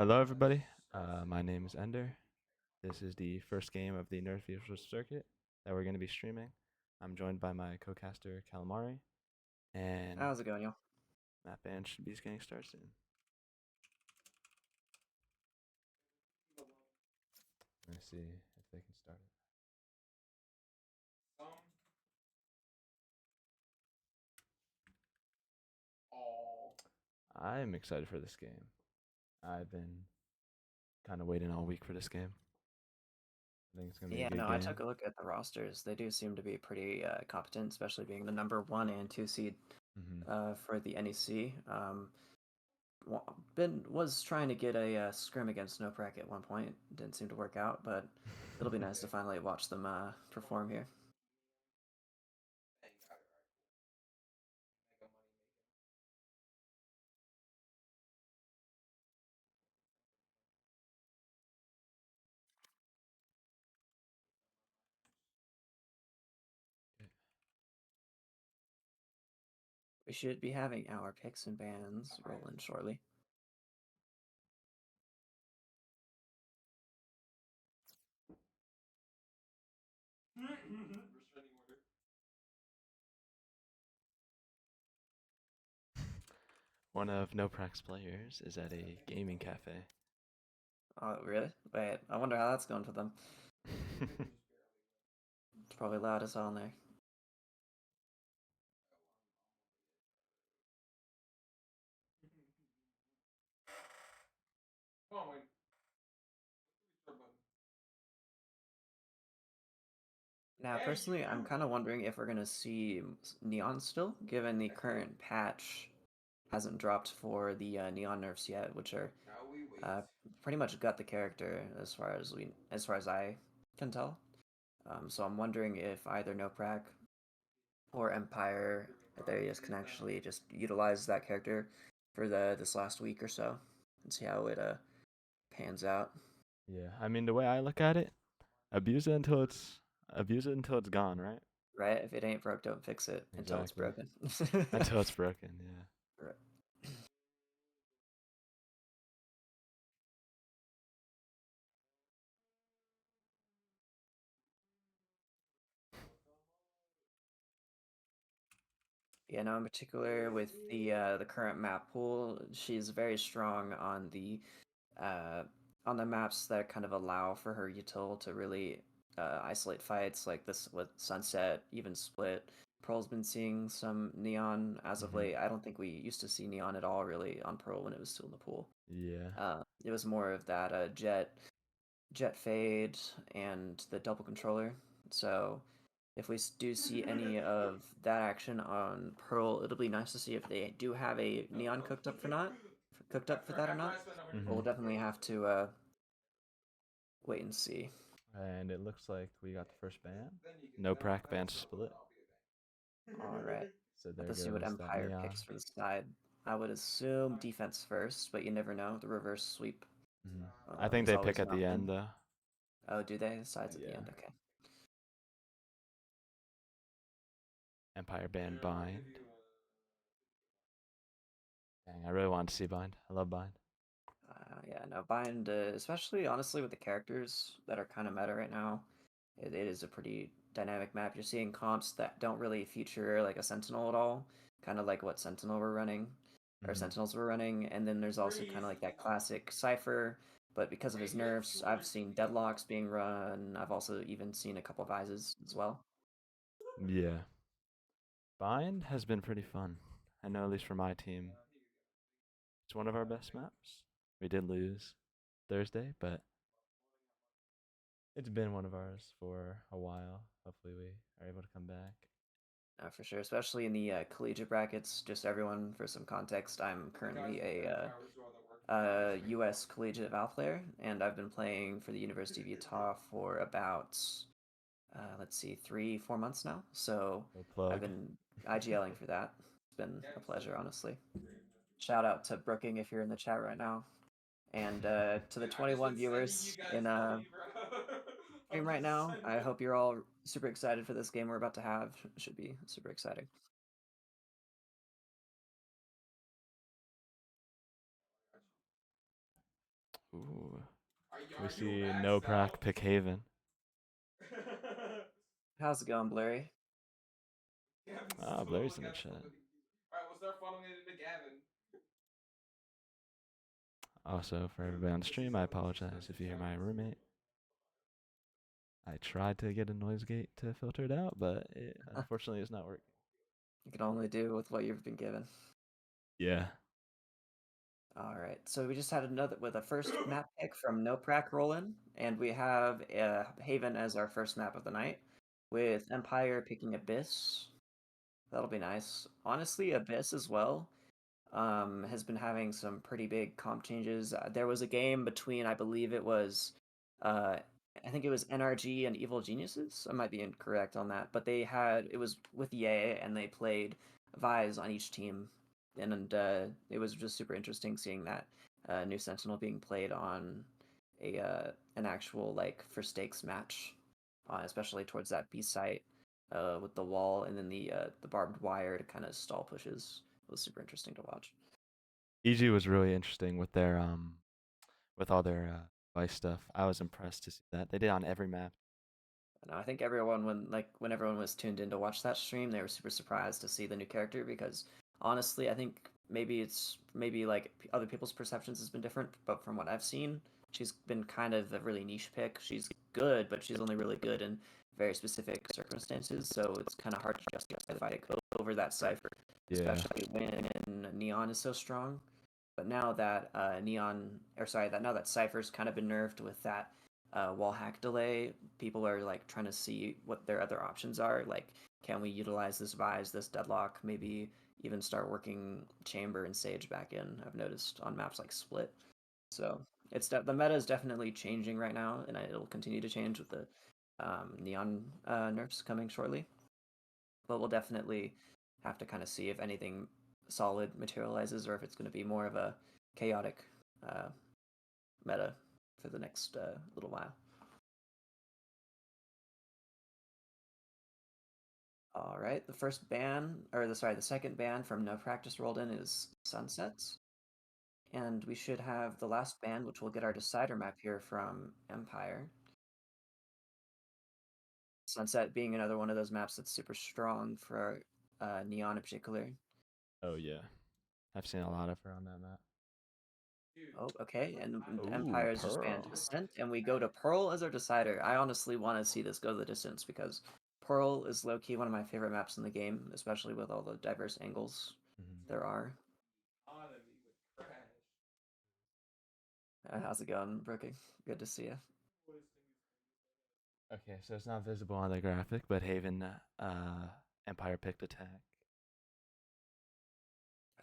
Hello, everybody. My name is Ender. This is the first game of the Nerf Esports circuit that we're going to be streaming. I'm joined by my co-caster Calamari, and How's it going, y'all? Matt Band should be getting started soon. Let me see if they can start it. I'm excited for this game. I've been kind of waiting all week for this game. I think it's going to be a Yeah, good no, I game. took a look at the rosters. They do seem to be pretty competent, especially being the number 1 and 2 seed for the NEC. Was trying to get a scrim against NoPrac at one point. Didn't seem to work out, but it'll be nice to finally watch them perform here. We should be having our picks and bans rolling shortly. One of NoPrac's players is at a gaming cafe. Oh, really? Wait, I wonder how that's going for them. It's probably loud as hell in there. Now, personally, I'm kind of wondering if we're going to see Neon still, given the current patch hasn't dropped for the Neon nerfs yet, which are uh, pretty much gut the character as far as I can tell. So I'm wondering if either NoPrac or Empire Aetherius can actually just utilize that character for this last week or so and see how it pans out. Yeah, I mean the way I look at it, abuse it until it's gone, right? Right? If it ain't broke, don't fix it until it's Exactly. broken. Until it's broken, yeah. Right. Yeah, no, in particular with the current map pool, she's very strong uh, on the maps that kind of allow for her util to really isolate fights like this with Sunset, even Split. Pearl's been seeing some Neon as of late. I don't think we used to see Neon at all really on Pearl when it was still in the pool. Yeah. It was more of that Jet Fade and the double controller. So if we do see any of that action on Pearl, it'll be nice to see if they do have a Neon cooked up for that or not. But we'll definitely have to wait and see. And it looks like we got the first ban. NoPrac ban split. All right, So there let's see what goes that Empire Neon. picks for the side. I would assume defense first, but you never know. The reverse sweep I think is they pick always at an the option. end though. Oh, do they? Sides at the Yeah. end. Okay. Empire ban bind. Dang, I really want to see bind. I love bind. Yeah, no, bind, especially honestly with the characters that are kind of meta right now, it is a pretty dynamic map. You're seeing comps that don't really feature like a Sentinel at all, kind of like what Sentinel were running, or Sentinels were running, and then there's also kind of like that classic Cypher, but because of his nerfs, I've seen Deadlocks being run. I've also even seen a couple of Vises as well. Yeah. Bind has been pretty fun. I know, at least for my team, it's one of our best maps. We did lose Thursday, but it's been one of ours for a while. Hopefully, we are able to come back. For sure, especially in the collegiate brackets. Just everyone for some context, I'm currently a U.S. collegiate Valve player, and I've been playing for the University of Utah for about let's see, 3-4 months now. So No I've plug. been IGLing for that. It's been a pleasure, honestly. Shout out to Brooking if you're in the chat right now, and to the 21 viewers in stream right now. I hope you're all super excited for this game we're about to have. It should be super exciting. We see NoPrac pick Haven. How's it going, Blurry? Ah, Blair's in the chat. Also, for everybody on the stream, I apologize if you hear my roommate. I tried to get a noise gate to filter it out, but it unfortunately is not working. You can only do with what you've been given. Yeah. All right, so we just had another with a first map pick from NoPrac rolling, and we have Haven as our first map of the night, with Empire picking Abyss. That'll be nice. Honestly, Abyss as well has been having some pretty big comp changes. There was a game between, I believe it was, uh, I think it was NRG and Evil Geniuses. I might be incorrect on that, but it was with EA and they played Vise on each team, and it was just super interesting seeing that new Sentinel being played on an actual like for stakes match, especially towards that B site with the wall and then the barbed wire to kind of stall pushes. It was super interesting to watch. EG was really interesting with all their Vice stuff. I was impressed to see that. They did on every map. No, I think everyone when everyone was tuned in to watch that stream, they were super surprised to see the new character because honestly, I think maybe like other people's perceptions has been different, but from what I've seen, she's been kind of a really niche pick. She's good, but she's only really good in very specific circumstances, so it's kind of hard to justify it over that cipher, Yeah. especially when Neon is so strong. But now that now that Cypher's kind of been nerfed with that wall hack delay, people are like trying to see what their other options are. Like, can we utilize this Vise, this Deadlock, maybe even start working Chamber and Sage back in? I've noticed on maps like Split. So the meta is definitely changing right now, and it'll continue to change with the Neon nerfs coming shortly. But we'll definitely have to kind of see if anything solid materializes or if it's going to be more of a chaotic uh, meta for the next little while. All right, the second ban from No Practice rolled in is Sunsets. And we should have the last ban, which will get our decider map here from Empire. Sunset being another one of those maps that's super strong for Neon in particular. Oh yeah, I've seen a lot of her on that map. Oh, okay, and Ooh, Empire has just banned Pearl. Ascent, and we go to Pearl as our decider. I honestly want to see this go the distance because Pearl is low-key one of my favorite maps in the game, especially with all the diverse angles there are. How's it going, Brookie? Good to see you. Okay, so it's not visible on the graphic, but Haven Empire picked attack.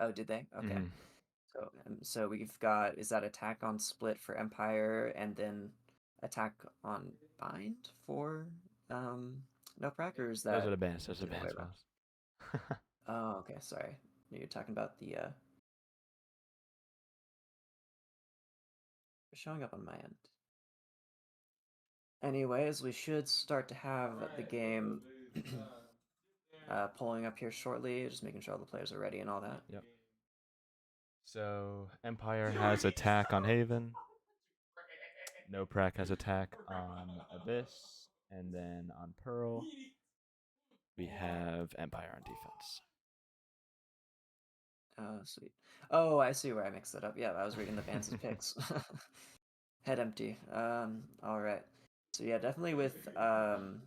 Oh, did they? Okay. Mhm. So we've got, is that attack on Split for Empire and then attack on Bind for NoPrac, or is Those are that the bans. Those are the the other ban way around? spells. Oh, okay, sorry. You're talking about the showing up on my end. Anyways, we should start to have the game pulling up here shortly, just making sure all the players are ready and all that. Yep. So Empire has attack on Haven. NoPrac has attack on Abyss, and then on Pearl, we have Empire on defense. Oh, sweet. Oh, I see where I mixed it up. Yeah, I was reading the fans' picks. Head empty. All right. So yeah, definitely with the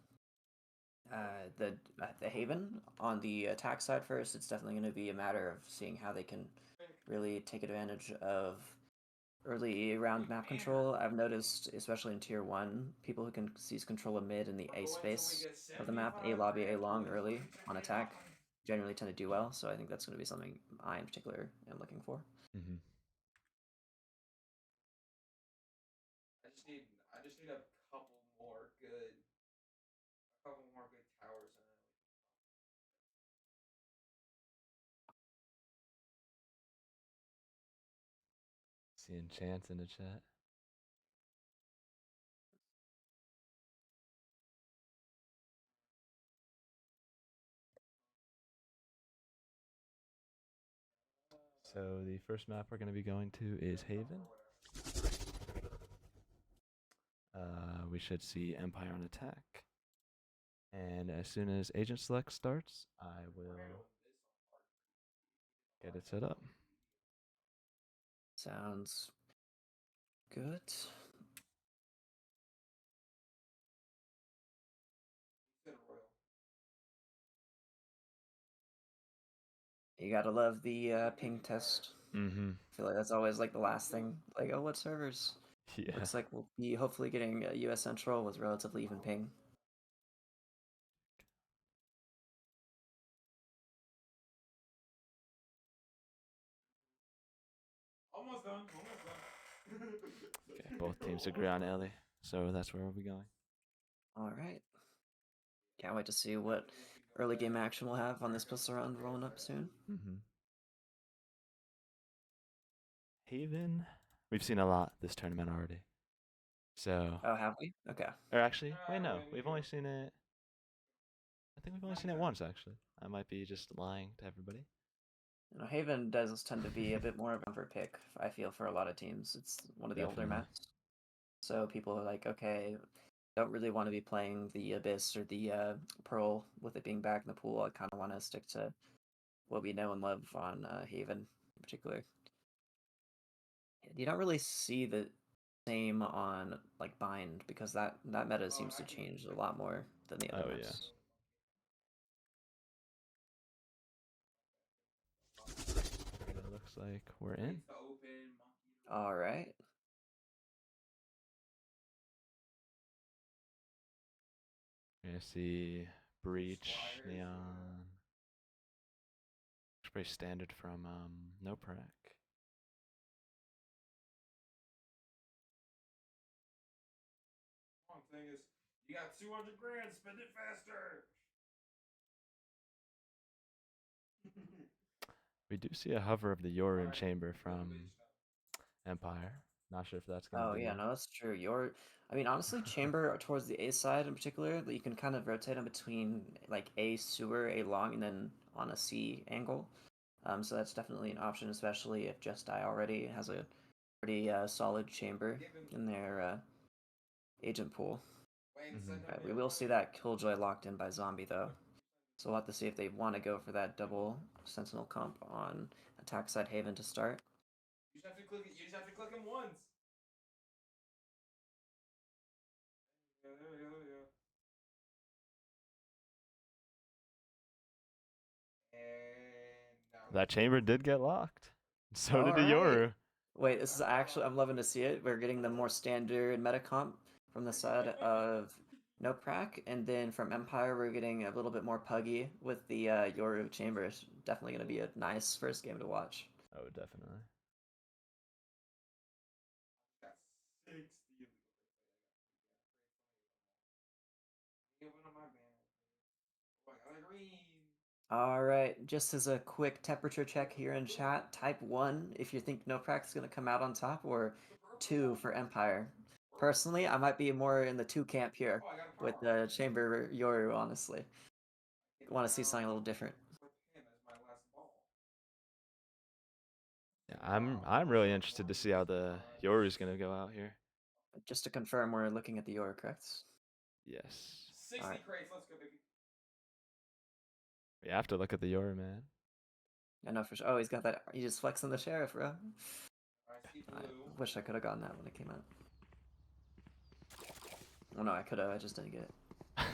Haven on the attack side first, it's definitely going to be a matter of seeing how they can really take advantage of early round map control. I've noticed, especially in tier 1, people who can seize control of mid and the A space of the map, A lobby, A long early on attack, generally tend to do well. So I think that's going to be something I in particular am looking for. Mm-hmm. Seeing Chance in the chat. So the first map we're going to be going to is Haven. We should see Empire on attack. And as soon as Agent Select starts, I will get it set up. Sounds good. You gotta love the ping test. Mm-hmm. I feel like that's always like the last thing. Like, oh, what servers? Yeah. Looks like we'll be hopefully getting US Central with relatively even ping. Almost done. Almost done. Okay, both teams agree on Ellie, so that's where we'll be going. All right. Can't wait to see what early game action we'll have on this pistol round rolling up soon. Mm-hmm. Haven, we've seen a lot this tournament already. So, Oh, have we? Okay. or actually, wait, no, we've only seen it. I think we've only seen it once, actually. I might be just lying to everybody. You know, Haven does tend to be a bit more of a comfort pick, I feel, for a lot of teams. It's one of the older Definitely. maps. So people are like, okay, don't really want to be playing the Abyss or the Pearl with it being back in the pool. I kind of want to stick to what we know and love on Haven in particular. You don't really see the same on like Bind because that meta seems to change a lot more than the other Oh, yeah. maps. It looks like we're in. All right. We're gonna see Breach, Neon. It's pretty standard from NoPrac. Wrong thing is, you got 200 grand. Spend it faster. We do see a hover of the Yoru chamber from Empire. Not sure if that's gonna Oh be. yeah, no, that's true. I mean, honestly, Chamber towards the A side in particular, that you can kind of rotate them between like A sewer, A long, and then on a C angle. So that's definitely an option, especially if Just Die already has a pretty solid chamber in their agent pool. Mhm. Right, we will see that Killjoy locked in by Zombie though, so we'll have to see if they want to go for that double Sentinel comp on attack side Haven to start. You just have to click it. You just have to click him once. There we go. There we go. And now That chamber did get locked. So All did the right. Yoru. Wait, this is actually, I'm loving to see it. We're getting the more standard meta comp from the side of NoPrac, and then from Empire, we're getting a little bit more puggy with the Yoru Chambers. Definitely going to be a nice first game to watch. Oh, definitely. got 60 illegal play. I got 3. Get one of my banners. Oh, I got a green. All right, just as a quick temperature check here in chat, type 1 if you think NoPrac is going to come out on top, or 2 for Empire. Personally, I might be more in the 2 camp here Oh, I got a with power. the Chamber Yoru, honestly. Want to see something a little different. With him as my last ball. Yeah, I'm really interested to see how the Yoru's gonna go out here. Just to confirm, we're looking at the Yoru, correct? Yes. 60 Alright. crates. Let's go, baby. We have to look at the Yoru, man. I know for sure. Oh, he's got that. He just flexing the sheriff, bro. I see I blue. wish I could have gotten that when it came out. Oh no, I could have. I just didn't get it.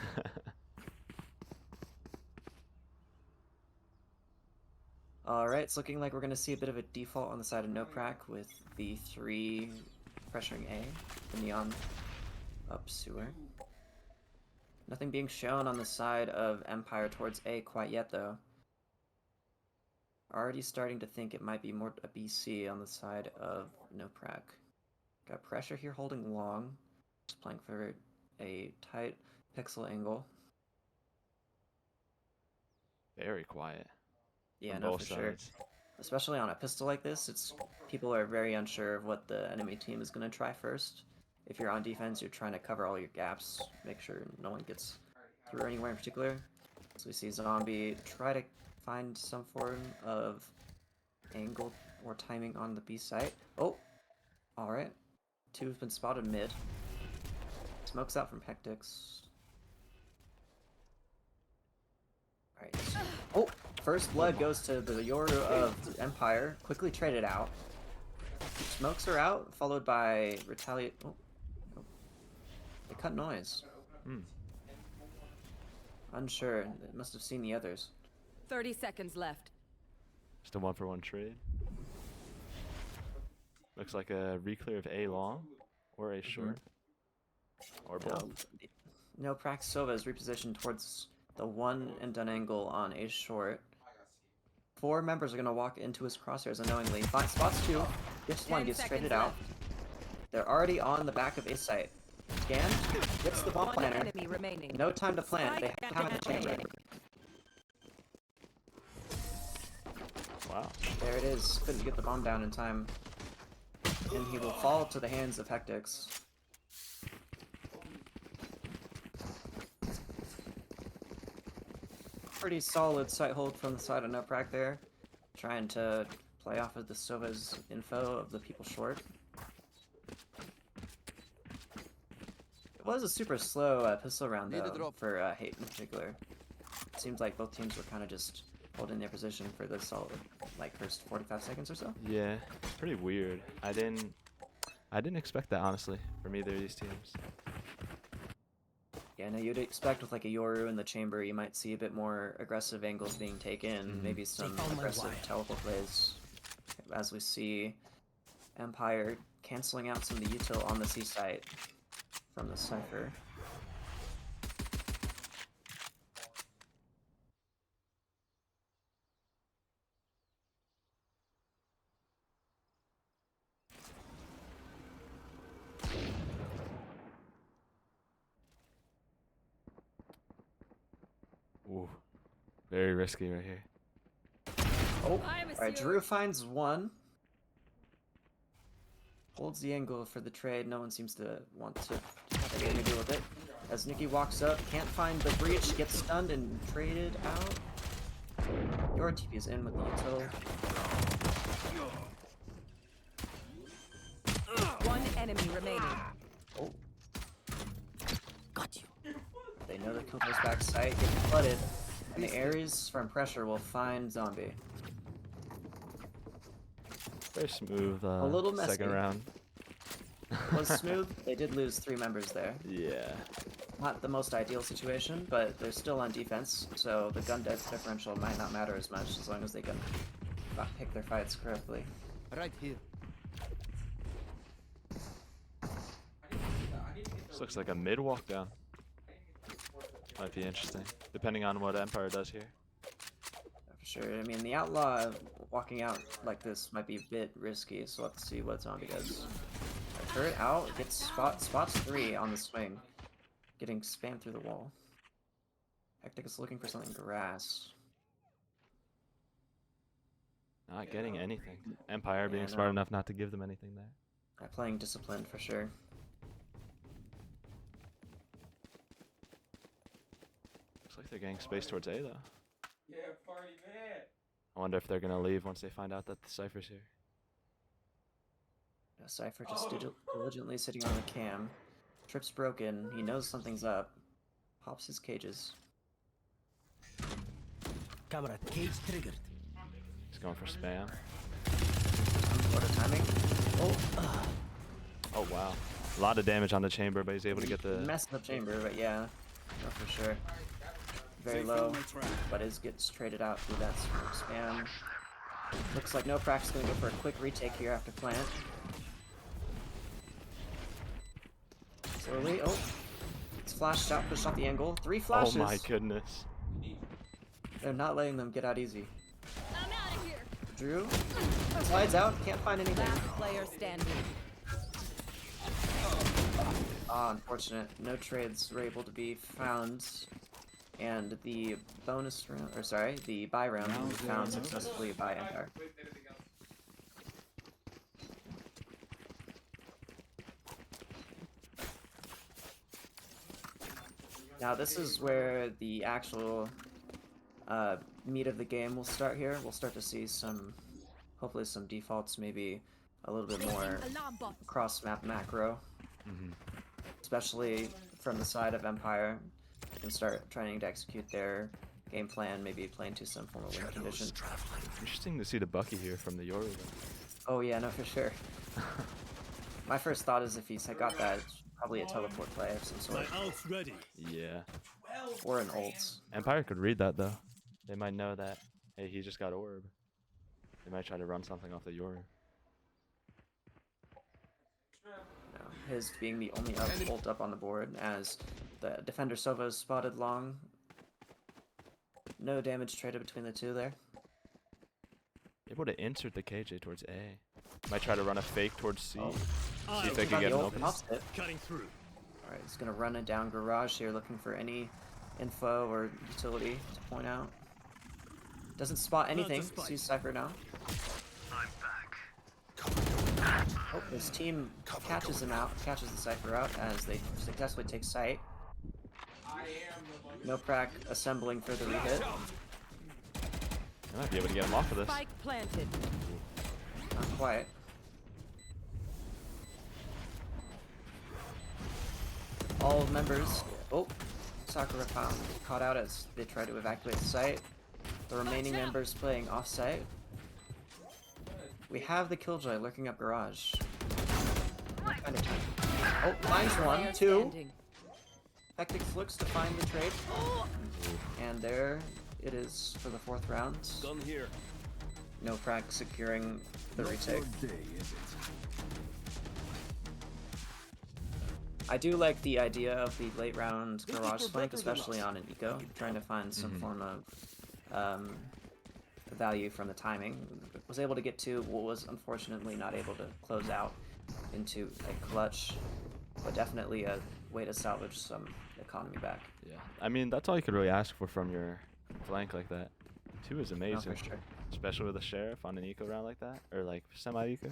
Alright, it's looking like we're going to see a bit of a default on the side of NoPrac with the 3 pressuring A, the Neon up sewer. Nothing being shown on the side of Empire towards A quite yet, though. Already starting to think it might be more a BC on the side of NoPrac. Got pressure here holding long. Just playing for a tight pixel angle. Very quiet. Yeah, From no, both for sure. sides. Especially on a pistol like this, it's people are very unsure of what the enemy team is going to try first. If you're on defense, you're trying to cover all your gaps, make sure no one gets through anywhere in particular. So we see Zombie try to find some form of angle or timing on the B site. Oh, all right. 2's been spotted mid. Smokes out from Hectics. Alright. Oh! First blood goes to the Yoru of Empire. Quickly traded out. Smokes are out, followed by Retaliate. Oh. Oh. They cut noise. Hmm. Unsure. They must have seen the others. 30 seconds left. Just a 1-for-1 trade. Looks like a reclear of A long or A short. Or both. NoPrac Sova is repositioned towards the one and done angle on A short. 4 members are going to walk into his crosshairs unknowingly. Spots 2. Gets 1, 10 gets seconds traded out. left. They're already on the back of A site. Scan, gets the bomb One planner. enemy remaining. No time to plant. They have time in the chamber. Wow. There it is. Couldn't get the bomb down in time. And he will fall to the hands of Hectics. Pretty solid sight hold from the side of NoPrac there. Trying to play off of the Sova's info of the people short. It was a super slow pistol round though, for Hate in particular. It seems like both teams were kind of just holding their position for the solid, like, first 45 seconds or so. Yeah, it's pretty weird. I didn't expect that, honestly, from either of these teams. Yeah, no, you'd expect with like a Yoru in the chamber, you might see a bit more aggressive angles being taken, maybe some aggressive teleport plays, as we see Empire canceling out some of the util on the C site from the Cypher. Ooh, very risky right here. Oh, alright, Drew finds 1. Holds the angle for the trade. No one seems to want to have anything to do with it. As Nikki walks up, can't find the breach, gets stunned and traded out. Your TP is in with the util. One enemy remaining. Oh. Got you. They know the kill goes back site, get flooded, and the Ares from pressure will find Zombie. Very smooth A little messy. second round. Was smooth. They did lose 3 members there. Yeah. Not the most ideal situation, but they're still on defense, so the gun death differential might not matter as much as long as they can pick their fights correctly. Right here. This looks like a mid walk down. Might be interesting, depending on what Empire does here. For sure. I mean, the Outlaw walking out like this might be a bit risky, so we'll have to see what Zombie does. Turret out, gets spots 3 on the swing. Getting spammed through the wall. Hectic is looking for something grass. Not getting anything. Empire being smart enough not to give them anything there. Playing disciplined for sure. Looks like they're getting space towards A though. Yeah, party man. I wonder if they're gonna leave once they find out that the Cypher's here. Cypher just diligently sitting on the cam. Trip's broken. He knows something's up. Pops his cages. Camera cage triggered. He's going for spam. What a timing. Oh wow. A lot of damage on the chamber, but he's able to get the... Messed up chamber, but yeah. No, for sure. Very low, but gets traded out through that spam. Looks like NoPrac's gonna go for a quick retake here after plant. Slowly, it's flashed out, pushed off the angle. 3 flashes! Oh my goodness. They're not letting them get out easy. I'm out of here. Drew slides out, can't find anything. Last player standing. Ah, unfortunate. No trades were able to be found. And the bonus round, or sorry, the buy round was found successfully by Empire. Now this is where the actual meat of the game will start here. We'll start to see some, hopefully some defaults, maybe a little bit more cross-map macro. especially from the side of Empire. They can start trying to execute their game plan, maybe playing to some form of win condition. Interesting to see the Bucky here from the Yoru. Oh yeah, no, for sure. My first thought is if he's got that, it's probably a teleport play of some My sort. ult's ready. Yeah. Or an ult. Empire could read that though. They might know that, hey, he just got orb. They might try to run something off the Yoru. No, his being the only ult up on the board as the defender Sova is spotted long. No damage traded between the two there. Able to insert the KJ towards A. Might try to run a fake towards C. Oh. See if they Got can get the an ult, open. pops it. Cutting through. Alright, he's gonna run it down Garage here, looking for any info or utility to point out. Doesn't spot anything. spike. Sees Cypher now. I'm back. Oh, his team catches him out, catches the Cypher out as they successfully take sight. NoPrac assembling for the re-hit. They might be able to get him off of this. Spike planted. Not quite. All members. Oh, Sakura found caught out as they try to evacuate the site. The remaining members playing off-site. We have the Killjoy lurking up Garage. What kind of time? Oh, finds one, Player two. standing. Hectix looks to find the trade. And there it is for the 4th round. Gun here. NoPrac securing the retake. I do like the idea of the late round Garage flank, especially on an eco, trying to find some form of value from the timing. Was able to get to what was unfortunately not able to close out into a clutch, but definitely a way to salvage some economy back. Yeah. I mean, that's all you could really ask for from your flank like that. 2 is No, amazing. for sure. Especially with a Sheriff on an eco round like that. Or like semi-eco.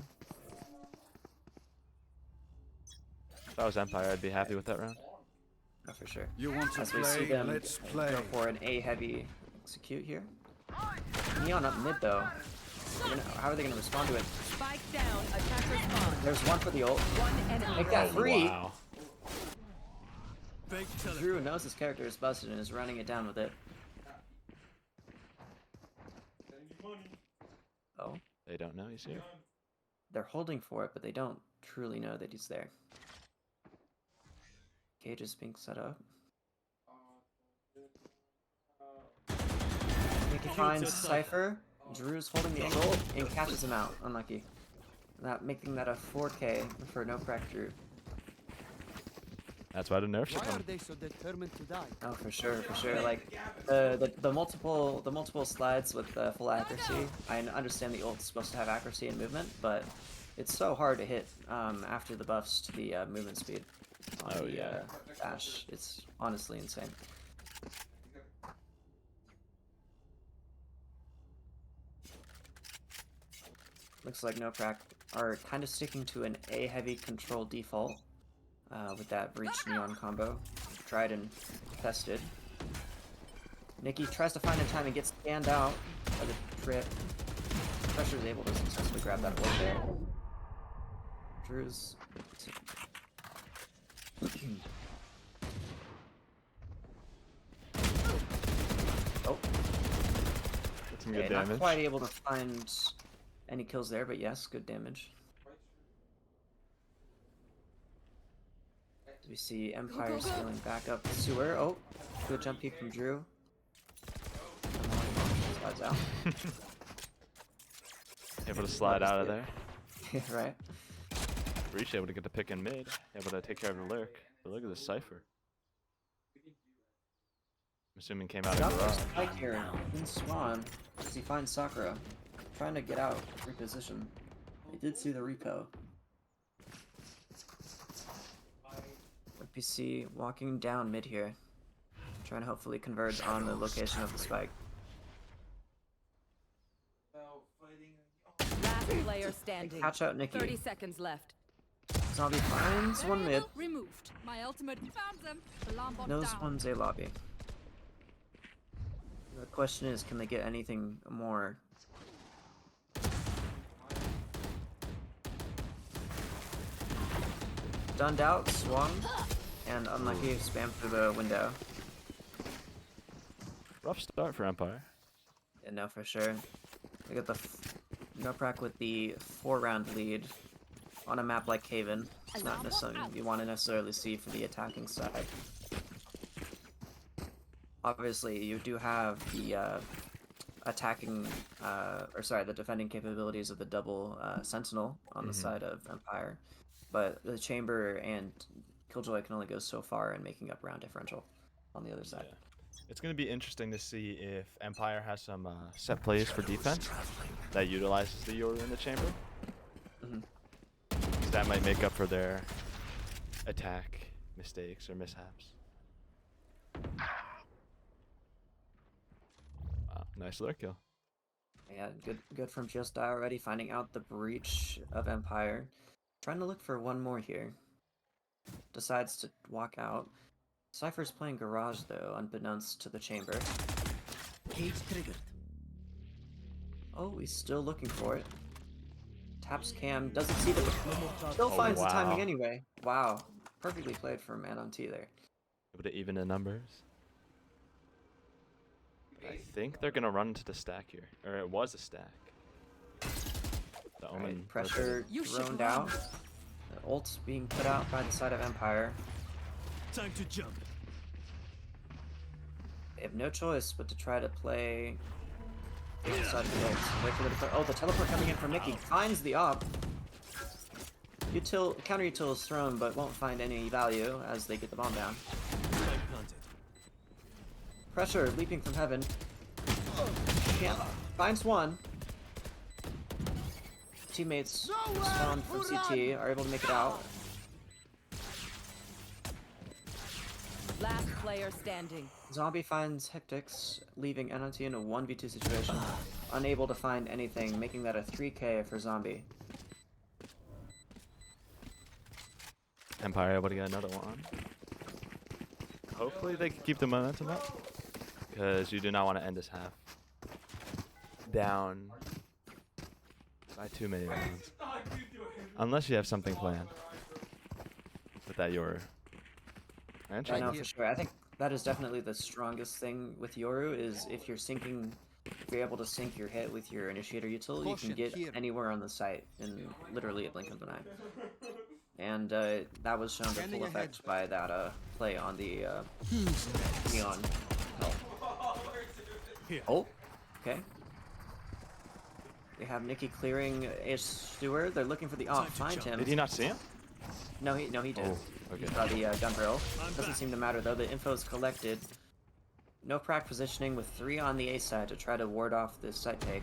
If I was Empire, I'd be happy with that round. No, for sure. You want to As we see play? them Let's play. go for an A heavy execute here. Neon up mid though. How are they gonna respond to it? Spike down. Attacker spawn. There's one for the ult. One enemy Make that remaining. free. Wow. Fake teleport. Drew knows his character is busted and is running it down with it. Oh, They don't know he's here. they're holding for it, but they don't truly know that he's there. Cage is being set up. Nicky finds Cypher. Drew's holding the angle and catches him out. Unlucky. That making that a 4K for NoPrac Drew. That's why the nerfs are Why are coming. they so determined to die? Oh, for sure, for sure. Like the multiple slides with full accuracy. I understand the ult's supposed to have accuracy and movement, but it's so hard to hit after the buffs to the movement speed on Oh, the yeah. dash. It's honestly insane. Looks like NoPrac are kind of sticking to an A heavy control default with that Breach Neon combo. Tried and tested. Nikki tries to find a time and gets scanned out by the trip. Pressure is able to successfully grab that ult there. Drew's. Oh, Get some okay, good not damage. quite able to find any kills there, but yes, good damage. We see Empire scaling back up the sewer. Oh, good jump peek from Drew. Slides out. Able to slide out of there. Right. Breach able to get the pick in mid. Able to take care of the lurk. But look at this Cypher. I'm assuming came out Got of the garage. spike here in Swan as he finds Sakura. Trying to get out, reposition. He did see the repo. PC walking down mid here. Trying to hopefully converge on the location of the spike. Last player standing. Catch out Nikki. 30 seconds left. Zombie finds one mid. Removed. My ultimate found them. Alarm bot Knows down. one's a lobby. The question is, can they get anything more? Stunned out, swung. And unlucky, spam through the window. Rough start for Empire. Yeah, no, for sure. We got the NoPrac with the 4-round lead on a map like Haven. It's not necessarily you want to necessarily see for the attacking side. Obviously, you do have the attacking, the defending capabilities of the double Sentinel on the side of Empire, but the Chamber and Killjoy can only go so far in making up round differential on the other side. Yeah. It's going to be interesting to see if Empire has some set plays for defense that utilizes the Yoru in the Chamber. Mhm. 'Cause that might make up for their attack mistakes or mishaps. Wow, nice lurk kill. Yeah, good from Just Die already, finding out the breach of Empire. Trying to look for one more here. Decides to walk out. Cypher's playing Garage though, unbeknownst to the Chamber. Cage triggered. Oh, he's still looking for it. Taps cam, doesn't see the... No more charge. Still finds the timing wow. anyway. Wow. Perfectly played for Man on T there. Able to even the numbers. I think they're going to run into the stack here. Or it was a stack. The Omen. Right, pressure You should droned run. out. The ult's being put out by the side of Empire. Time to jump. They have no choice but to try to play the other side of the ult. Wait for the oh, the teleport coming in from Nikki. Finds the op. Counter util is thrown, but won't find any value as they get the bomb down. Spike planted. Pressure leaping from heaven. Can't. Finds one. Teammates spawned from CT are able to make it out. Last player standing. Zombie finds Hectix, leaving NOT in a 1v2 situation. Unable to find anything, making that a 3k for Zombie. Empire able to get another one. Hopefully they can keep the momentum up. Because you do not want to end this half down by too many rounds. Unless you have something planned. With that Yoru. I know for sure. I think that is definitely the strongest thing with Yoru is if you're able to sync your hit with your initiator util, you can Caution get here. anywhere on the site in literally a blink of an eye. And that was shown to Scanning full ahead. effect by that play on the Neon. Here. Oh, okay. They have Nikki clearing Ace Stewart. They're looking for the op. Time to Find jump. him. Did he not see him? No, he did. Oh, okay. He saw the gun barrel. I'm Doesn't back. seem to matter though. The info is collected. NoPrac positioning with 3 on the A side to try to ward off this site take.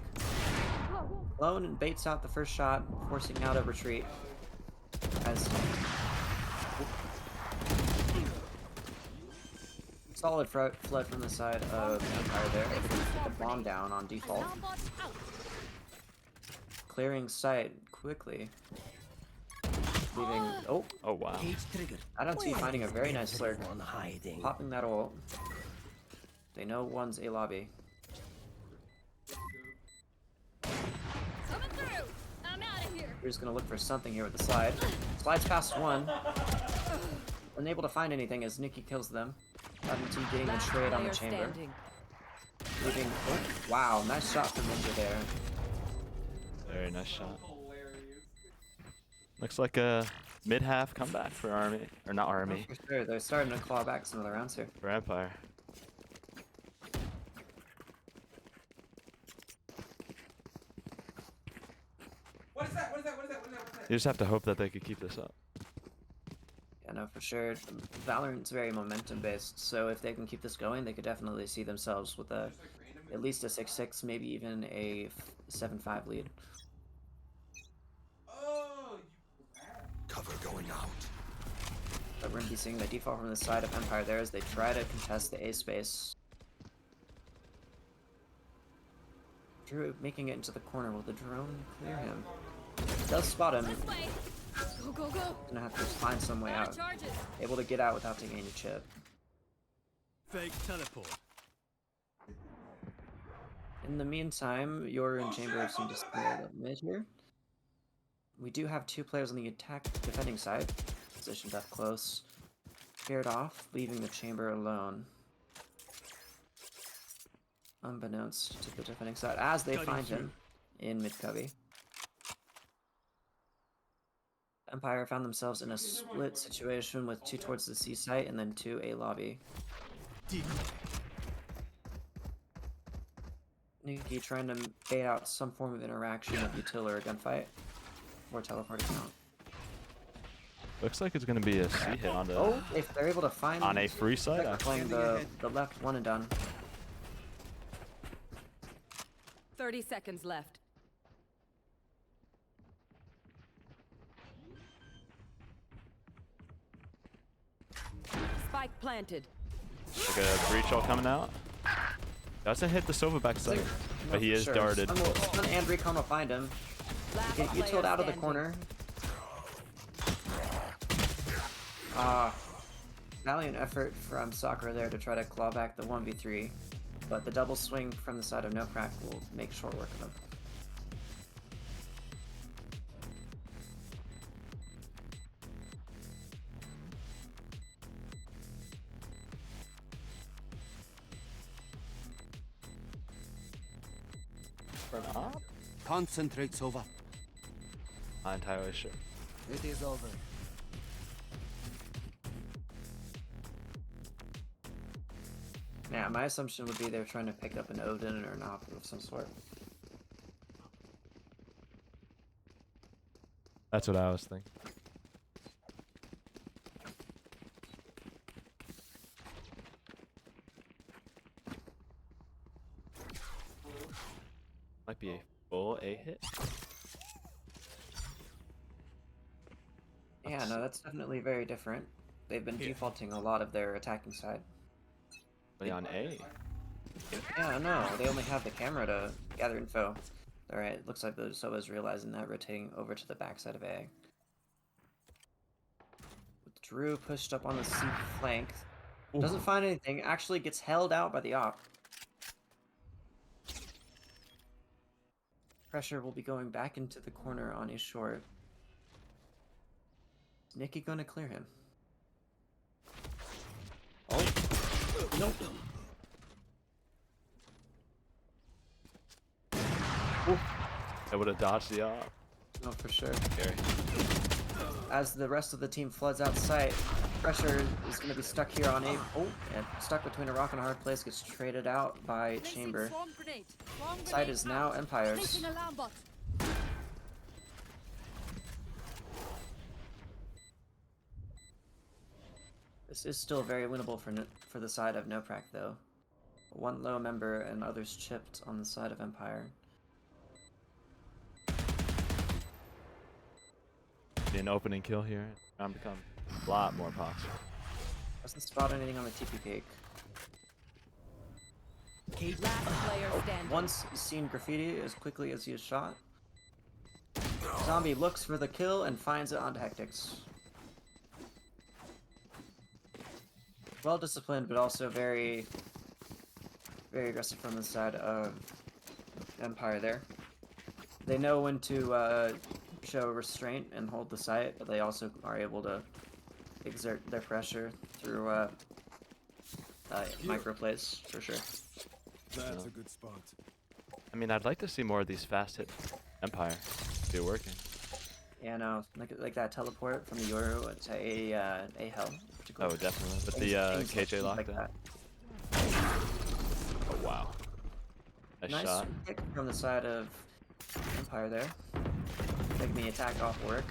Lone baits out the first shot, forcing out a retreat. As solid flood from the side of Empire there. Able to put the bomb down on default. Clearing site quickly. Leaving. Oh, Oh, wow. Cage triggered. I don't see finding a very nice lurk. Everyone hiding. Popping that ult. They know one's a lobby. Coming through. I'm out of here. We're just gonna look for something here with the slide. Slides past one. Unable to find anything as Nikki kills them. T getting a Last trade on the player chamber. standing. Leaving. Oh, wow, nice shot from Ninja there. Very nice shot. Looks like a mid-half comeback for Army. Or not Army. For sure, they're starting to claw back some of the rounds here. For Empire. What is that? What is that? What is that? What is that? What is that? You just have to hope that they could keep this up. Yeah, no, for sure. Valorant's very momentum based, so if they can keep this going, they could definitely see themselves with a at least a 6-6, maybe even a 7-5 lead. Oh, you Cover going out. But we're gonna be seeing the default from the side of Empire there as they try to contest the A space. Drew making it into the corner. Will the drone clear him? Does spot him. This way. Go, go, go. Gonna have to find some way Out out. of charges. Able to get out without taking any chip. Fake teleport. In the meantime, Yoru and Chamber seem to split the mid here. We do have 2 players on the defending side, positioned up close. scared off, leaving the chamber alone. Unbeknownst to the defending side, as they Cutting find through. him in mid-cubby. Empire found themselves in a split situation with 2 towards the C site and then 2 A lobby. Deep. Nikki trying to bait out some form of interaction with util or a gunfight or teleporting out. Looks like it's gonna be a C hit on Oh, if they're able to find on a free side. they're playing the left one and done. 30 seconds left. Spike planted. Like a breach all coming out. Doesn't hit the Sova backside, but he is darted. Stun and recon will find him. Last Get player utiled out of the standing. corner. Valiant effort from Sakura there to try to claw back the 1v3, but the double swing from the side of NoPrac will make short work of him. Concentrate, Sova. Not entirely sure. It is over. Yeah, my assumption would be they're trying to pick up an Odin or an Op of some sort. That's what I was thinking. Might be a full A hit. Yeah, no, that's definitely very different. They've been defaulting a lot of their attacking side. Only on A. Yeah, no, they only have the camera to gather info. Alright, looks like the Soba's realizing that, rotating over to the backside of A. With Drew pushed up on the C flank. Doesn't find anything, actually gets held out by the Op. Pressure will be going back into the corner on his short. Is Nikki gonna clear him? Oh, nope. I would have dodged the op. No, for sure. Scary. As the rest of the team floods out sight, pressure is going to be stuck here on A. Oh, and stuck between a rock and a hard place, gets traded out by Chamber. Site is now Empire's. Placing alarm bot. This is still very winnable for the side of NoPrac, though. One low member and others chipped on the side of Empire. Be an opening kill here. Round become a lot more possible. Doesn't spot anything on the TP cake. Last player standing. Once seen graffiti as quickly as he is shot. Zombie looks for the kill and finds it on Tactics. Well disciplined, but also very, very aggressive from the side of Empire there. They know when to show restraint and hold the site, but they also are able to exert their pressure through micro plays, for sure. That's a good spot. I mean, I'd like to see more of these fast hit Empire. Be working. Yeah, no, like that teleport from the Yoru to a hell. Oh, definitely. With Things- the things KJ like lockdown. that. Oh, wow. Nice shot. Pick from the side of Empire there. Making the attack off work.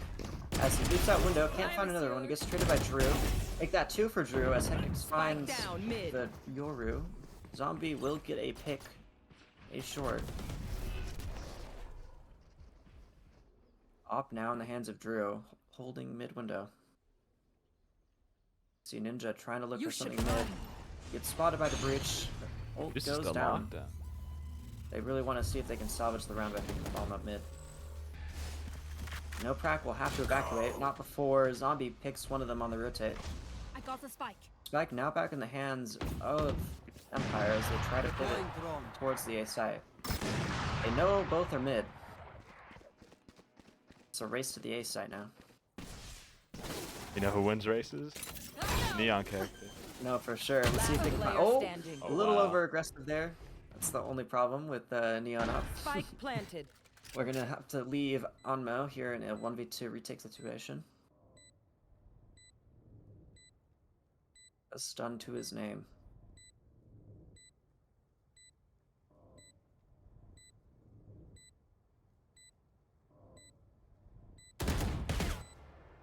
As he leaps out window, can't find another one. He gets traded by Drew. Make that 2 for Drew as Hectix finds down mid. the Yoru. Zombie will get a pick. A short. Op now in the hands of Drew, holding mid window. See Ninja trying to look You for should something mid. Gets spotted by the breach. Ult This is goes the down. lockdown. They really want to see if they can salvage the round by picking the bomb up mid. NoPrac will have to evacuate, not before Zombie picks one of them on the rotate. I got the spike. Spike now back in the hands of Empire as they try to pivot towards the A site. They know both are mid. It's a race to the A site now. You know who wins races? Neon character. No, for sure. Let's see if Last they can find. player Oh, standing. a little wow. over aggressive there. That's the only problem with Neon up. Spike planted. We're gonna have to leave Onmo here in a 1v2 retake situation. A stun to his name.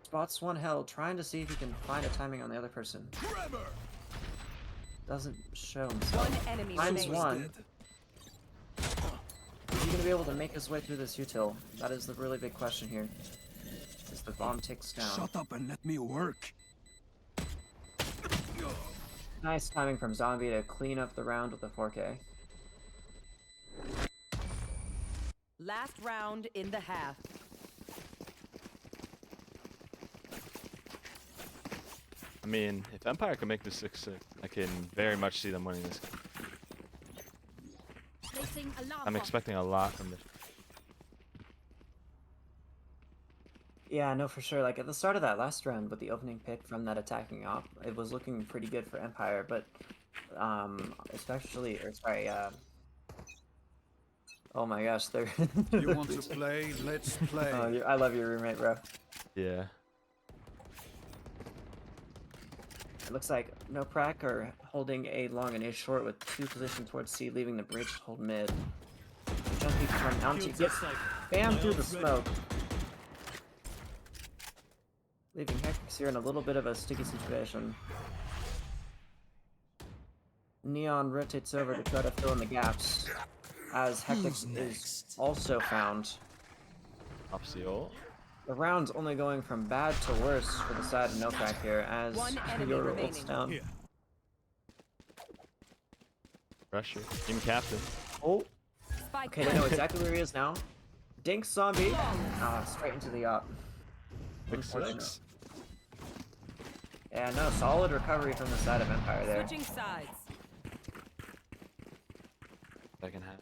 Spots one held, trying to see if he can find a timing on the other person. Doesn't show himself. One enemy Finds remaining. one. Is he gonna be able to make his way through this util? That is the really big question here. As the bomb ticks down. Shut up and let me work. Nice timing from Zombie to clean up the round with the 4K. Last round in the half. I mean, if Empire can make this 6-6, I can very much see them winning this game. Placing alarm I'm bomb. expecting a lot from this. Yeah, no, for sure. Like at the start of that last round with the opening pick from that attacking op, it was looking pretty good for Empire, but especially, or sorry, oh my gosh, they're. You want to play? Let's play. Oh, I love your roommate, bro. Yeah. It looks like NoPrac are holding A long and A short with 2 positioned towards C, leaving the breach to hold mid. Junkie from Auntie gets bam through the smoke. Leaving Hectrix here in a little bit of a sticky situation. Neon rotates over to try to fill in the gaps, as Hectrix is also found. Opsio. The round's only going from bad to worse for the side of NoPrac here, as One enemy Yoru remaining. ults down. Here. Pressure. Team captain. Oh, Spike okay, they know exactly where he is now. Dink zombie. Straight into the op. Unfortunate. 6-6. Yeah, no, solid recovery from the side of Empire there. switching sides. Second half.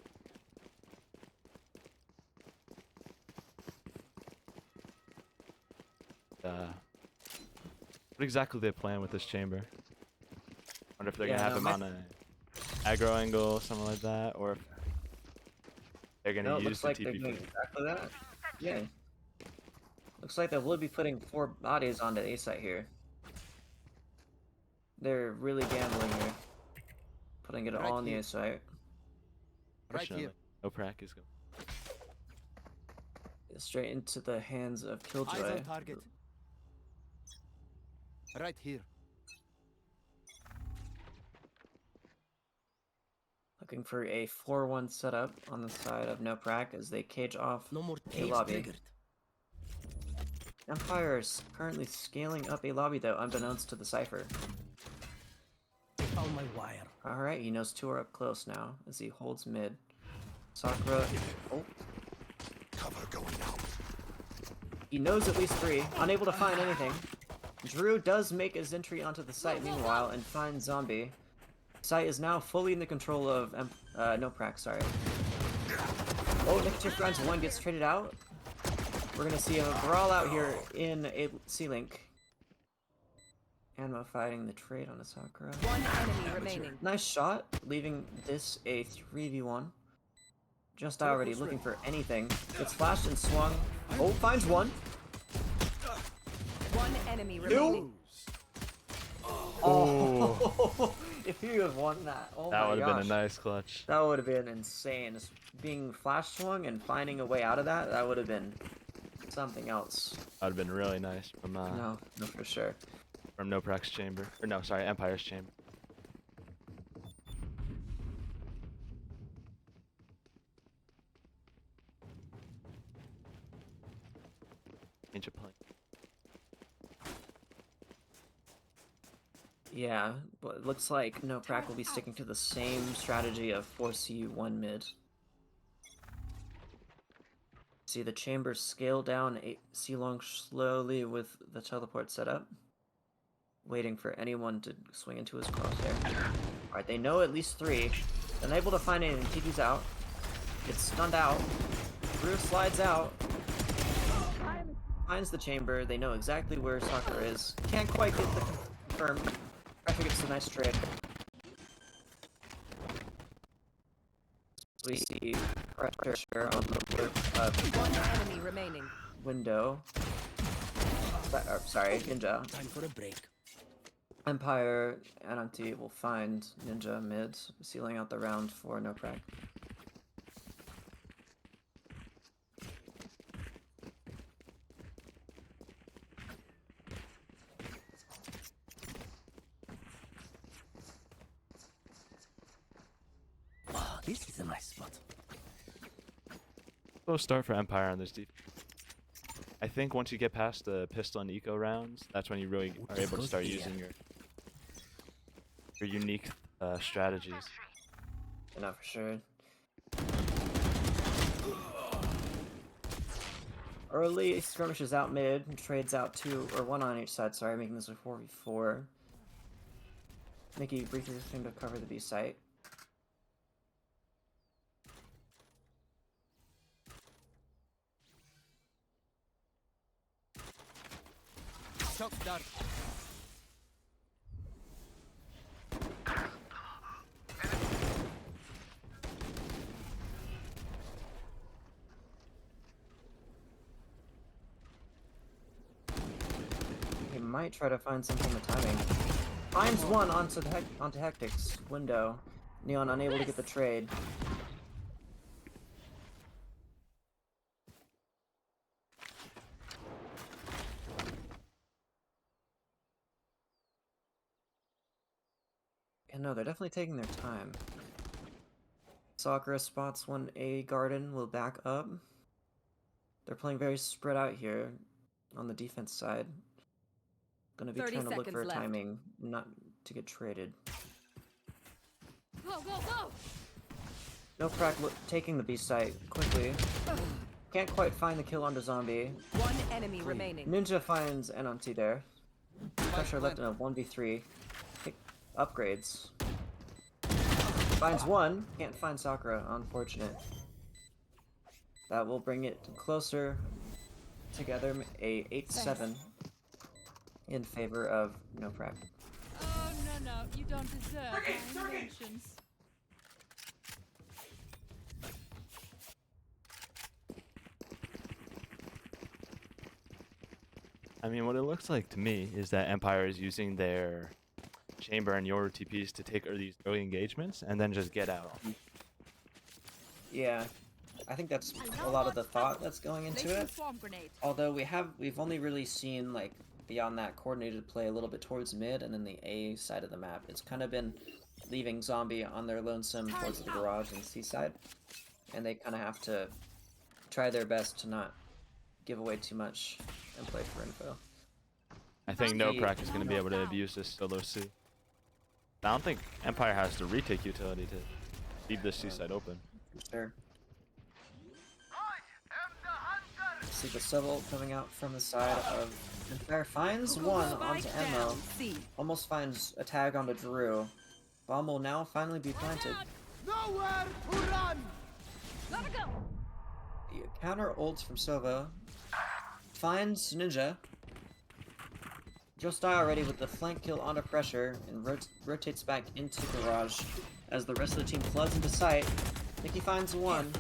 What exactly they plan with this chamber? Wonder if they're Yeah, gonna have no, him on a aggro angle, something like that, or if they're gonna No, it use looks the like they're TP. doing exactly that. Yeah. Looks like they will be putting 4 bodies onto A site here. They're really gambling here. Putting it Right all on the here. A site. Right here. NoPrac is going. Straight into the hands of Eyes Killjoy. on target. Right here. Looking for a 4-1 setup on the side of NoPrac as they cage off No more a tapes lobby. triggered. Empire is currently scaling up a lobby though, unbeknownst to the Cypher. Found my wire. Alright, he knows 2 are up close now as he holds mid. Sakura. Oh. Cover going out. He knows at least 3, unable to find anything. Drew does make his entry onto the site meanwhile and finds Zombie. Site is now fully in the control of NoPrac, sorry. Oh, Nicotine Friends 1 gets traded out. We're gonna see a brawl out here in a C-Link. Anmo fighting the trade on a Sakura. One enemy remaining. Nice shot, leaving this a 3v1. Just already looking for anything. Gets flashed and swung. Oh, finds one. One enemy remaining. Oh, if he would have won that, oh That my would have gosh. been a nice clutch. That would have been insane. Just being flash swung and finding a way out of that, that would have been something else. That would have been really nice from No, for sure. from NoPrac's chamber. Or no, sorry, Empire's chamber. Change of play. Yeah, but it looks like NoPrac will be sticking to the same strategy of 4C 1 mid. See the chamber scale down C long slowly with the teleport set up. Waiting for anyone to swing into his crosshair. Alright, they know at least 3. Unable to find anything, TP's out. Gets stunned out. Drew slides out. Finds the chamber, they know exactly where Sakura is. Can't quite get the confirmed. I think it's a nice trade. We see pressure on the One enemy remaining. window. Sorry, Ninja. Time for a break. Empire and Anti will find Ninja mid, sealing out the round for NoPrac. Oh, this is a nice spot. Slow start for Empire on this deep. I think once you get past the pistol and eco rounds, that's when you really are able to start using your unique strategies. No, for sure. Early skirmishes out mid, trades out 2 or 1 on each side, sorry, making this a 4v4. Mickey briefly seemed to cover the B site. Shot start. He might try to find something with timing. Finds one onto Hectic's window. Neon unable to get the trade. Yeah, no, they're definitely taking their time. Sakura spots 1A garden, will back up. They're playing very spread out here on the defense side. Gonna be 30 trying to look for seconds left. timing, not to get traded. Go, go, go! NoPrac taking the B site quickly. Can't quite find the kill onto Zombie. One enemy remaining. Ninja finds Enanti there. Pressure left in a 1v3. Upgrades. Finds one. Can't find Sakura. Unfortunate. That will bring it closer together. A 8-7 in favor of NoPrac. Oh, no, no, you don't deserve my inventions. I mean, what it looks like to me is that Empire is using their chamber and your TPs to take these early engagements and then just get out. Yeah, I think that's a lot of the thought that's going into Placing it. swarm grenade. Although we've only really seen like beyond that coordinated play a little bit towards mid and then the A side of the map. It's kind of been leaving Zombie on their lonesome towards the garage and C side, and they kind of have to try their best to not give away too much and play for info. I think NoPrac is going to be able to abuse this solo C. I don't think Empire has the retake utility to leave this C side open. Sure. See the Civil coming out from the side of Empire. Finds one onto Spike Ammo. down. C. Almost finds a tag onto Drew. Bomb will now finally be planted. Nowhere to run! Gotta go! The counter ults from Sova. Finds Ninja. Just die already with the flank kill onto pressure and rotates back into garage as the rest of the team floods into sight. Nikki finds one.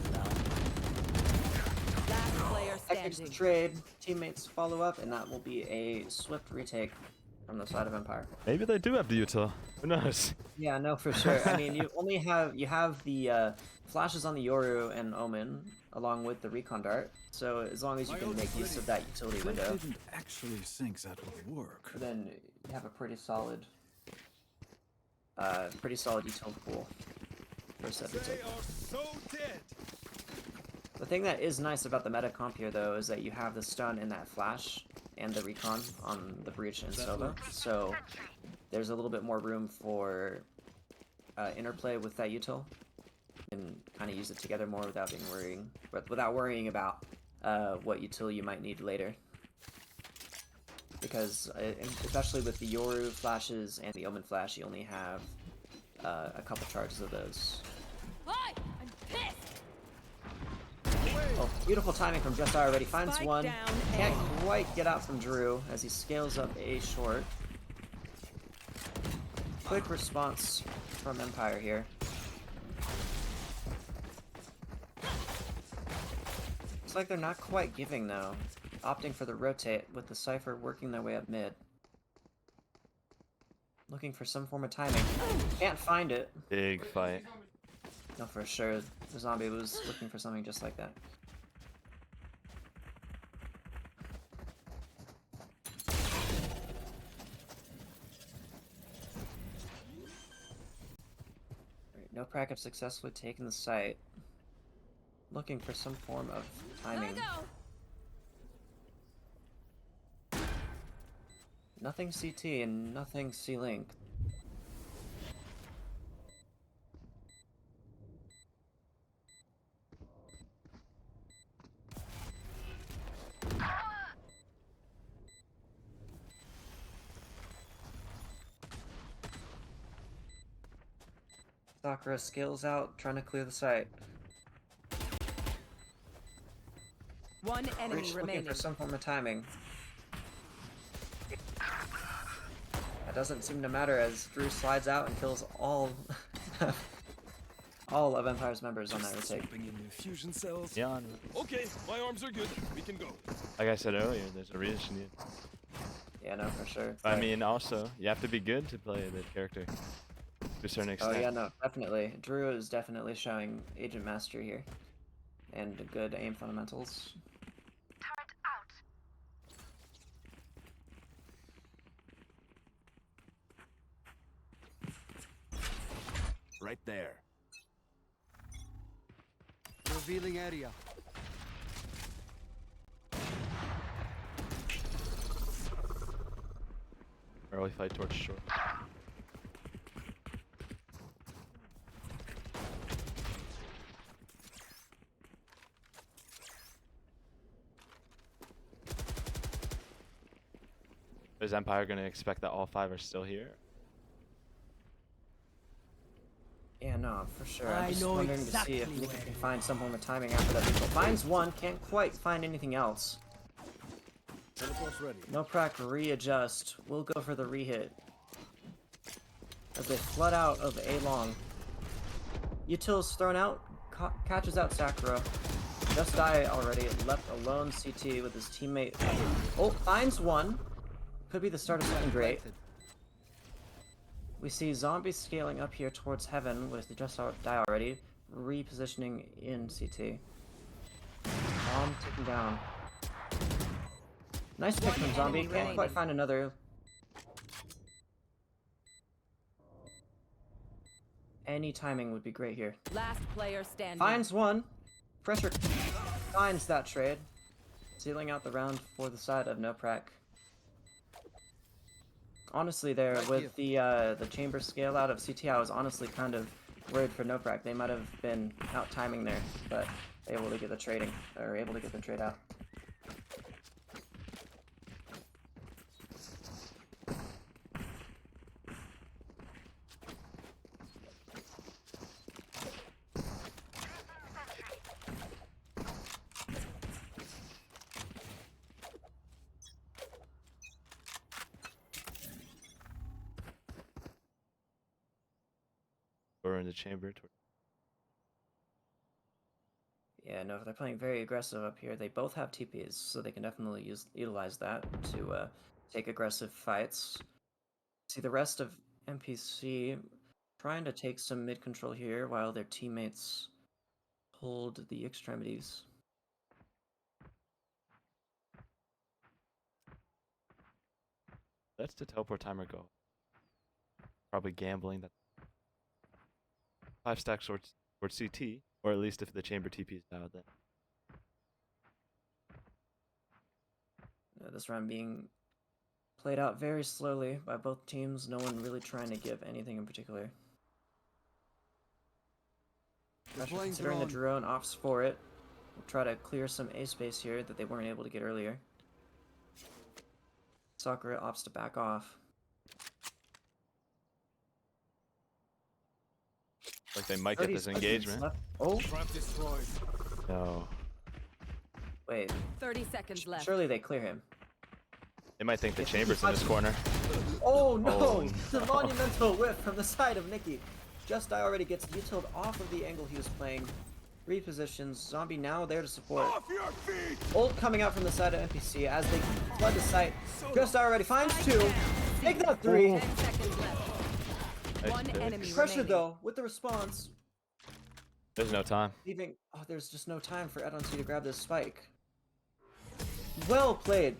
Last player Exits the standing. trade. Teammates follow up, and that will be a swift retake from the side of Empire. Maybe they do have the util. Who knows? Yeah, no, for sure. I mean, you have the flashes on the Yoru and Omen along with the recon dart. So as long as you can make use of that utility They window, didn't actually think that would work. then you have a pretty solid util pool for set to take. so dead. The thing that is nice about the meta comp here, though, is that you have the stun and that flash and the recon on the breach and Sova. So there's a little bit more room for interplay with that util and kind of use it together more without worrying about what util you might need later. Because especially with the Yoru flashes and the Omen flash, you only have a couple charges of those. Hi! I'm pissed! Oh, beautiful timing from Just already. Finds Spike one. down Can't A. quite get out from Drew as he scales up A short. Quick response from Empire here. Looks like they're not quite giving though. Opting for the rotate with the Cypher working their way up mid. Looking for some form of timing. Can't find it. Big fight. No, for sure. The zombie was looking for something just like that. Alright, NoPrac have successfully taken the site. Looking for some form of timing. Nothing CT and nothing C-Link. Sakura scales out, trying to clear the site. One enemy Breach looking remaining. for some form of timing. That doesn't seem to matter as Drew slides out and kills all all of Empire's members on that retake. Swapping in new fusion cells. Yeah. Okay, my arms are good. We can go. Like I said earlier, there's a reason she needed. Yeah, no, for sure. I mean, also, you have to be good to play the character to a certain Oh extent. yeah, no, definitely. Drew is definitely showing agent mastery here. And good aim fundamentals. Right there. Revealing area. Early fight towards short. Is Empire going to expect that all 5 are still here? Yeah, no, for sure. I I'm just know wondering to see if exactly Nick where can it find some form of timing after that. People finds one, can't quite find anything else. Teleport's ready. NoPrac readjust. We'll go for the rehit. As they flood out of A-long. Util's thrown out, catches out Sakura. Just died already, left alone CT with his teammate. Oh, finds one. Could be the start of something great. We see zombies scaling up here towards heaven with the just die already. Repositioning in CT. Bomb taken down. Nice pick from zombie. enemy Can't quite remaining. find another. Any timing would be great here. Last player standing. Finds one. Pressure finds that trade. Sealing out the round for the side of NoPrac. Honestly, there Right with the chamber scale out of CT, I was honestly kind of worried for NoPrac. They might have been out timing there, but able to get the trading or able to get the trade out. Or in the chamber. Yeah, no, they're playing very aggressive up here. They both have TPs, so they can definitely utilize that to take aggressive fights. See the rest of NPC trying to take some mid control here while their teammates hold the extremities. That's the teleport timer go. Probably gambling that 5 stacks towards CT, or at least if the chamber TP is out then. This round being played out very slowly by both teams. No one really trying to give anything in particular. Pressure Deploying considering the drone. drone opts for it. We'll try to clear some A space here that they weren't able to get earlier. Sakura opts to back off. Like they might get 30 this seconds engagement. left. Oh, Trap destroyed. No. wait. 30 seconds left. Surely they clear him. They might think the If he chamber's in this touches- corner. Oh no! Oh, The monumental whiff from the side of Nikki. Just Die already gets utiled off of the angle he was playing. Repositions. Zombie now there to support. Off your feet! Ult coming out from the side of NPC as they flood the site. Just Die already finds two. Take that three. 10 seconds left. Nice One pick. enemy Pressure remaining. though with the response. There's no time. Leaving. Oh, there's just no time for Edonsi to grab this spike. Well played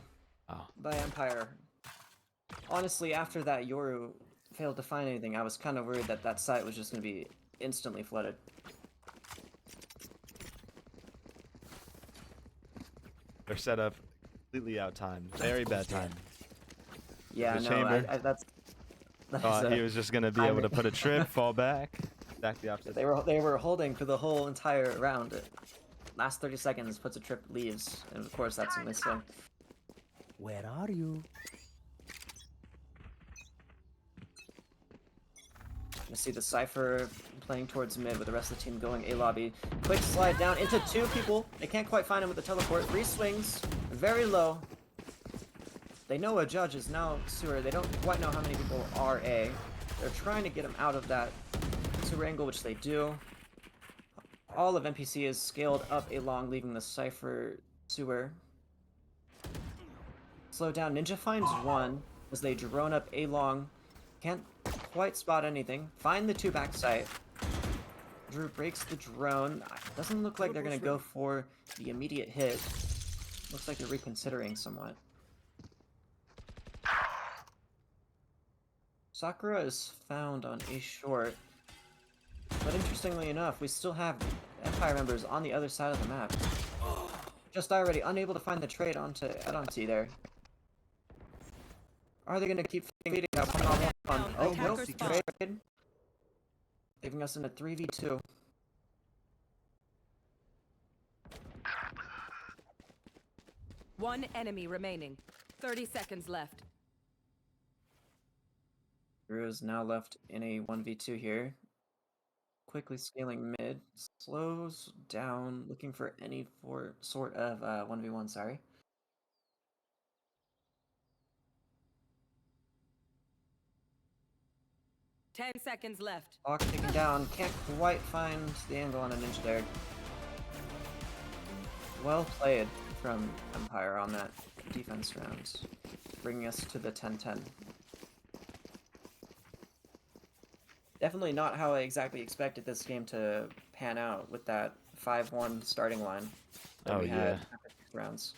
Oh, by Empire. Honestly, after that Yoru failed to find anything, I was kind of worried that that site was just going to be instantly flooded. they're set up completely out time. Very bad time. Yeah, The no, chamber. that's Thought he was just gonna be able to timing. put a trip, fall back, back the opposite. They were holding for the whole entire round. Last 30 seconds, puts a trip, leaves, and of course that's a missing. Where are you? You see the Cypher playing towards mid with the rest of the team going A lobby. Quick slide down into two people. They can't quite find him with the teleport. 3 swings, very low. They know a judge is now sewer. They don't quite know how many people are A. They're trying to get him out of that sewer angle, which they do. All of NPC is scaled up A long, leaving the Cypher sewer. Slow down. Ninja finds one as they drone up A long. Can't quite spot anything. Find the 2 backside. Drew breaks the drone. Doesn't look like they're gonna go for the immediate hit. Looks like they're reconsidering somewhat. Sakura is found on A short. But interestingly enough, we still have Empire members on the other side of the map. Just already unable to find the trade onto Edonsi there. Are they gonna keep feeding that one on one? Oh nope, Attackers spawn. trade. Leaving us in a 3v2. One enemy remaining. 30 seconds left. Drew is now left in a 1v2 here. Quickly scaling mid. Slows down, looking for any sort of 1v1, sorry. Ten seconds left. Clock ticking down. Can't quite find the angle on a ninja there. Well played from Empire on that defense round. Bringing us to the 10-10. Definitely not how I exactly expected this game to pan out with that 5-1 starting line that Oh, we had yeah. after 6 rounds.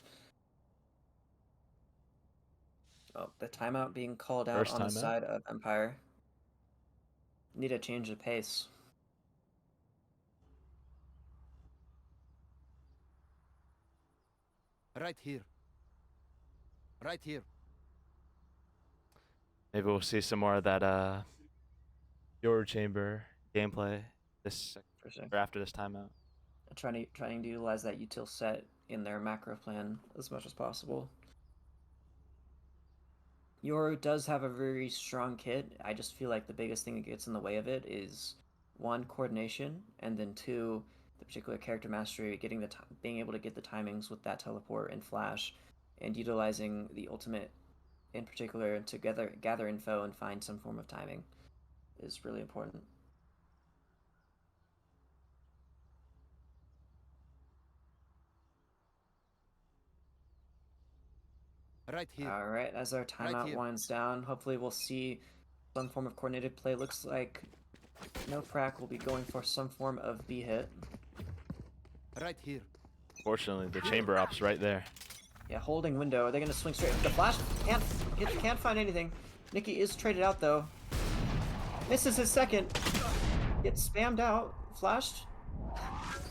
Oh, the timeout being called out First on the timeout? side of Empire. Need a change of pace. Right here. Right here. Maybe we'll see some more of that your chamber gameplay this For sure. or after this timeout. Trying to utilize that util set in their macro plan as much as possible. Yoru does have a very strong kit. I just feel like the biggest thing that gets in the way of it is 1, coordination, and then 2, the particular character mastery, getting being able to get the timings with that teleport and flash, and utilizing the ultimate in particular to gather info and find some form of timing is really important. Right here. All right, as our timeout here. winds down, hopefully we'll see some form of coordinated play. Looks like NoPrac will be going for some form of B hit. Right here. Fortunately, the chamber op's right there. Yeah, holding window. Are they gonna swing straight? The flash can't find anything. Nikki is traded out though. Misses his second. Gets spammed out. Flashed.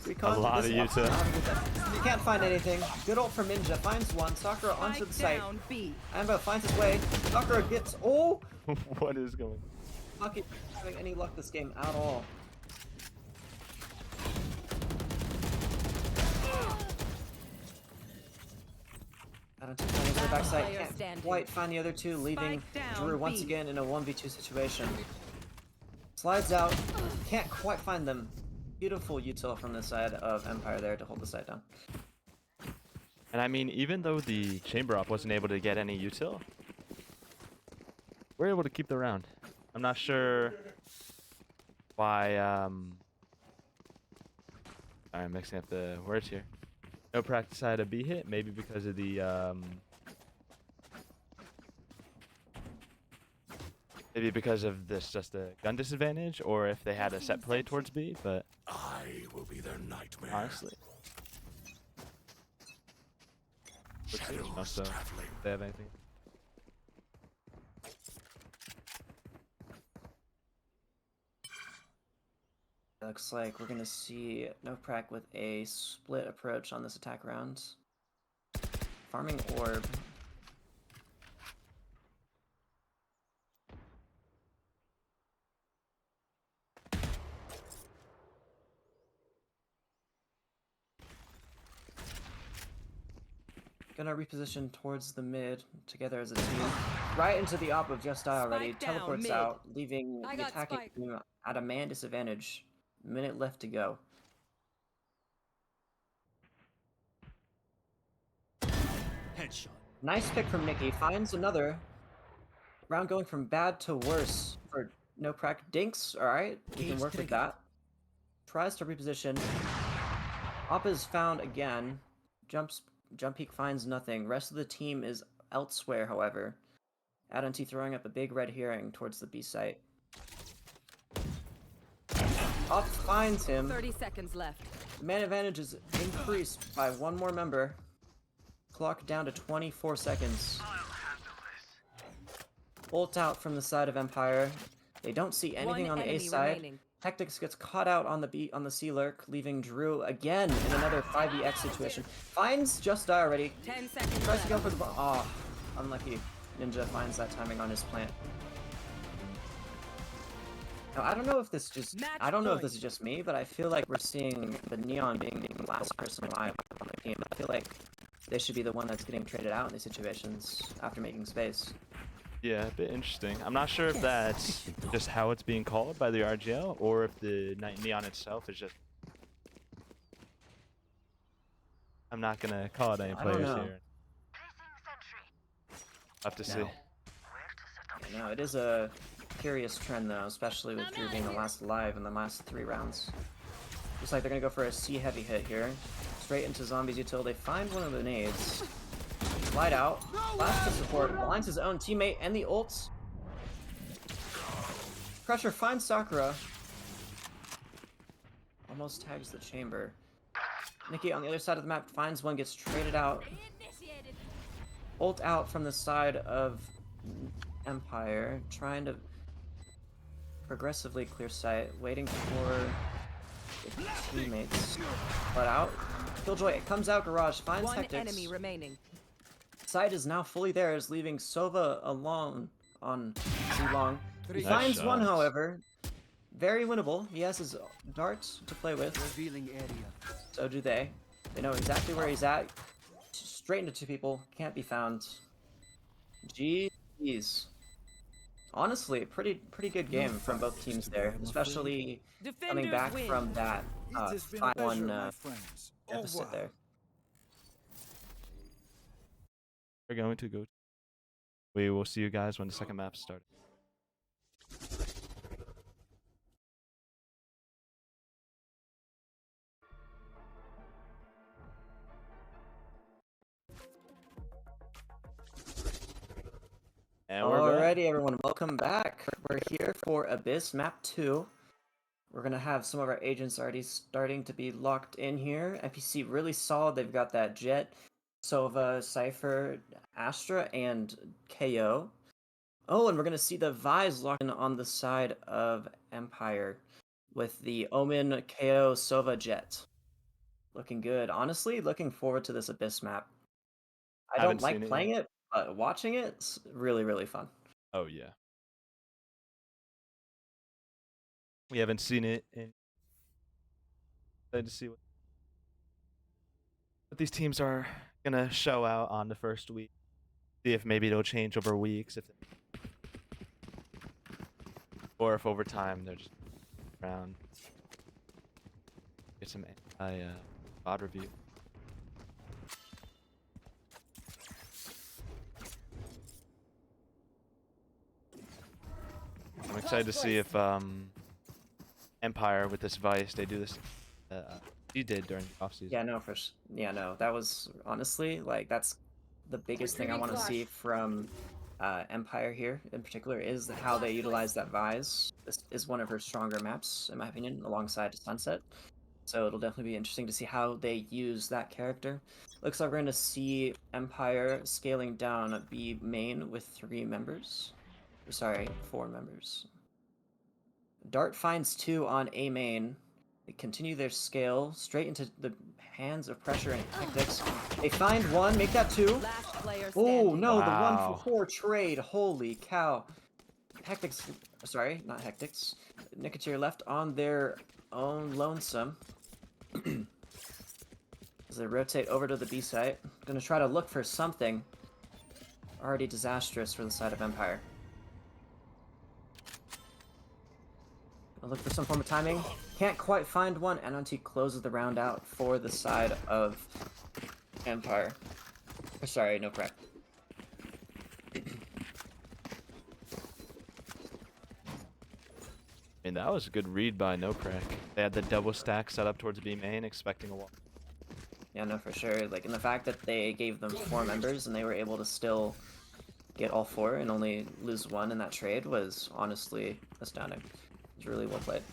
Recon. lot of This- util. You can't find anything. Good ult from Ninja. Finds one. Sakura onto the Spike site. down B. Amba finds his way. Sakura gets. Oh! What is going? Not having any luck this game at all. I don't think the Last backside player can't standing. quite find the other two, leaving Spike down Drew once B. again in a 1v2 situation. Slides out, can't quite find them. Beautiful util from the side of Empire there to hold the side down. And I mean, even though the chamber op wasn't able to get any util, we're able to keep the round. I'm not sure why. I'm mixing up the words here. NoPrac decided a B hit, maybe because of the maybe because of this just a gun disadvantage, or if they had a set play towards B. But I will be their nightmare. honestly, let's see. Also, if they have anything. Looks like we're gonna see NoPrac with a split approach on this attack round. Farming orb. Gonna reposition towards the mid together as a team. Right into the op of Just Die already. Spike down, Teleports mid. out, leaving I the got attacking spike. team at a man disadvantage. Minute left to go. Headshot. Nice pick from Nikki. Finds another. Round going from bad to worse for NoPrac. Dinks, alright. We can Cage work with triggered. that. Tries to reposition. Op is found again. Jump peek finds nothing. Rest of the team is elsewhere, however. Adonti throwing up a big red herring towards the B site. Op finds him. 30 seconds left. The man advantage is increased by one more member. Clock down to 24 seconds. Ult out from the side of Empire. They don't see anything One on the A enemy side. remaining. Tactics gets caught out on the C lurk, leaving Drew again in another 5vx situation. Finds Just Die already. 10 seconds Tries to go left. for the oh, unlucky. Ninja finds that timing on his plant. Now I don't know if this just Match I don't know if point. this is just me, but I feel like we're seeing the Neon being the last person alive on the team. I feel like they should be the one that's getting traded out in these situations after making space. Yeah, a bit interesting. I'm not sure if that's just how it's being called by the RGL, or if the Neon itself is just. I'm not gonna call it any I don't players know. here. Have to see. No. You know, it is a curious trend though, especially with Drew being the last alive in the last 3 rounds. Looks like they're gonna go for a C heavy hit here. Straight into zombies util. They find one of the nades. Slide out. Flash to support. Blinds his own teammate and the ults. Pressure finds Sakura. Almost tags the chamber. Nikki on the other side of the map finds one, gets traded out. Initiated. Ult out from the side of Empire, trying to progressively clear sight, waiting for the teammates. But out. Killjoy, it comes out garage, finds One Tactics. enemy remaining. Side is now fully theirs, leaving Sova alone on C-Long. He Nice finds one, shots. however. Very winnable. He has his darts to play with. Revealing area. So do they. They know exactly where he's at. Straight into 2 people. Can't be found. Jeez. Honestly, pretty good game from both teams there, especially coming Defenders back win. from that It has been a 5-1 pleasure, my friends. Au deficit revoir. there. We're going to go. We will see you guys when the second map starts. And we're back. Alrighty, everyone, welcome back. We're here for Abyss Map 2. We're gonna have some of our agents already starting to be locked in here. NPC really solid. They've got that Jet, Sova, Cypher, Astra, and KO. Oh, and we're gonna see the Vise locked in on the side of Empire with the Omen, KO, Sova, Jet. Looking good. Honestly, looking forward to this Abyss map. I Haven't don't like seen it playing yet. it, but watching it's really fun. Oh yeah. We haven't seen it, and excited to see what these teams are gonna show out on the first week. See if maybe it'll change over weeks, or if over time they're just around. Get some VOD review. I'm excited to see if Empire with this Vice, they do this. You did during the offseason. Yeah, no, yeah, no, that was honestly like that's the biggest thing I want to see from Empire here in particular is how they utilize that Vise. This is one of her stronger maps, in my opinion, alongside Sunset. So it'll definitely be interesting to see how they use that character. Looks like we're going to see Empire scaling down a B main with 3 members. Sorry, 4 members. Dart finds 2 on A main. They continue their scale straight into the hands of Pressure and Hectics. They find 1, make that 2. Last player Oh standing. no, the 1 Wow. for 4 trade. Holy cow. Hectics, sorry, not Hectics. Nicketeer left on their own lonesome. As they rotate over to the B site. Gonna try to look for something. Already disastrous for the side of Empire. Gonna look for some form of timing. Can't quite find one, and Unti closes the round out for the side of Empire. Sorry, NoPrac. I mean, that was a good read by NoPrac. They had the double stack set up towards B main, expecting a wall. Yeah, no, for sure. Like, and the fact that they gave them 4 members and they were able to still get all 4 and only lose 1 in that trade was honestly astounding. It was really well played.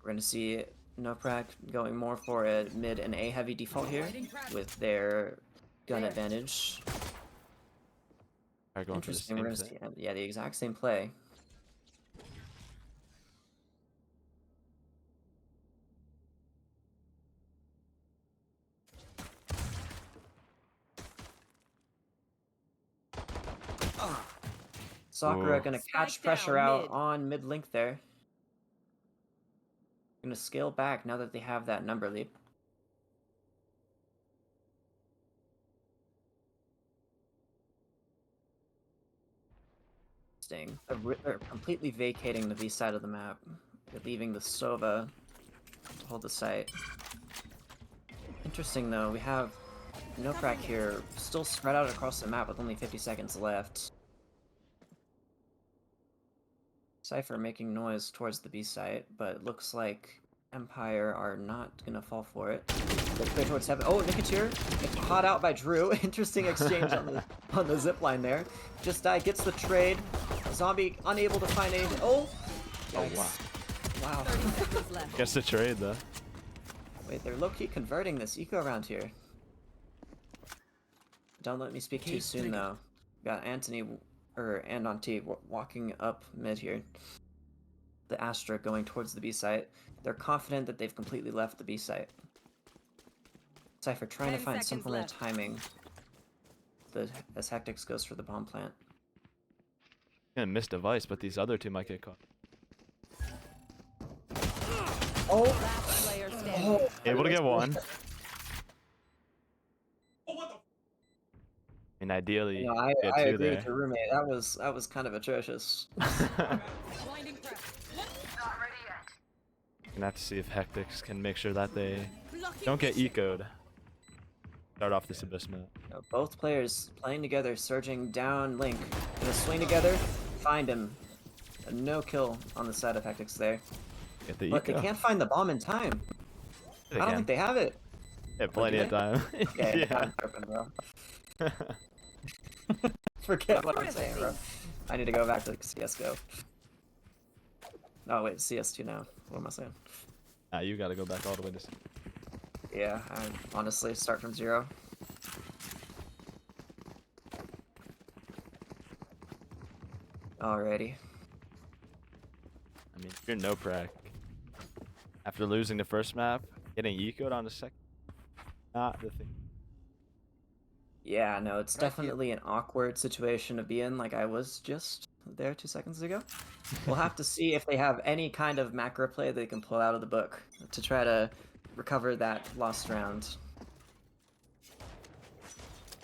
We're going to see NoPrac going more for a mid and A heavy default here with their gun advantage. Alright, going for the Interesting. We're going to same see, thing. yeah, the exact same play. Sakura Ooh. gonna catch Spike pressure down out mid. on mid link there. Gonna scale back now that they have that number lead. They're completely vacating the B side of the map. They're leaving the Sova to hold the site. Interesting though, we have NoPrac here still spread out across the map with only 50 seconds left. Cypher making noise towards the B site, but it looks like Empire are not gonna fall for it. They clear towards 7. Oh, Nicketeer gets caught out by Drew. Interesting exchange on the zip line there. Just gets the trade. Zombie unable to find anything. Oh! Oh, Yikes. wow. Wow. 30 seconds left. Gets the trade, though. Wait, they're low-key converting this eco round here. Don't let me speak too soon, though. Got Anthony and Auntie walking up mid here. The Astra going towards the B site. They're confident that they've completely left the B site. Cypher trying to 10 find some seconds form of left. timing. As Hectics goes for the bomb plant. Gonna miss device, but these other 2 might get caught. Oh! Last player standing. Able to get 1. I mean, ideally, No, I get 2 agree there. with your roommate. That was kind of atrocious. Blinding press. Gonna have to see if Hectics can make sure that they Blocking don't get vision. ecoed. Start off this abyss map. Both players playing together, surging down Link. Gonna swing together, find him. A no kill on the side of Hectics there. Get the But they eco. can't find the bomb in time. They I don't can. think they have it. Yeah, plenty do of time. Yeah, Yeah. bro. Forget what I'm saying, bro. I need to go back to CSGO. Oh wait, CS2 now. What am I saying? Nah, you gotta go back all the way to. Yeah, I honestly start from 0. Alrighty. I mean, if you're NoPrac, after losing the first map, getting ecoed on the second, not the thing. Yeah, no, it's Right here. definitely an awkward situation to be in, like I was just there 2 seconds ago. We'll have to see if they have any kind of macro play they can pull out of the book to try to recover that lost round.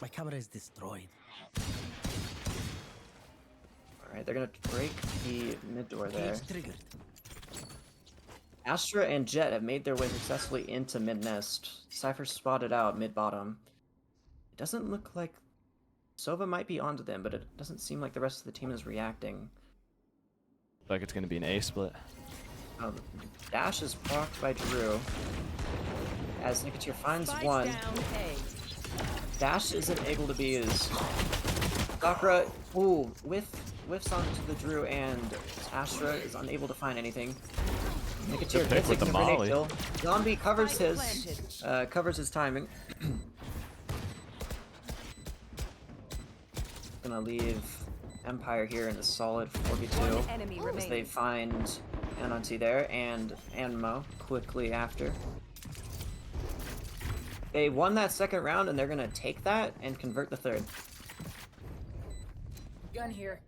My camera is destroyed. Alright, they're gonna break the mid door there. Cage triggered. Astra and Jet have made their way successfully into mid nest. Cypher spotted out mid bottom. It doesn't look like Sova might be onto them, but it doesn't seem like the rest of the team is reacting. Like it's gonna be an A split. Dash is blocked by Drew. As Nicotier finds Spike one, down A. Dash isn't able to be used. Sakura, ooh, whiffs onto the Drew, and Astra is unable to find anything. Nicotier Good pick gets with a the grenade molly. kill. Zombie covers Spike his timing. Gonna leave Empire here in a solid 4v2 One enemy as they remaining. find Ananti there and Anmo quickly after. They won that second round and they're gonna take that and convert the third. Gun here.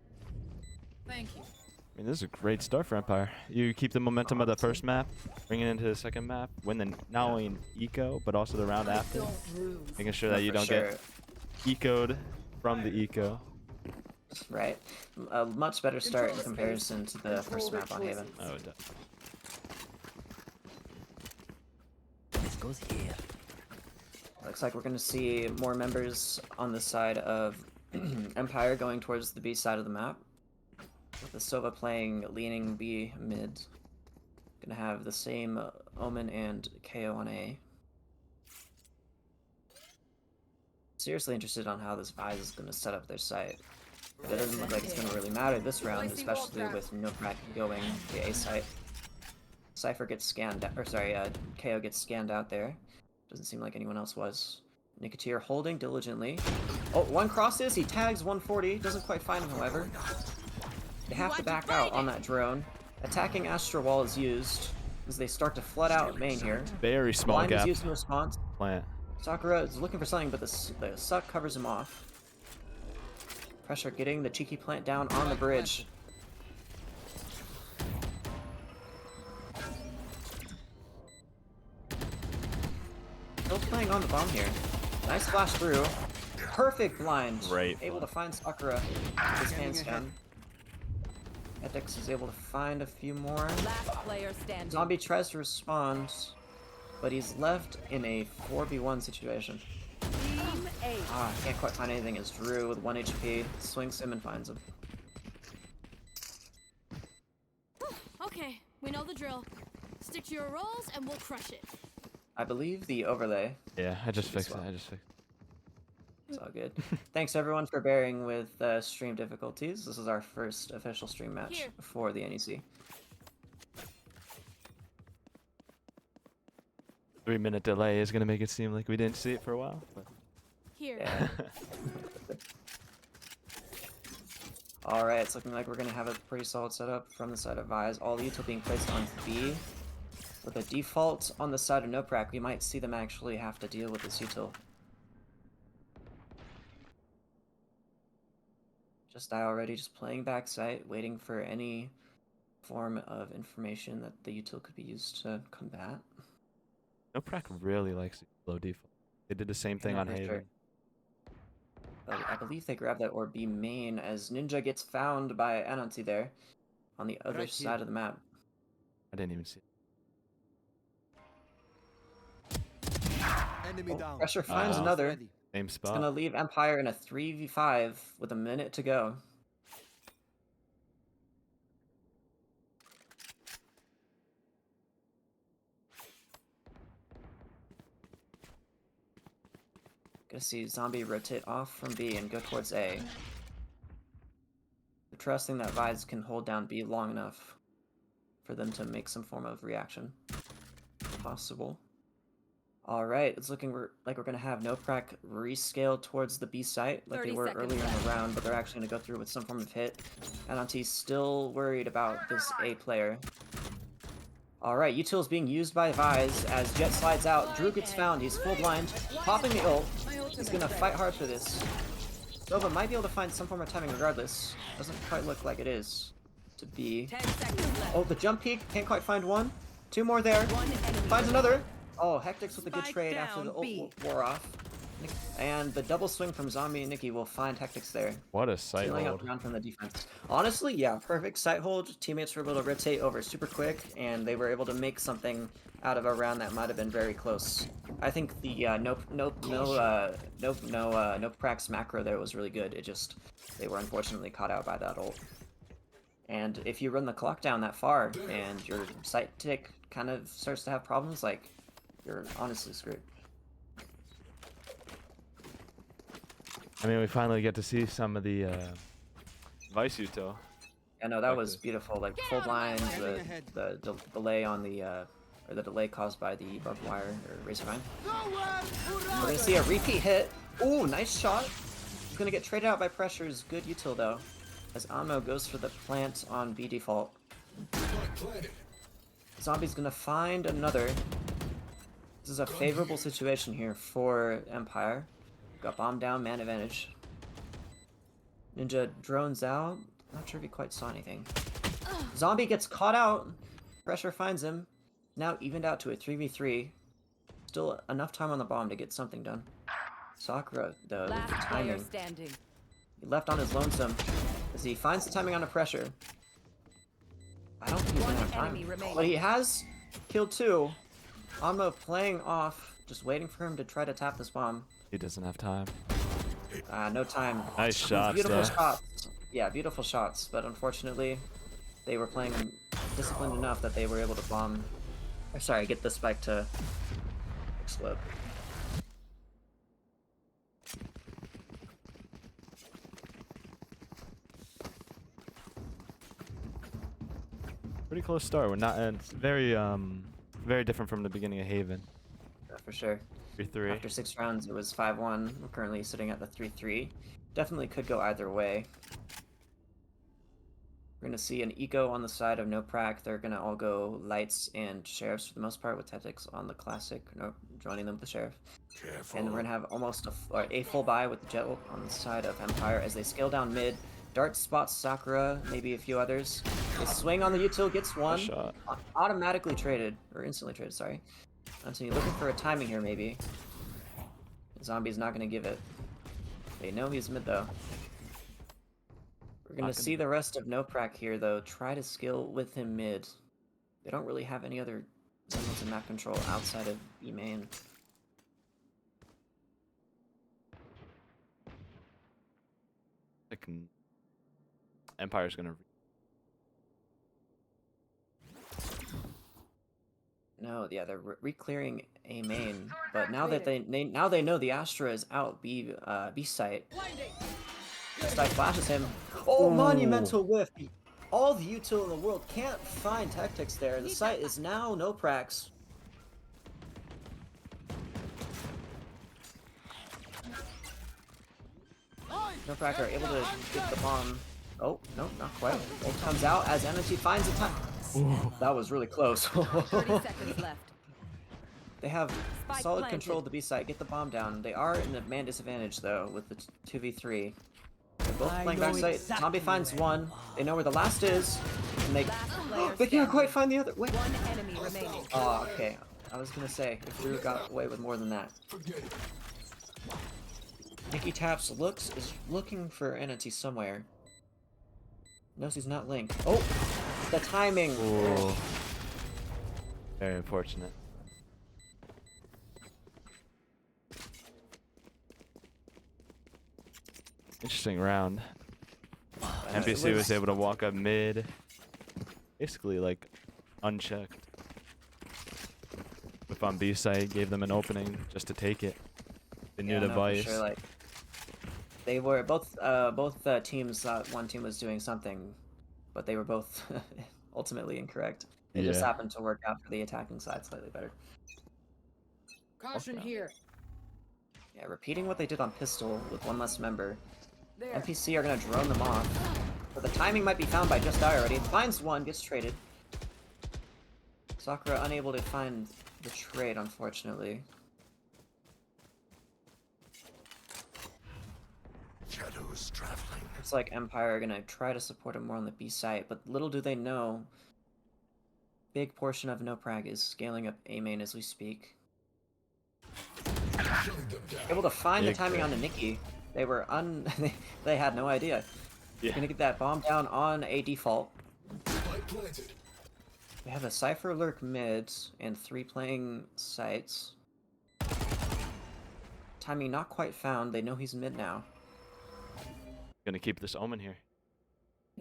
Thank you. I mean, this is a great start for Empire. You keep the momentum of the first map, bring it into the second map, win the not only an eco but also the round after, Don't lose. making sure that you For don't sure. get ecoed from the eco. Right. A much better start in comparison to the first map on Haven. Oh, This goes here. Looks like we're gonna see more members on the side of Empire going towards the B side of the map. With the Sova playing leaning B mid. Gonna have the same Omen and KO on A. Seriously interested on how this Vise is gonna set up their site. But it doesn't look like it's gonna really matter this round, especially with NoPrac going to A site. Cypher gets scanned, or sorry, KO gets scanned out there. Doesn't seem like anyone else was. Nicotier holding diligently. Oh, one crosses, he tags 140, doesn't quite find him, however. They have to back out on that drone. Attacking Astra Wall is used as they start to flood out main here. very small Blind is gap. used in response. Plant. Sakura is looking for something, but the suck covers him off. Pressure getting the cheeky plant down on the bridge. Still playing on the bomb here. Nice flash through. Perfect blind. Great Able to blind. find Sakura with his hands down. Ethics is able to find a few more. Last player standing. Zombie tries to respond, but he's left in a 4v1 situation. Team A. Ah, can't quite find anything as Drew with 1 HP swings him and finds him. Okay, we know the drill. Stick to your roles and we'll crush it. I believe the overlay. Yeah, I just Should be fixed it. swap. I just fixed It's all good. Thanks everyone for bearing with stream difficulties. This is our first official stream match Here. for the NEC. 3-minute delay is gonna make it seem like we didn't see it for a while. But Here. Yeah. Alright, it's looking like we're gonna have a pretty solid setup from the side of Vise. All util being placed on B. With a default on the side of NoPrac, we might see them actually have to deal with this util. Just die already, just playing backside, waiting for any form of information that the util could be used to combat. NoPrac really likes low default. They did the same thing Yeah, on for Haven. sure. But I believe they grabbed that or B main as Ninja gets found by Anansi there on the other Right side here. of the map. I didn't even see it. Enemy Oh, down. pressure finds Wow. another. Ready. Same It's spot. gonna leave Empire in a 3v5 with a minute to go. Gonna see Zombie rotate off from B and go towards A. They're trusting that Vise can hold down B long enough for them to make some form of reaction. Possible. Alright, it's looking like we're gonna have NoPrac rescale towards the B site like they 30 were seconds earlier in left. the round, but they're actually gonna go through with some form of hit. Ananti's still worried about this A player. Alright, util's being used by Vise as Jet slides out. Drew gets found, he's full blind, popping the ult. He's gonna fight hard for this. Nova might be able to find some form of timing regardless. Doesn't quite look like it is to be. 10 seconds left. Oh, the jump peak, can't quite find one. Two more there. One enemy Finds remaining. another. Oh, Hectic's with a good Spike trade after the down, ult B. wore off. And the double swing from Zombie and Nikki will find Tactics there. What a sight Stealing hold. up around from the defense. Honestly, yeah, perfect sight hold. Teammates were able to rotate over super quick, and they were able to make something out of a round that might have been very close. I think the NoPrac's macro there was really good. It just they were unfortunately caught out by that ult. And if you run the clock down that far and your sight tick kind of starts to have problems, like you're honestly screwed. I mean, we finally get to see some of the Vice Uto. Yeah, no, that Like was this. beautiful. Like full blind, the delay on the or the delay caused by the barbed wire or razor vine. We're gonna see a repeat hit. Ooh, nice shot. He's gonna get traded out by pressures. Good util though, as Ammo goes for the plant on B default. Zombie's gonna find another. This is a favorable situation here for Empire. Got bomb down, man advantage. Ninja drones out. Not sure if he quite saw anything. Zombie gets caught out. Pressure finds him. Now evened out to a 3v3. Still enough time on the bomb to get something done. Sakura, the Last player timing. standing. He left on his lonesome as he finds the timing under pressure. I don't think he's gonna have enemy time. remaining. But he has killed 2. Anmo playing off, just waiting for him to try to tap this bomb. He doesn't have time. No time. Nice shots Beautiful there. shots. Yeah, beautiful shots, but unfortunately, they were playing disciplined enough that they were able to bomb. Or sorry, get the spike to explode. Pretty close start. We're not. It's very very different from the beginning of Haven. For sure. 3-3. After 6 rounds, it was 5-1. We're currently sitting at the 3-3. Definitely could go either way. We're gonna see an eco on the side of NoPrac. They're gonna all go lights and sheriffs for the most part, with Tactics on the classic, joining them with the sheriff. Careful. And we're gonna have almost a full buy with the Jet on the side of Empire as they scale down mid. Dart spots Sakura, maybe a few others. They swing on the util, gets one. shot. Automatically traded, or instantly traded, sorry. Anthony looking for a timing here, maybe. Zombie's not gonna give it. They know he's mid though. We're gonna see the rest of NoPrac here though. Try to skill with him mid. They don't really have any other semblance of map control outside of E main. Empire's gonna. No, yeah, they're re-clearing A main, but now that they know the Astra is out B site. Sty flashes him. Oh, monumental whiff! All the util in the world can't find Tactics there. The site is now NoPrac's. NoPrac are able to get the bomb. Oh, no, not quite. Ult comes out as Energy finds a time. That was really close. 30 seconds left. They have Spike solid planted. control of the B site. Get the bomb down. They are in a man disadvantage though with the 2v3. They're both playing backside. Zombie finds one. They know where the last is, and they player they can't quite standing. find the other. Wait. One enemy remaining. Oh, okay. I was gonna say if Drew got away with more than that. Nikki Taps is looking for entity somewhere. Knows he's not linked. Oh, the timing. Ooh. Very unfortunate. Interesting round. NPC was able to walk up mid, basically like unchecked. If on B site, gave them an opening just to take it. They knew the no, for vice. sure, like, they were both teams thought one team was doing something, but they were both ultimately incorrect. It just Yeah. happened to work out for the attacking side slightly better. Caution here. Yeah, repeating what they did on pistol with one less member. There. NPC are gonna drone them off. But the timing might be found by Just Die already. Finds one, gets traded. Sakura unable to find the trade, unfortunately. Shadows traveling. Looks like Empire are gonna try to support him more on the B site, but little do they know, big portion of NoPrag is scaling up A main as we speak. Able to find the Big timing on play. the Nikki. They were they had no idea. Yeah. Gonna get that bomb down on a default. We have a Cypher lurk mid and 3 playing sites. Timing not quite found. They know he's mid now. Gonna keep this omen here.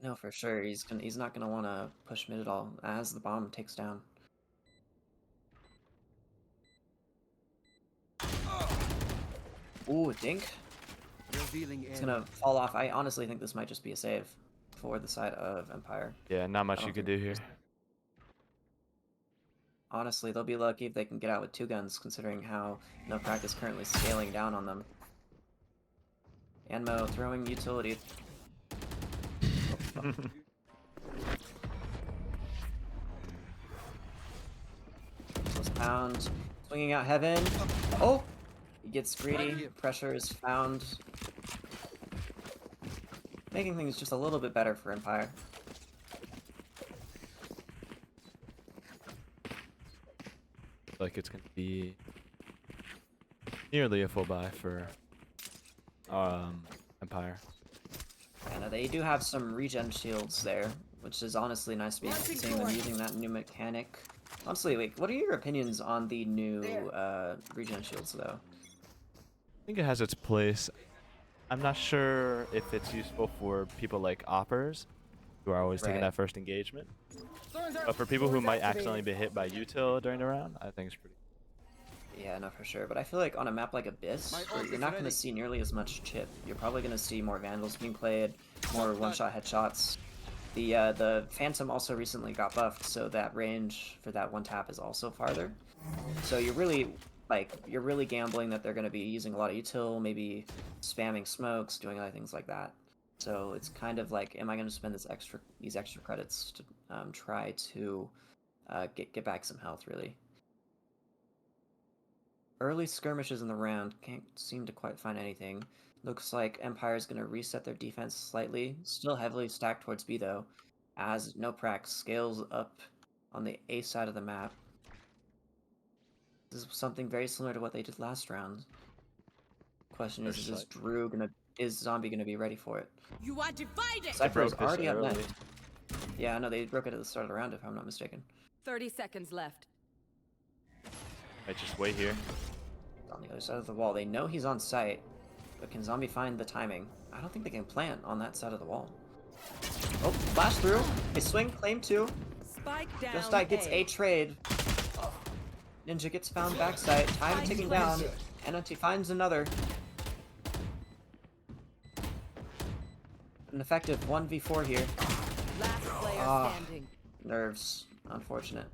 No, for sure. He's not gonna want to push mid at all as the bomb takes down. Ooh, dink. It's gonna fall off. I honestly think this might just be a save for the side of Empire. Yeah, not much don't you could think do here. Honestly, they'll be lucky if they can get out with 2 guns, considering how NoPrac is currently scaling down on them. Anmo throwing utility. Was found. Swinging out heaven. Oh! He gets greedy. Pressure is found. Making things just a little bit better for Empire. Like it's gonna be nearly a full buy for Empire. And they do have some regen shields there, which is honestly nice to be seeing them using that new mechanic. Honestly, wait, what are your opinions on the new regen shields, though? I think it has its place. I'm not sure if it's useful for people like oppers, who are always taking Right. that first engagement. But for people who might accidentally be hit by util during the round, I think it's pretty. Yeah, no, for sure. But I feel like on a map like Abyss, where you're not going to see nearly as much chip. You're probably going to see more Vandals being played, more one-shot headshots. The Phantom also recently got buffed, so that range for that one tap is also farther. So you're really gambling that they're going to be using a lot of util, maybe spamming smokes, doing other things like that. So it's kind of like, am I going to spend these extra credits to try to get back some health, really? Early skirmishes in the round, can't seem to quite find anything. Looks like Empire's going to reset their defense slightly. Still heavily stacked towards B, though, as NoPrac scales up on the A side of the map. This is something very similar to what they did last round. Question is Zombie gonna be ready for it? You are divided. Cypher is broke this already up early. next. Yeah, no, they broke it at the start of the round, if I'm not mistaken. 30 seconds left. I just wait here. On the other side of the wall, they know he's on site, but can Zombie find the timing? I don't think they can plant on that side of the wall. Oh, flash through. They swing, claim 2. Spike down. Just gets a trade. Ninja gets found backside. Time ticking down. And he finds another. An effective 1v4 here. Last player Ah. standing. Nerves. Unfortunate.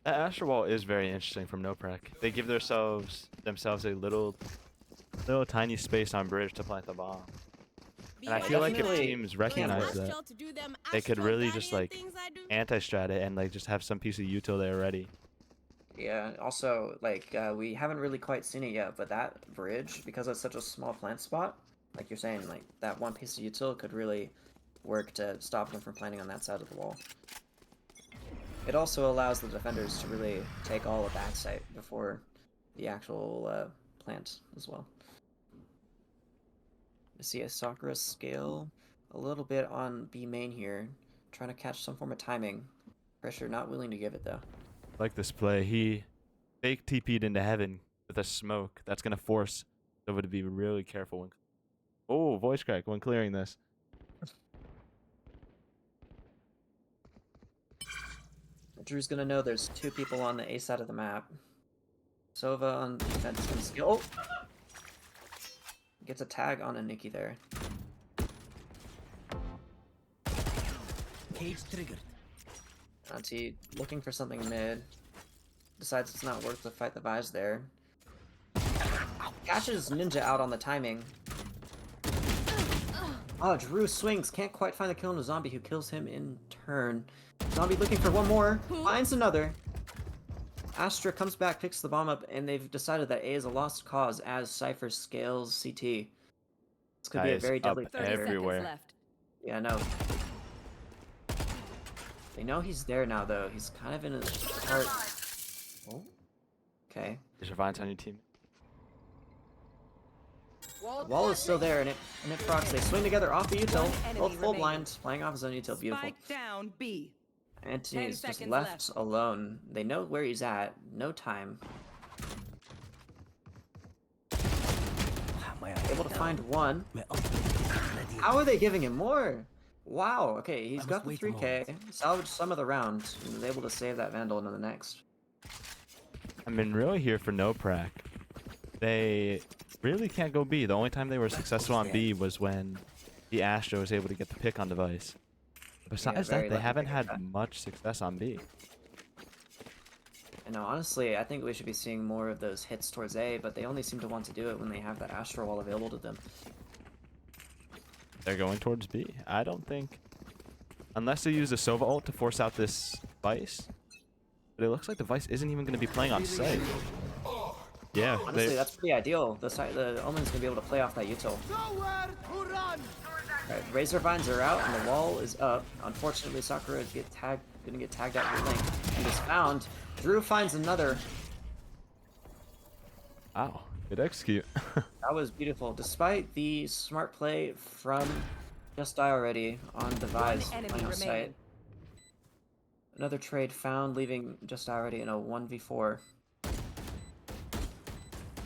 That Astro Wall is very interesting from NoPrac. They give themselves a little tiny space on bridge to plant the bomb. And I feel like if Definitely. teams recognize that, they could really just like anti-strat it and like just have some piece of util there ready. Yeah, also, like, we haven't really quite seen it yet, but that bridge, because it's such a small plant spot, like you're saying, like, that one piece of util could really work to stop them from planting on that side of the wall. It also allows the defenders to really take all of backside before the actual plant as well. I see a Sakura scale a little bit on B main here, trying to catch some form of timing. Pressure not willing to give it, though. Like this play, he fake TP'd into heaven with a smoke. That's gonna force Nova to be really careful when. Oh, voice crack when clearing this. Drew's gonna know there's 2 people on the A side of the map. Sova on defense is gonna skill. Oh! Gets a tag on a Nikki there. Cage triggered. Anti looking for something mid. Decides it's not worth the fight the buys there. Catches Ninja out on the timing. Oh, Drew swings. Can't quite find the kill on the Zombie, who kills him in turn. Zombie looking for one more. Finds another. Astra comes back, picks the bomb up, and they've decided that A is a lost cause as Cypher scales CT. This could be a Guys very up deadly 30 player. everywhere. seconds left. Yeah, no. They know he's there now, though. He's kind of in a hard... Oh. Okay. Is your Vines on your team? The wall is still there, and it procs. They swing together off the util. One enemy Both full remaining. blind, playing off his own util. Beautiful. Spike down B. Anthony 10 is just seconds left left. alone. They know where he's at. No time. My Able to find one. My ultimate How are they giving him more? Wow. Okay, he's I got must the wait a 3K. Salvaged some of the round. And was able to save that Vandal into the next. I mean, really here for NoPrac. They really can't go B. The only time they were successful on B was when the Astro was able to get the pick on device. Besides very that, they lucky haven't pick at had that. much success on B. And honestly, I think we should be seeing more of those hits towards A, but they only seem to want to do it when they have that Astro Wall available to them. They're going towards B. I don't think... Unless they use the Sova ult to force out this Vice. But it looks like the Vice isn't even going to be playing on site. Yeah, Honestly, that's pretty ideal. The Omen's gonna be able to play off that util. Alright, Razor Vines are out and the wall is up. Unfortunately, Sakura is gonna get tagged out in lane. He is found. Drew finds another. Wow, good execute. That was beautiful. Despite the smart play from Just Die Already on Device One enemy playing off remaining. site. Another trade found, leaving Just Die Already in a 1v4.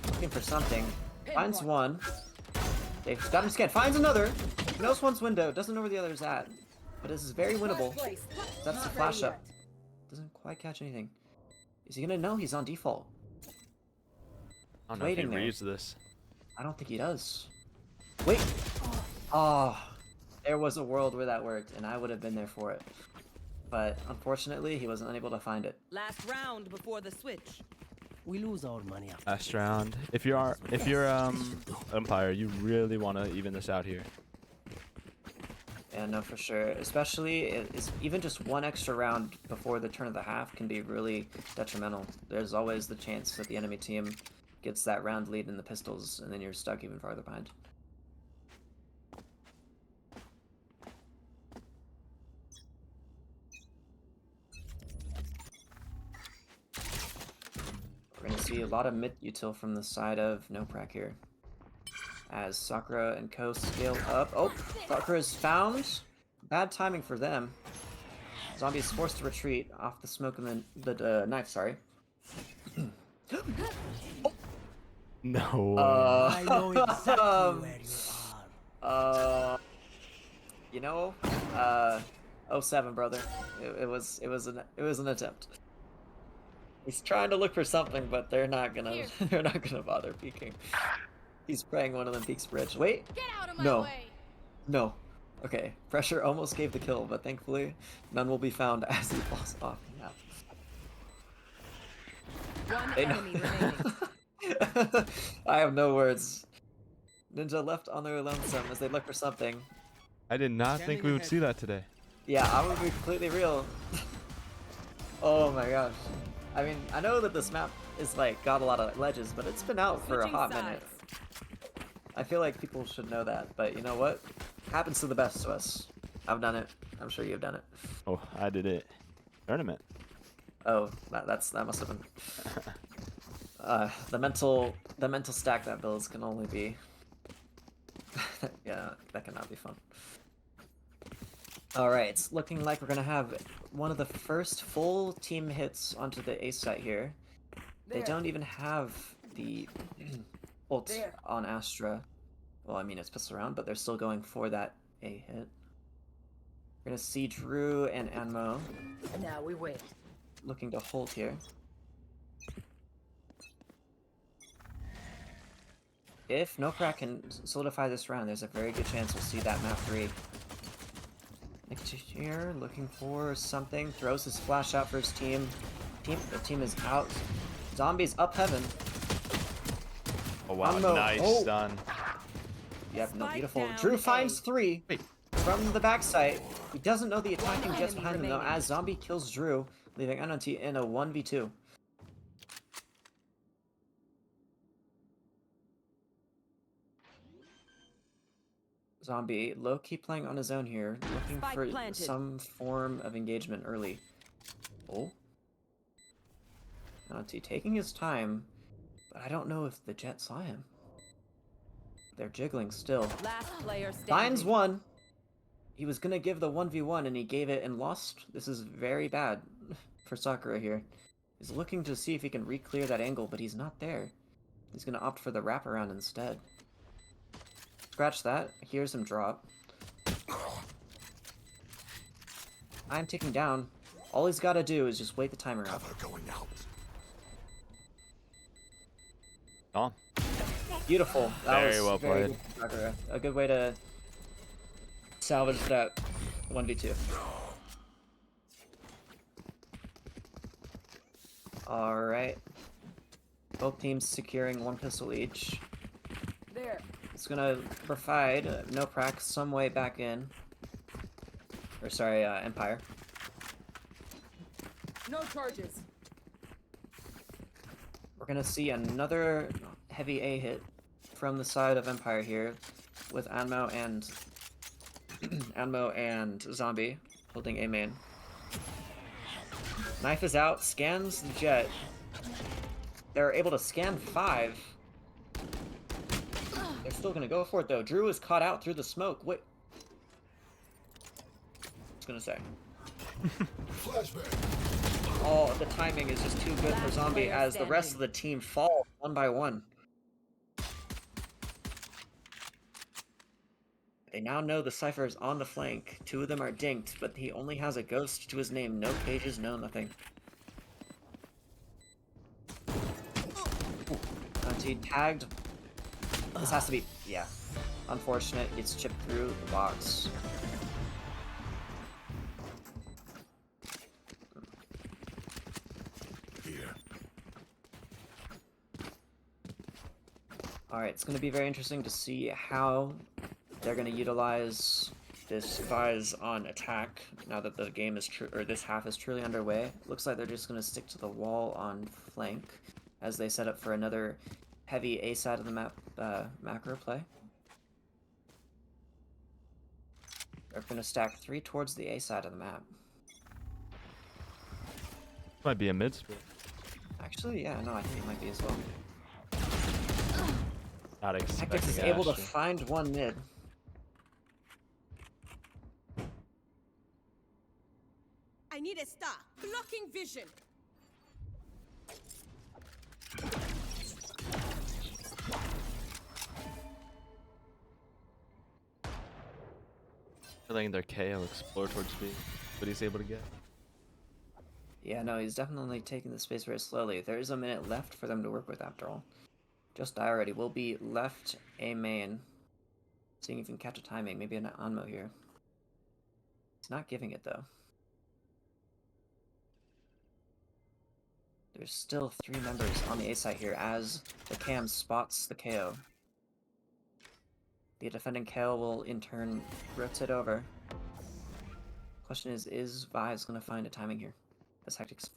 Looking for something. Finds one. They've got him scanned. Finds another. Knows one's window. Doesn't know where the other's at. But this is very winnable. That's the flash up. Doesn't quite catch anything. Is he gonna know he's on default? I don't know if he Waiting there. reads this. I don't think he does. Wait. Oh, there was a world where that worked, and I would have been there for it. But unfortunately, he wasn't unable to find it. Last round before the switch. We lose our money after. Last round. If you're umpire, you really want to even this out here. Yeah, no, for sure. Especially, even just one extra round before the turn of the half can be really detrimental. There's always the chance that the enemy team gets that round lead in the pistols, and then you're stuck even farther behind. We're going to see a lot of mid-util from the side of NoPrac here. As Sakura and Ko scale up. Oh, Sakura is found. Bad timing for them. Zombie is forced to retreat off the smoke and the knife, sorry. No way. I know exactly where you are. You know, 07, brother. It was an attempt. He's trying to look for something, but they're not gonna Here. they're not gonna bother peeking. He's praying one of them peeks bridge. Wait, Get out of my No. way! no. Okay, pressure almost gave the kill, but thankfully none will be found as he falls off. Yeah. One They know. enemy remaining. I have no words. Ninja left on their lonesome as they look for something. I did not think we would see that today. Yeah, I would be completely real. Oh my gosh. I mean, I know that this map is like got a lot of ledges, but it's been out for a Switching hot sides. minute. I feel like people should know that, but you know what? Happens to the best of us. I've done it. I'm sure you've done it. Oh, I did it. Tournament. Oh, that must have been. The mental stack that builds can only be. Yeah, that cannot be fun. All right, it's looking like we're gonna have one of the first full team hits onto the A site here. They don't even have the ult on Astra. Well, I mean, it's pissed around, but they're still going for that A hit. We're gonna see Drew and Anmo Now we wait. looking to hold here. If NoPrac can solidify this round, there's a very good chance we'll see that map 3. Next here, looking for something. Throws his flash out for his team. The team is out. Zombies up heaven. Oh wow, Unmo. nice Oh. stun. Yep, no, Spike beautiful. down Drew A. finds 3 Wait. from the backside. He doesn't know the attacking One jets enemy behind him though, remaining. as Zombie kills Drew, leaving Unti in a 1v2. Zombie low-key playing on his own here, looking Spike for planted. some form of engagement early. Oh. Anti taking his time, but I don't know if the Jet saw him. They're jiggling still. Last player standing. Finds one. He was gonna give the 1v1 and he gave it and lost. This is very bad for Sakura here. He's looking to see if he can re-clear that angle, but he's not there. He's gonna opt for the wraparound instead. Scratch that. Here's him drop. I'm ticking down. All he's gotta do is just wait the timer out. Cover going out. On. Beautiful. That Very was well very played. good, Sakura. A good way to salvage that 1v2. Alright. Both teams securing one pistol each. There. It's gonna provide NoPrac some way back in. Or sorry, Empire. No charges. We're gonna see another heavy A hit from the side of Empire here, with Anmo and Anmo and Zombie holding A main. Knife is out, scans the Jet. They're able to scan 5. They're still gonna go for it though. Drew is caught out through the smoke. Wait. I was gonna say. Flashbang. Oh, the timing is just too good for Last Zombie player as the rest of standing. the team fall one by one. They now know the Cypher is on the flank. 2 of them are dinked, but he only has a ghost to his name. No cages, no nothing. He tagged. This has to be... yeah. Unfortunate. It's chipped through the box. Here. Alright, it's going to be very interesting to see how they're going to utilize this Vise on attack now that the game is this half is truly underway. Looks like they're just going to stick to the wall on flank as they set up for another heavy A side of the map macro play. They're going to stack 3 towards the A side of the map. Might be a mid split. Actually, yeah, no, I think it might be as well. Not Hectix expecting is able to Asher. find one mid. I need a star. Blocking vision. Letting their KO explore towards B. What he's able to get. Yeah, no, he's definitely taking the space very slowly. There is a minute left for them to work with after all. Just die already. We'll be left A main. Seeing if we can catch a timing. Maybe an Anmo here. It's not giving it though. There's still 3 members on the A site here as the cam spots the KO. The defending KO will in turn rotate over. Question is Vi's gonna find a timing here? This Hectic's.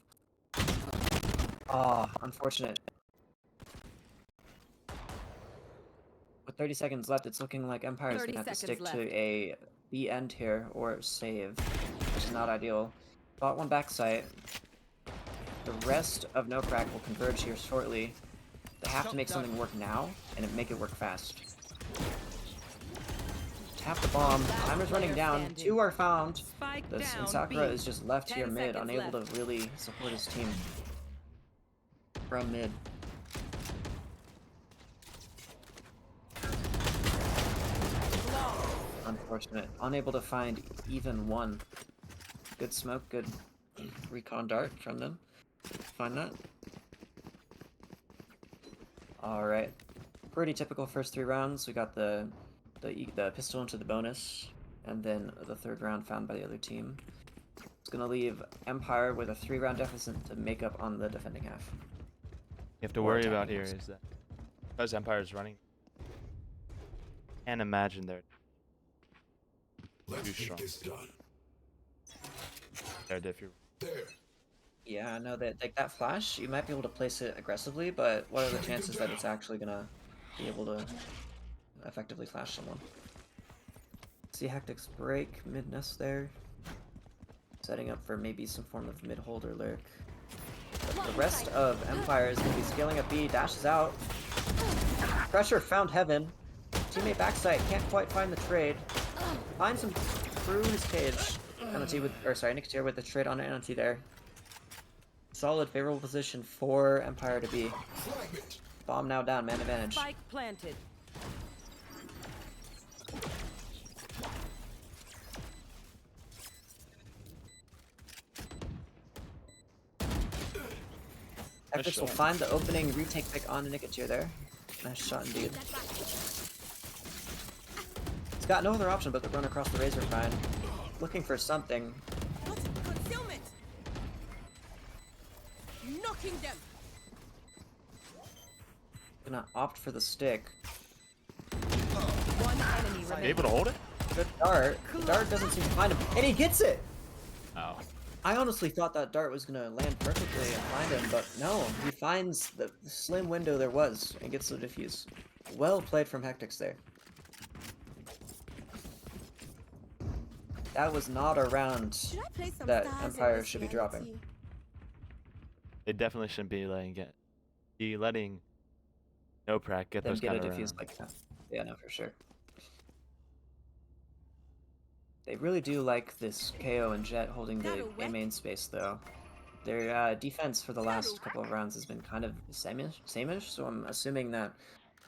Ah, unfortunate. With 30 seconds left, it's looking like Empire's 30 gonna have to seconds stick to left. a B end here or save, which is not ideal. Bought one backside. The rest of NoPrac will converge here shortly. They have to make something work now and make it work fast. Tap the bomb. Timer's running down. standing. 2 are found. Spike And down. Sakura B. is just left 10 here mid, seconds unable left. to really support his team from mid. Unfortunate. Unable to find even one. Good smoke, good recon dart from them. Find that. Alright. Pretty typical first 3 rounds. We got the pistol into the bonus, and then the 3rd round found by the other team. It's gonna leave Empire with a 3-round deficit to make up on the defending half. You have to Or worry attacking about here halves. is that because Empire's running. Can't imagine they're Let's Too get strong. this done. prepared if you're. There. Yeah, I know that like that flash, you might be able to place it aggressively, but what are the chances that it's actually gonna be able to effectively flash someone? See Hectic's break mid-nest there. Setting up for maybe some form of mid-hold or lurk. But the rest of Empire is going to be scaling up B, dashes out. Pressure found Heaven. Teammate backside can't quite find the trade. Finds him through his cage. Penalty with, or sorry, Nicketeer with the trade on Penalty there. Solid, favorable position for Empire to be. Bomb now down, man advantage. Spike planted. Epics will find the opening retake pick on the Nicketeer there. Nice shot indeed. He's got no other option but to run across the Razor Fine. Looking for something. Concealment. Knocking them. Gonna opt for the stick. One enemy remaining. Able to hold it? Good dart. The dart doesn't seem to find him. And he gets it! Oh. I honestly thought that dart was gonna land perfectly and find him, but no. He finds the slim window there was and gets the defuse. Well played from Hectics there. That was not a round Should I play some that stars in Empire this should be dropping. reality? They definitely shouldn't be letting NoPrac get Them those get a kind of defuse rounds. like that. Yeah, no, for sure. They really do like this KO and Jet holding the A main space, though. Their defense for the last couple of rounds has been kind of same-ish, so I'm assuming that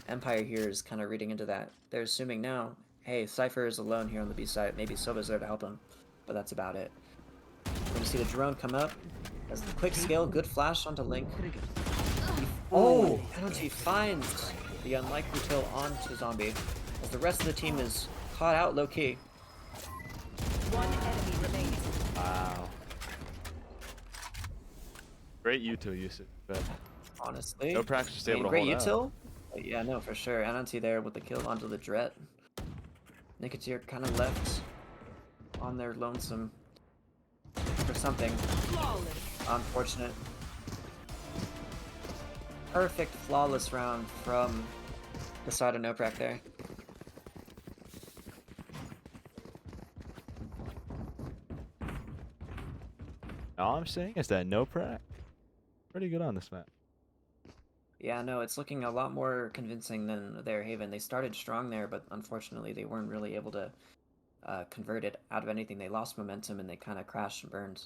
Empire here is kind of reading into that. They're assuming now, hey, Cypher is alone here on the B side. Maybe Soba's there to help him, but that's about it. We're going to see the drone come up. As the quick scale, good flash onto Link. Oh! Penalty finds the unlikely kill onto Zombie, as the rest of the team is caught out low-key. One enemy remaining. Wow. Great util usage, but Honestly. NoPrac's just I mean, able to great hold util. out. Yeah, no, for sure. Ananti there with the kill onto the Dret. Nicketeer kind of left on their lonesome for something. Flawless. Unfortunate. Perfect, flawless round from the side of NoPrac there. All I'm saying is that NoPrac pretty good on this map. Yeah, no, it's looking a lot more convincing than their Haven. They started strong there, but unfortunately they weren't really able to convert it out of anything. They lost momentum and they kind of crashed and burned.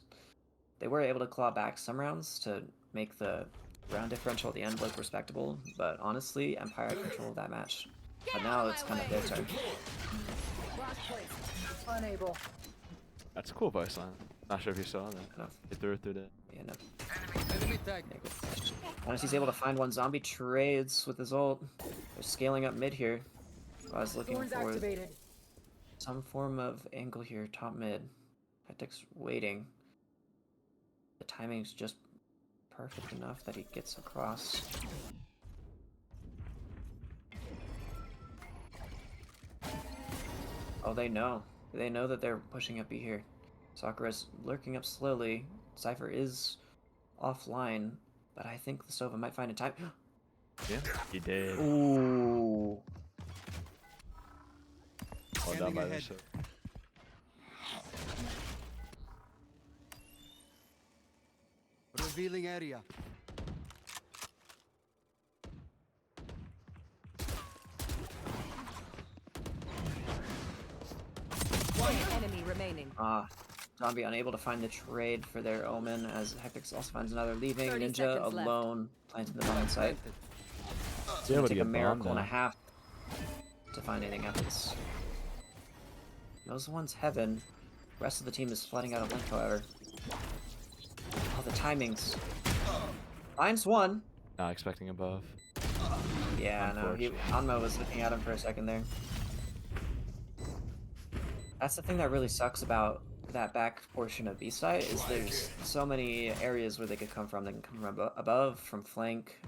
They were able to claw back some rounds to make the round differential at the end look respectable, but honestly, Empire had control of that match. But now it's kind of their turn. Unable. That's a cool voice line. Not sure if you saw that. No. They threw it through the. Yeah, no. Enemy tag. Unless he's able to find one, Zombie trades with his ult. They're scaling up mid here. I was looking Thorns for activated. some form of angle here, top mid. Hectic's waiting. The timing's just perfect enough that he gets across. Oh, they know. They know that they're pushing up B here. Sakura's lurking up slowly. Cypher is offline, but I think the Sova might find a time. Yeah, he did. Ooh. Well done Scanning by ahead. this. Revealing area. One enemy remaining. Zombie unable to find the trade for their Omen as Hectic's also finds another leaving. 30 Ninja seconds left. alone planting the bomb in sight. It's able gonna to take a get miracle bombed and a now. half to find anything after this. Those one's Heaven. The rest of the team is flooding out of Link, however. Oh, the timings. Finds one. Not expecting above. Yeah, no, Anmo was looking at him for a second there. That's the thing that really sucks about that back portion of B-side, is there's so many areas where they could come from. They can come from above, from flank,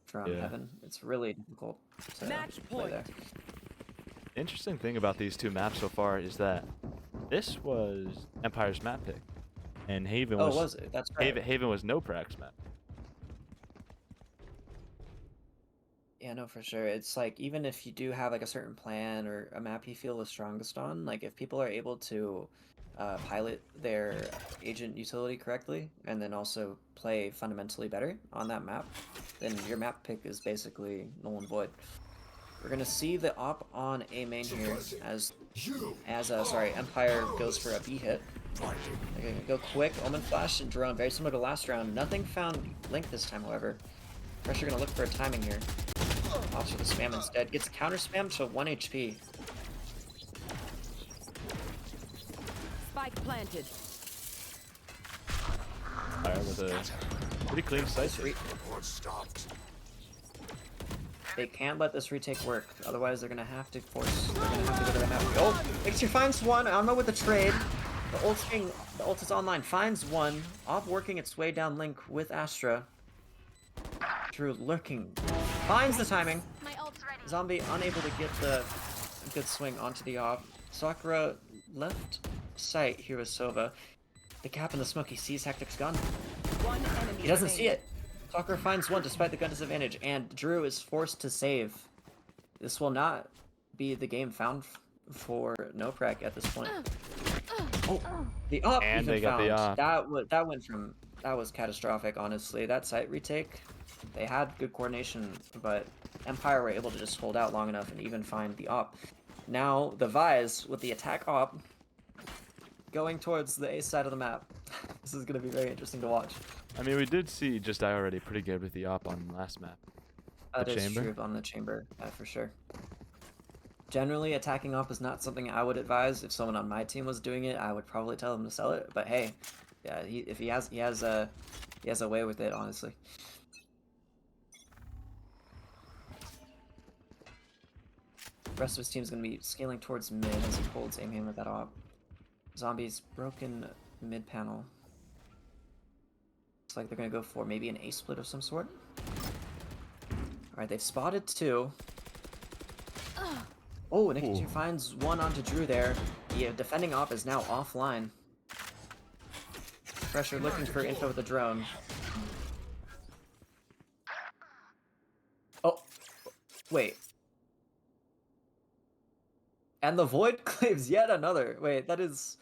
from Yeah. Heaven. It's really difficult to Match play there. point. Interesting thing about these two maps so far is that this was Empire's map pick, and Haven Oh, was, was it? That's right. Haven was NoPrac's map. Yeah, no, for sure. It's like even if you do have like a certain plan or a map you feel the strongest on, like if people are able to pilot their agent utility correctly and then also play fundamentally better on that map, then your map pick is basically null and void. We're gonna see the op on A main here as Empire goes for a B hit. They're gonna go quick, Omen Flash and Drone, very similar to last round. Nothing found Link this time, however. Pressure gonna look for a timing here. Opts for the spam instead. Gets counter spam to 1 HP. Spike planted. Fire with a pretty clean sight. They can't let this retake work, otherwise they're gonna have to force. They're gonna have to go to the map. Oh, Mixer finds one. I don't know with the trade. The ult is online. Finds one. Op working its way down Link with Astra. Drew lurking. Finds the timing. My ult's ready. Zombie unable to get the good swing onto the op. Sakura left sight here with Sova. The cap in the smoke. He sees Hectic's gun. One enemy He doesn't remaining. see it. Sakura finds one despite the gun disadvantage, and Drew is forced to save. This will not be the game found for NoPrac at this point. Oh, the op And even they got found. the op. That was catastrophic, honestly. That site retake, they had good coordination, but Empire were able to just hold out long enough and even find the op. Now the Vise with the attack op going towards the A side of the map. This is going to be very interesting to watch. I mean, we did see Just Die already pretty good with the op on last map. That The is chamber? true on the chamber, for sure. Generally, attacking op is not something I would advise. If someone on my team was doing it, I would probably tell them to sell it. But hey, yeah, if he has a way with it, honestly. The rest of his team's gonna be scaling towards mid as he holds aim hand with that op. Zombies broken mid panel. Looks like they're gonna go for maybe an A split of some sort. Alright, they've spotted two. Oh, Nick finds one onto Drew there. The defending op is now offline. Pressure looking for info with the drone. Oh, wait. And the Void claims yet another. Wait, that's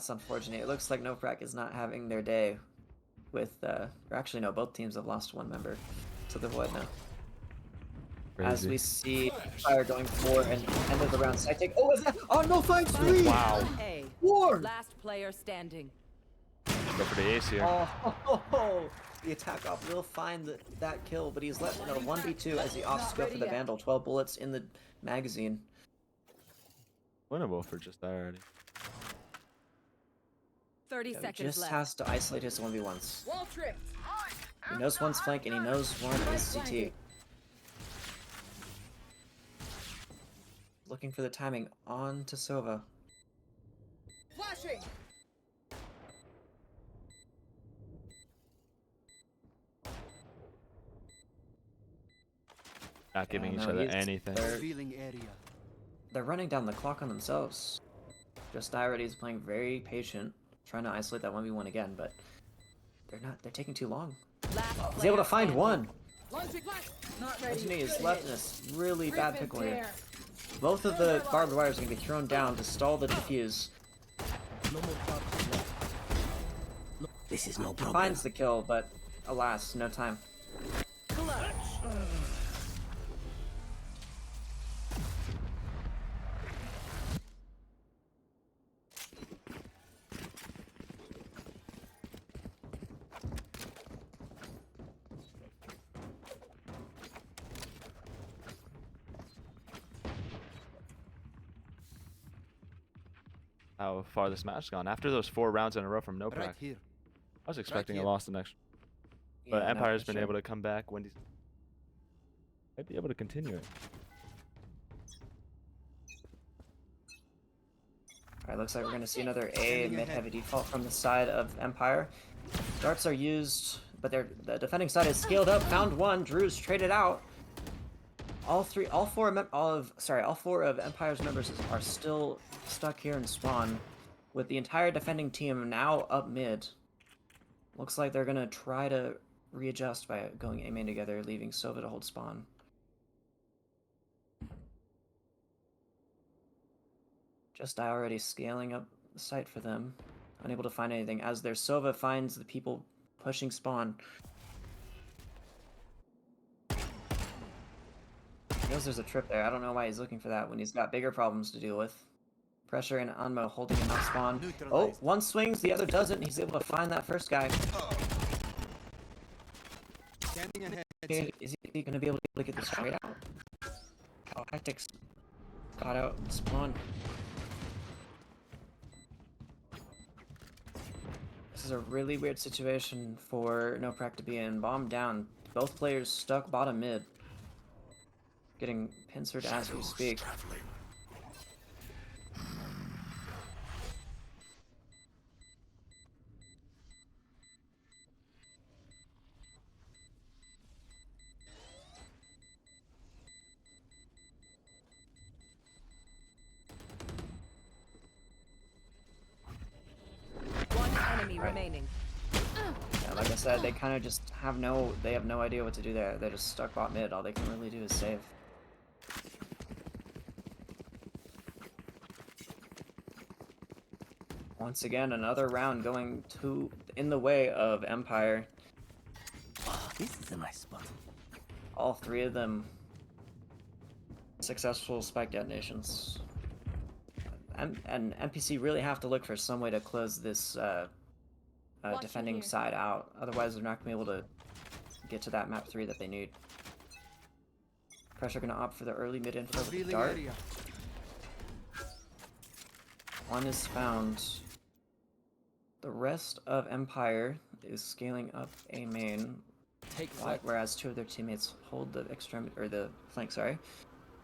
unfortunate. It looks like NoPrac is not having their day with, or actually no, both teams have lost one member to the Void now. As Crazy. we see Fire going for an end of the round side take. Oh, is that? Oh, no, finds three! Wow. A. Four! Last player standing. Go for the ace here. Oh, the attack op will find that kill, but he's left in a 1v2 as the ops go for the Vandal. 12 bullets in the magazine. Winnable for Just Die already. 30 He seconds just left. has to isolate his 1v1s. Wall tripped. He knows one's flank and he knows one is CT. Looking for the timing on to Sova. Flashing. Not giving Yeah, each no, other he's- anything. They're running down the clock on themselves. Just Die already is playing very patient, trying to isolate that 1v1 again, but they're taking too long. Last He's able to player find standing. one. Launching flash. Not ready. Anthony is left in this really bad Rip and pickle here. tear. Both of the barbed wires are going to be thrown down to stall the defuse. This is no He finds the kill, but alas, no time. How far this match has gone. After those 4 rounds in a row from NoPrac, here. I was expecting here. a loss the next. But Yeah, no, Empire's for been sure. able to come back. Wendy's might be able to continue it. Alright, looks like we're going to see another A mid-heavy default from the side of Empire. Darts are used, but the defending side is scaled up. Found one. Drew's traded out. All four of Empire's members are still stuck here in spawn, with the entire defending team now up mid. Looks like they're gonna try to readjust by going A main together, leaving Sova to hold spawn. Just already scaling up the site for them. Unable to find anything as their Sova finds the people pushing spawn. He knows there's a trip there. I don't know why he's looking for that when he's got bigger problems to deal with. Pressure and Unmo holding him out spawn. Oh, one swings, the other doesn't. He's able to find that first guy. Okay, is he going to be able to get this straight out? Oh, Hectic's got out and spawn. This is a really weird situation for NoPrac to be in. Bomb down. Both players stuck bottom mid. Getting pincered as we speak. Traveling. One enemy remaining. Yeah, like I said, they kind of just have no idea what to do there. They're just stuck bot mid. All they can really do is save. Once again, another round going in the way of Empire. Oh, this is a nice spot. All three of them successful spike detonations. And NPC really have to look for some way to close this defending here. side out. Otherwise, they're not going to be able to get to that map 3 that they need. Pressure going to opt for the early mid info with the dart. One is found. The rest of Empire is scaling up A main, whereas two of their teammates hold the extremity or the flank. Sorry,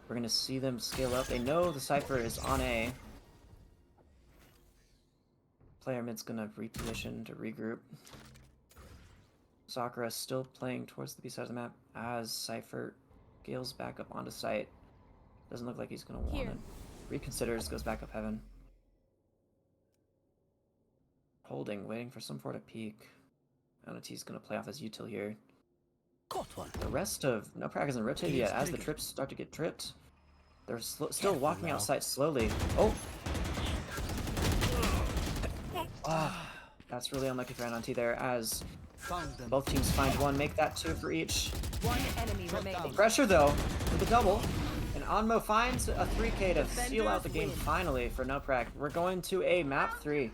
we're gonna see them scale up. They know the Cypher is on A. Player mid's gonna reposition to regroup. Sakura still playing towards the B side of the map as Cypher scales back up onto site. Doesn't look like he's gonna want it. Reconsiders, goes back up heaven. Holding, waiting for some sort of peek. Onati's gonna play off his util here. Caught one. The rest of NoPrac hasn't rotated yet. As the trips start to get tripped, they're still walking now. outside slowly. Oh! Ah, that's really unlucky for Ananti there, as Found them. both teams find one, make that 2 for each. One enemy remaining. Pressure though, with the double. And Onmo finds a 3K to seal out the game finally for NoPrac. We're going to a map 3.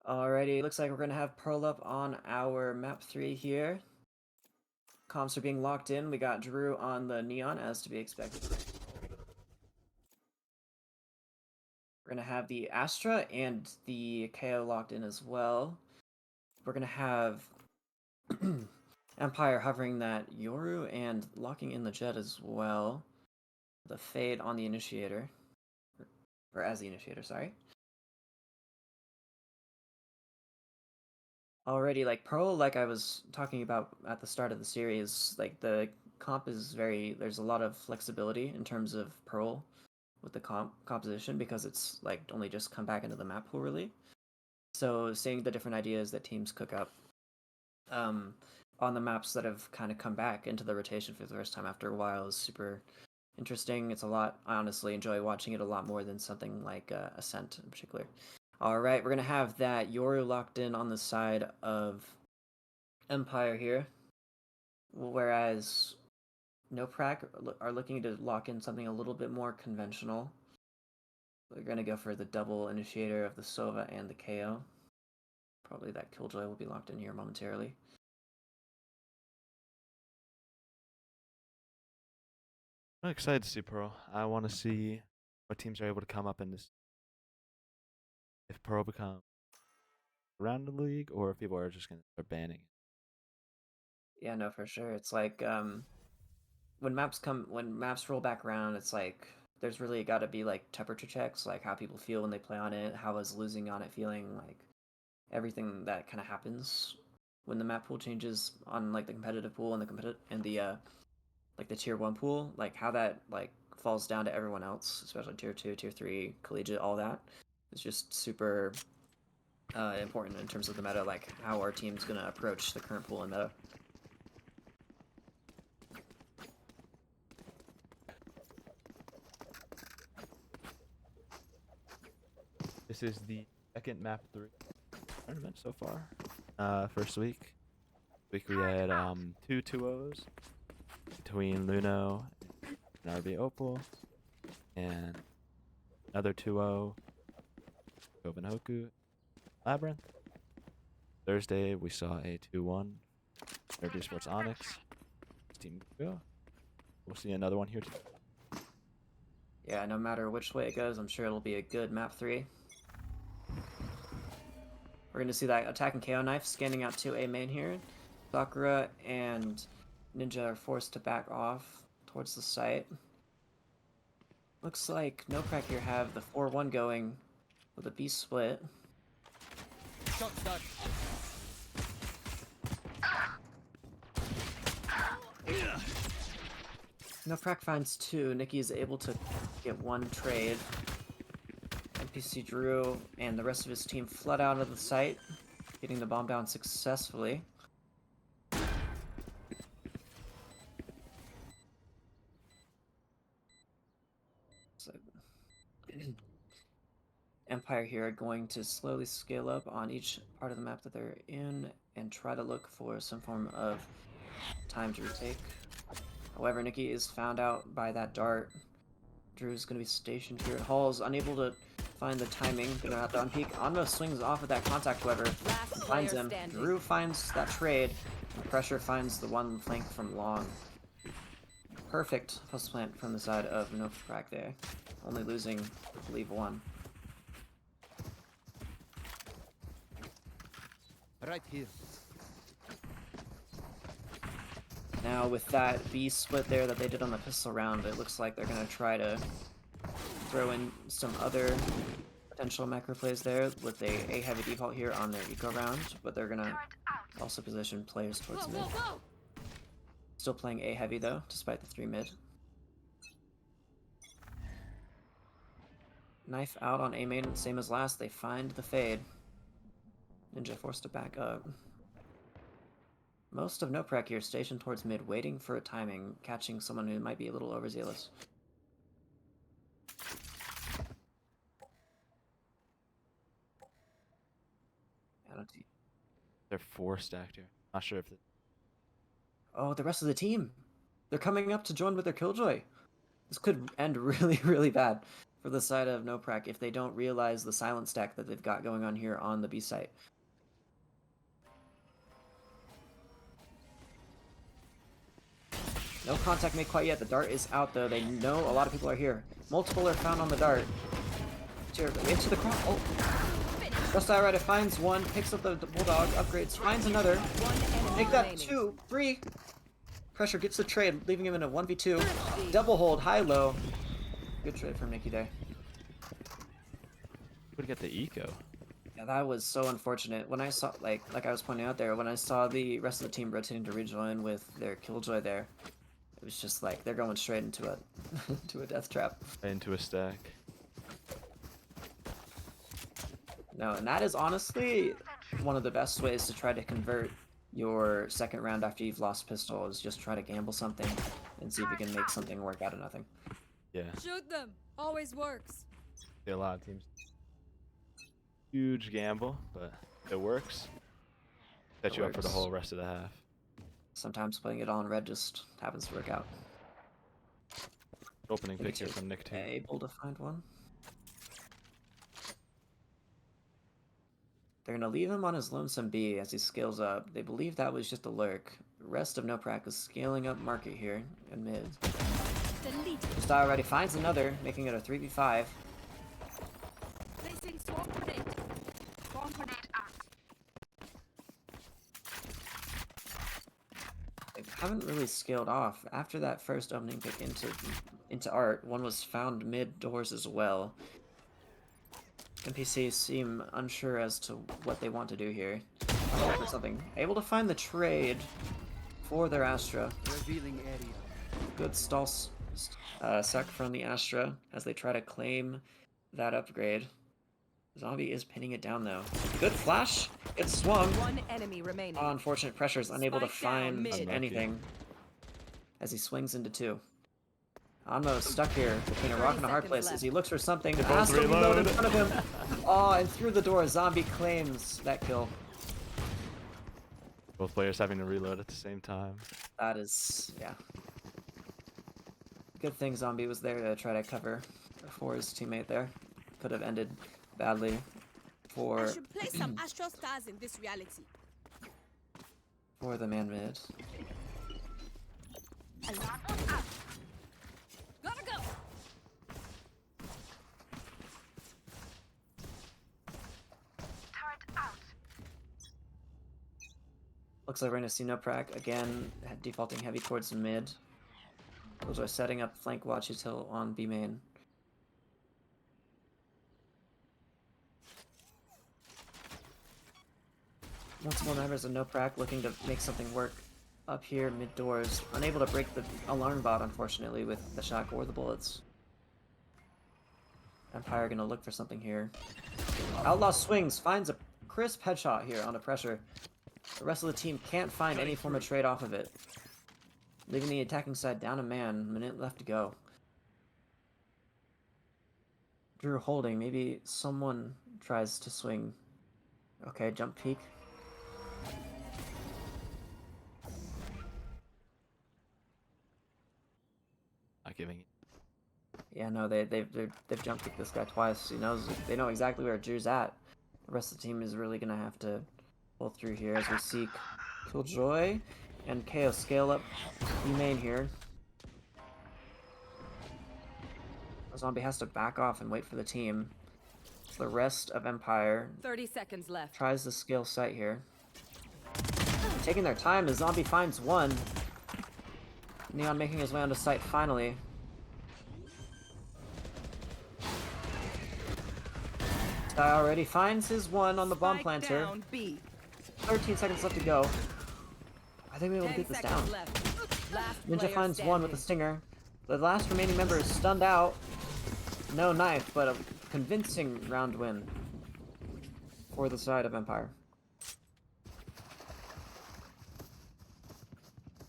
Alrighty, looks like we're gonna have Pearl up on our map 3 here. Comps are being locked in. We got Drew on the Neon, as to be expected. We're gonna have the Astra and the KO locked in as well. We're gonna have Empire hovering that Yoru and locking in the Jet as well. The Fade on the Initiator. Or as the Initiator, sorry. Already, like Pearl, like I was talking about at the start of the series, like the comp is there's a lot of flexibility in terms of Pearl with the composition because it's like only just come back into the map pool really. So seeing the different ideas that teams cook up on the maps that have kind of come back into the rotation for the first time after a while is super interesting. It's a lot, I honestly enjoy watching it a lot more than something like Ascent in particular. Alright, we're going to have that Yoru locked in on the side of Empire here. Whereas NoPrac are looking to lock in something a little bit more conventional. We're going to go for the double Initiator of the Sova and the KO. Probably that Killjoy will be locked in here momentarily. I'm excited to see Pearl. I want to see what teams are able to come up in this. If Pearl becomes around the league, or if people are just going to start banning it. Yeah, no, for sure. It's like when maps roll back around, it's like there's really got to be like temperature checks, like how people feel when they play on it, how is losing on it feeling, like everything that kind of happens when the map pool changes on like the competitive pool and the like the tier 1 pool, like how that like falls down to everyone else, especially tier 2, tier 3, collegiate, all that. It's just super important in terms of the meta, like how our team's gonna approach the current pool and meta. This is the second map 3 tournament so far. First week we had 2 2-0s between Luno and RB Opal, and another 2-0 Kobanhoku Labyrinth. Thursday we saw a 2-1 Esports Onyx Team Go. We'll see another one here too. Yeah, no matter which way it goes, I'm sure it'll be a good map 3. We're going to see that attack and KO knife scanning out to A main here. Sakura and Ninja are forced to back off towards the site. Looks like NoPrac here have the 4-1 going with a B split. NoPrac finds 2. Nikki is able to get 1 trade. NPC Drew and the rest of his team flood out of the site, getting the bomb down successfully. So, Empire here are going to slowly scale up on each part of the map that they're in and try to look for some form of time to retake. However, Nikki is found out by that dart. Drew's going to be stationed here at Halls, unable to find the timing. Gonna have to unpeak. Anmo swings off of that contact, however, and finds him. Standing. Drew finds that trade, and Pressure finds the one flank from long. Perfect post plant from the side of NoPrac there. Only losing, I believe, 1. Right here. Now with that B split there that they did on the pistol round, it looks like they're going to try to throw in some other potential macro plays there with a heavy default here on their eco round, but they're going to also position players towards mid. Still playing A heavy though, despite the 3 mid. Knife out on A main, same as last, they find the fade. Ninja forced to back up. Most of NoPrac here stationed towards mid, waiting for a timing, catching someone who might be a little overzealous. They're 4 stacked here. Not sure if Oh, the rest of the team! They're coming up to join with their Killjoy! This could end really, really bad for the side of NoPrac if they don't realize the silent stack that they've got going on here on the B site. No contact made quite yet. The dart is out though. They know a lot of people are here. Multiple are found on the dart. Into the crowd. Oh! Just alright, it finds 1, picks up the bulldog, upgrades, finds another. Make that 2, 3. Pressure gets the trade, leaving him in a 1v2. Double hold, high-low. Good trade from Nikki there. would get the eco. Yeah, that was so unfortunate. When I saw, like I was pointing out there, when I saw the rest of the team rotating to rejoin with their Killjoy there, it was just like they're going straight into a into a death trap. Into a stack. No, and that is honestly one of the best ways to try to convert your second round after you've lost pistol, is just try to gamble something and see if you can make something work out of nothing. Yeah. Shoot them. Always works. See a lot of teams. Huge gamble, but it works. Set you up for the whole rest of the half. Sometimes putting it on red just happens to work out. Opening pick here from Nick too. Able to find one. They're gonna leave him on his lonesome B as he scales up. They believe that was just a lurk. The rest of NoPrac is scaling up market here in mid. Just already finds another, making it a 3v5. Placing swarm grenade. Swarm grenade out. They haven't really scaled off after that first opening pick into art. One was found mid doors as well. NPCs seem unsure as to what they want to do here. I'll for something. Able to find the trade for their Astra. Revealing area. Good stall sec from the Astra as they try to claim that upgrade. Zombie is pinning it down though. Good flash. It's swung. One enemy remaining. Oh, unfortunate pressures, unable to Spike down find mid. anything as he swings into 2. Anmo is stuck here between a rock and a hard 30 place seconds as he looks for something. both Has to reload in reload. front of him. Oh, and through the door, Zombie claims that kill. Both players having to reload at the same time. That is, yeah. Good thing Zombie was there to try to cover for his teammate there. Could have ended badly I for should play some Astral Stars in this reality. the man mid. Gotta go. Looks like we're gonna see NoPrac again, defaulting heavy towards mid. Those are setting up flank watch util on B main. Multiple members of NoPrac looking to make something work up here mid doors. Unable to break the alarm bot, unfortunately, with the shock or the bullets. Empire gonna look for something here. Outlaw swings, finds a crisp headshot here under pressure. The rest of the team can't find any form of trade off of it. Leaving the attacking side down a man, minute left to go. Drew holding, maybe someone tries to swing. Okay, jump peek. Not giving it. Yeah, no, they've jump kicked this guy twice. They know exactly where Drew's at. The rest of the team is really gonna have to pull through here as we seek Killjoy and KO scale up B main here. Zombie has to back off and wait for the team. The rest of Empire 30 seconds left. tries to scale site here. Taking their time as Zombie finds one. Neon making his way onto site finally. Guy already finds his one on the bomb Spike planter. down B. 13 seconds left to go. I think we'll be able to 10 get this seconds down. left. Last Ninja player finds one with a standing. stinger. The last remaining member is stunned out. No knife, but a convincing round win for the side of Empire.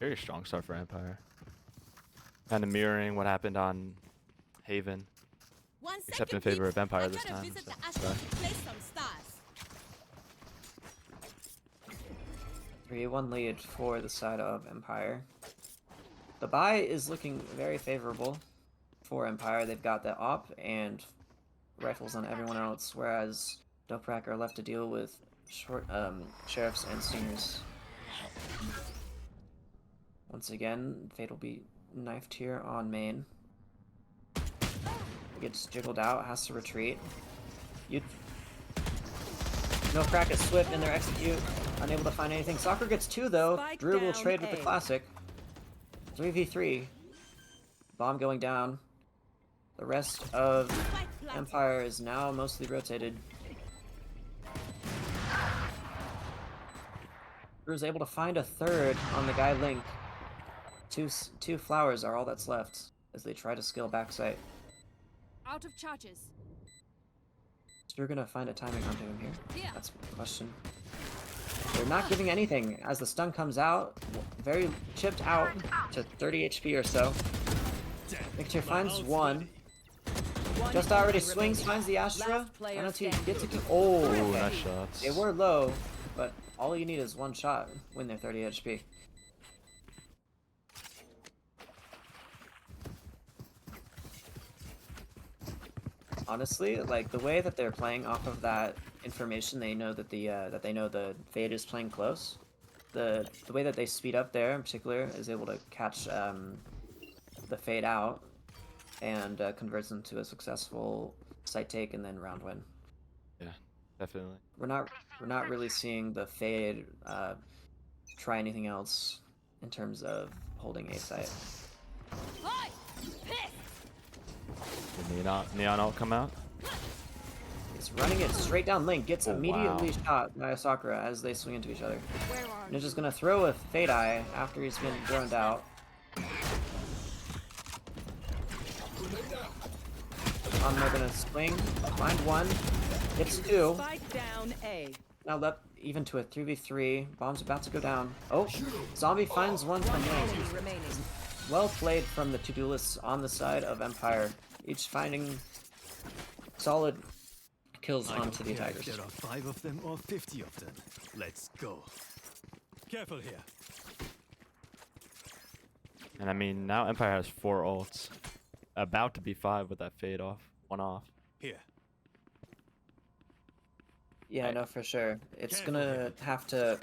Very strong start for Empire. Kind of mirroring what happened on Haven, One except in second, favor peeps. of Empire I this gotta time. visit so- the Astral so- to play some stars. 3-1 lead for the side of Empire. The buy is looking very favorable for Empire. They've got the op and rifles on everyone else, whereas NoPrac are left to deal with sheriffs and stingers. Once again, Fate will be knifed here on main. Gets jiggled out, has to retreat. NoPrac is swift in their execute, unable to find anything. Soccer gets 2 though. Spike Drew will down trade with the A. classic. 3v3. Bomb going down. The rest of Spike planted. Empire is now mostly rotated. Drew's able to find a third on the guy Link. Two flowers are all that's left as they try to scale backside. Out of charges. So you're gonna find a timing onto him here? Yeah. That's the question. They're not giving anything as the stun comes out. Very chipped out to 30 HP or so. Victor finds one. One Just already enemy swings, remaining. finds the Astra. Last player And he standing. gets a oh, Ooh, okay. nice shots. They were low, but all you need is one shot when they're 30 HP. Honestly, like the way that they're playing off of that information, they know that the Fade is playing close. The way that they speed up there in particular is able to catch the Fade out and converts them to a successful site take and then round win. Yeah, definitely. We're not really seeing the Fade try anything else in terms of holding a site. Hi! Piss! The Neon ult come out. He's running it straight down Link, gets Oh, immediately wow. shot by Sakura as they swing into each other. Where are Ninja's gonna throw a Fade Eye after he's been droned out. They're gonna swing, find one, hits two. Spike down A. Now left even to a 3v3. Bomb's about to go down. Oh, Zombie finds one from Enemy Link. remaining. Well played from the two duelists on the side of Empire, each finding solid kills I don't onto the care if Tigers. there are 5 of them or 50 of them. Let's go. Careful here. And I mean, now Empire has 4 ults. About to be 5 with that fade off. 1 off. Here. Yeah, no, for sure. It's Careful gonna here. have to.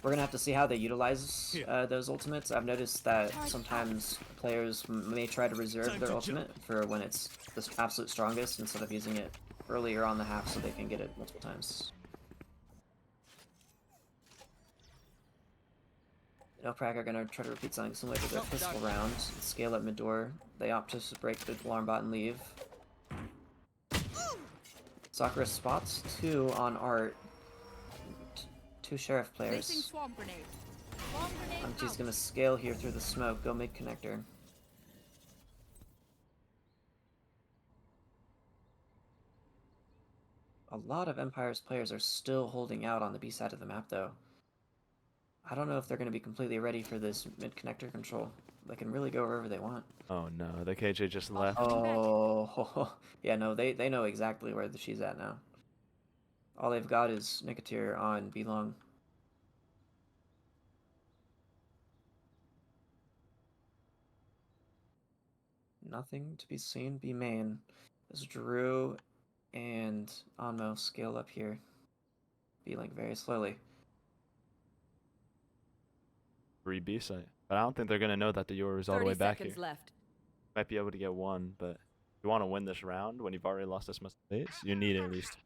We're gonna have to see how they utilize Here. those ultimates. I've noticed that sometimes players may try to reserve Time their to ultimate for when it's the absolute strongest instead of using it earlier on the half so they can get it multiple times. NoPrac are gonna try to repeat something similar to their pistol round. Scale up mid door. They opt to break the alarm bot and leave. Sakura spots 2 on Art. 2 Sheriff Placing players. swamp grenade. Swamp grenade He's out. gonna scale here through the smoke, go mid connector. A lot of Empire's players are still holding out on the B side of the map though. I don't know if they're gonna be completely ready for this mid connector control. They can really go wherever they want. Oh no, the KJ just left. Oh, yeah, no, they know exactly where she's at now. All they've got is Nicketeer on B-Long. Nothing to be seen B main. As Drew and Anmo scale up here. B-Link very slowly. 3 B site. But I don't think they're going to know that the Yoru is all the 30 way back seconds here. left. Might be able to get 1, but if you want to win this round when you've already lost this much space, you need at least.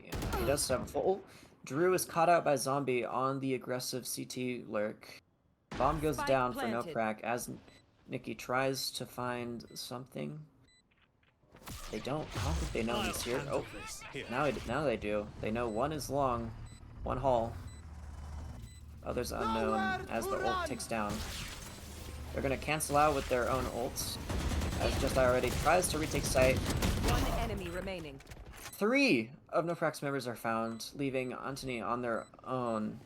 Yeah, he does have full. Drew is caught out by Zombie on the aggressive CT lurk. Bomb goes Spike down planted. for NoPrac as Nikki tries to find something. I don't think they know he's here. Oh, Here. now they do. They know one is long, one hall. Others unknown as the ult takes down. They're gonna cancel out with their own ults. As Just already tries to retake site. 1 enemy remaining. 3 of NoPrac's members are found, leaving Antony on their own,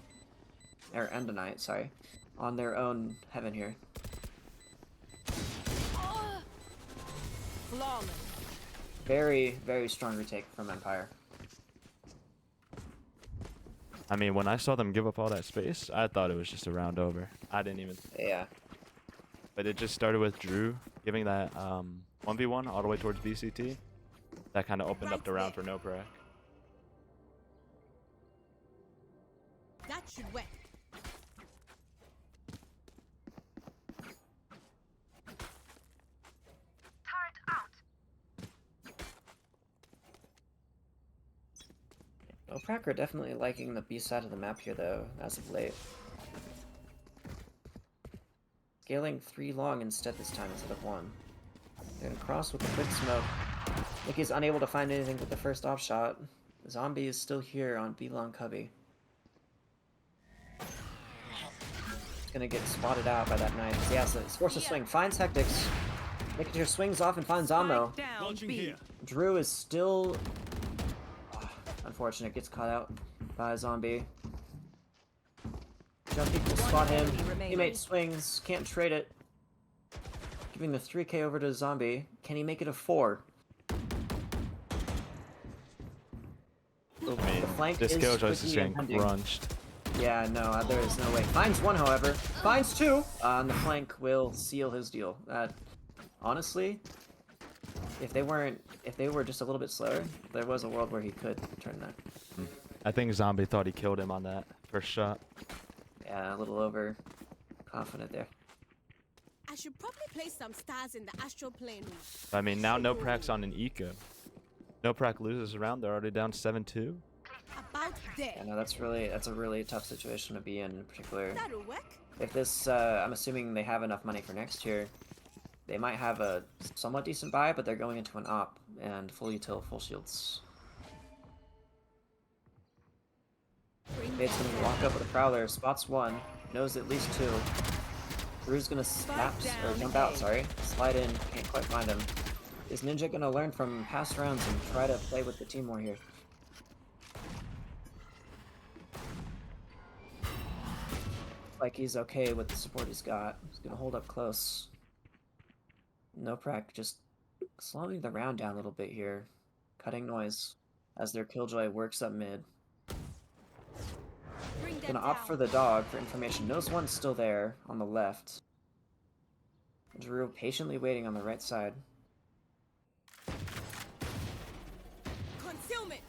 or Endonite, sorry, on their own heaven here. Flawless. Very, very strong retake from Empire. I mean, when I saw them give up all that space, I thought it was just a round over. I didn't even. Yeah. But it just started with Drew giving that 1v1 all the way towards BCT. That kind of opened up the round for NoPrac. That should wet. NoPrac are definitely liking the B side of the map here though, as of late. Scaling 3 long instead this time instead of 1. They're gonna cross with a quick smoke. Nicky's unable to find anything with the first off shot. The Zombie is still here on B long Cubby. He's gonna get spotted out by that knife. He has to force a swing, finds Hectics. Nicketeer swings off and finds Ammo. Spike down Launching B. here. Drew is still unfortunate, gets caught out by a Zombie. Junkie will spot him. enemy remaining. Teammate swings, can't trade it. Giving the 3k over to a Zombie. Can he make it a 4? I mean, The flank this is Killjoy is quickly getting impending. crunched. Yeah, no, there is no way. Finds 1, however. Finds 2! And the flank will seal his deal. Honestly, if they were just a little bit slower, there was a world where he could turn that. I think Zombie thought he killed him on that first shot. Yeah, a little over confident there. I should probably place some stars in the astral plane. I mean, now NoPrac's on an eco. NoPrac loses a round, they're already down 7-2. About there. Yeah, no, that's a really tough situation to be in particular. That'll work. If this, I'm assuming they have enough money for next year. They might have a somewhat decent buy, but they're going into an op and full util, full shields. Fade's gonna walk up with a Prowler, spots one, knows at least two. Drew's gonna snap, or jump out, sorry. Slide in, can't quite find him. Is Ninja gonna learn from past rounds and try to play with the team more here? Like he's okay with the support he's got. He's gonna hold up close. NoPrac just slowing the round down a little bit here. Cutting noise as their Killjoy works up mid. Gonna opt for the dog for information. Knows one's still there on the left. Drew patiently waiting on the right side. Concealment.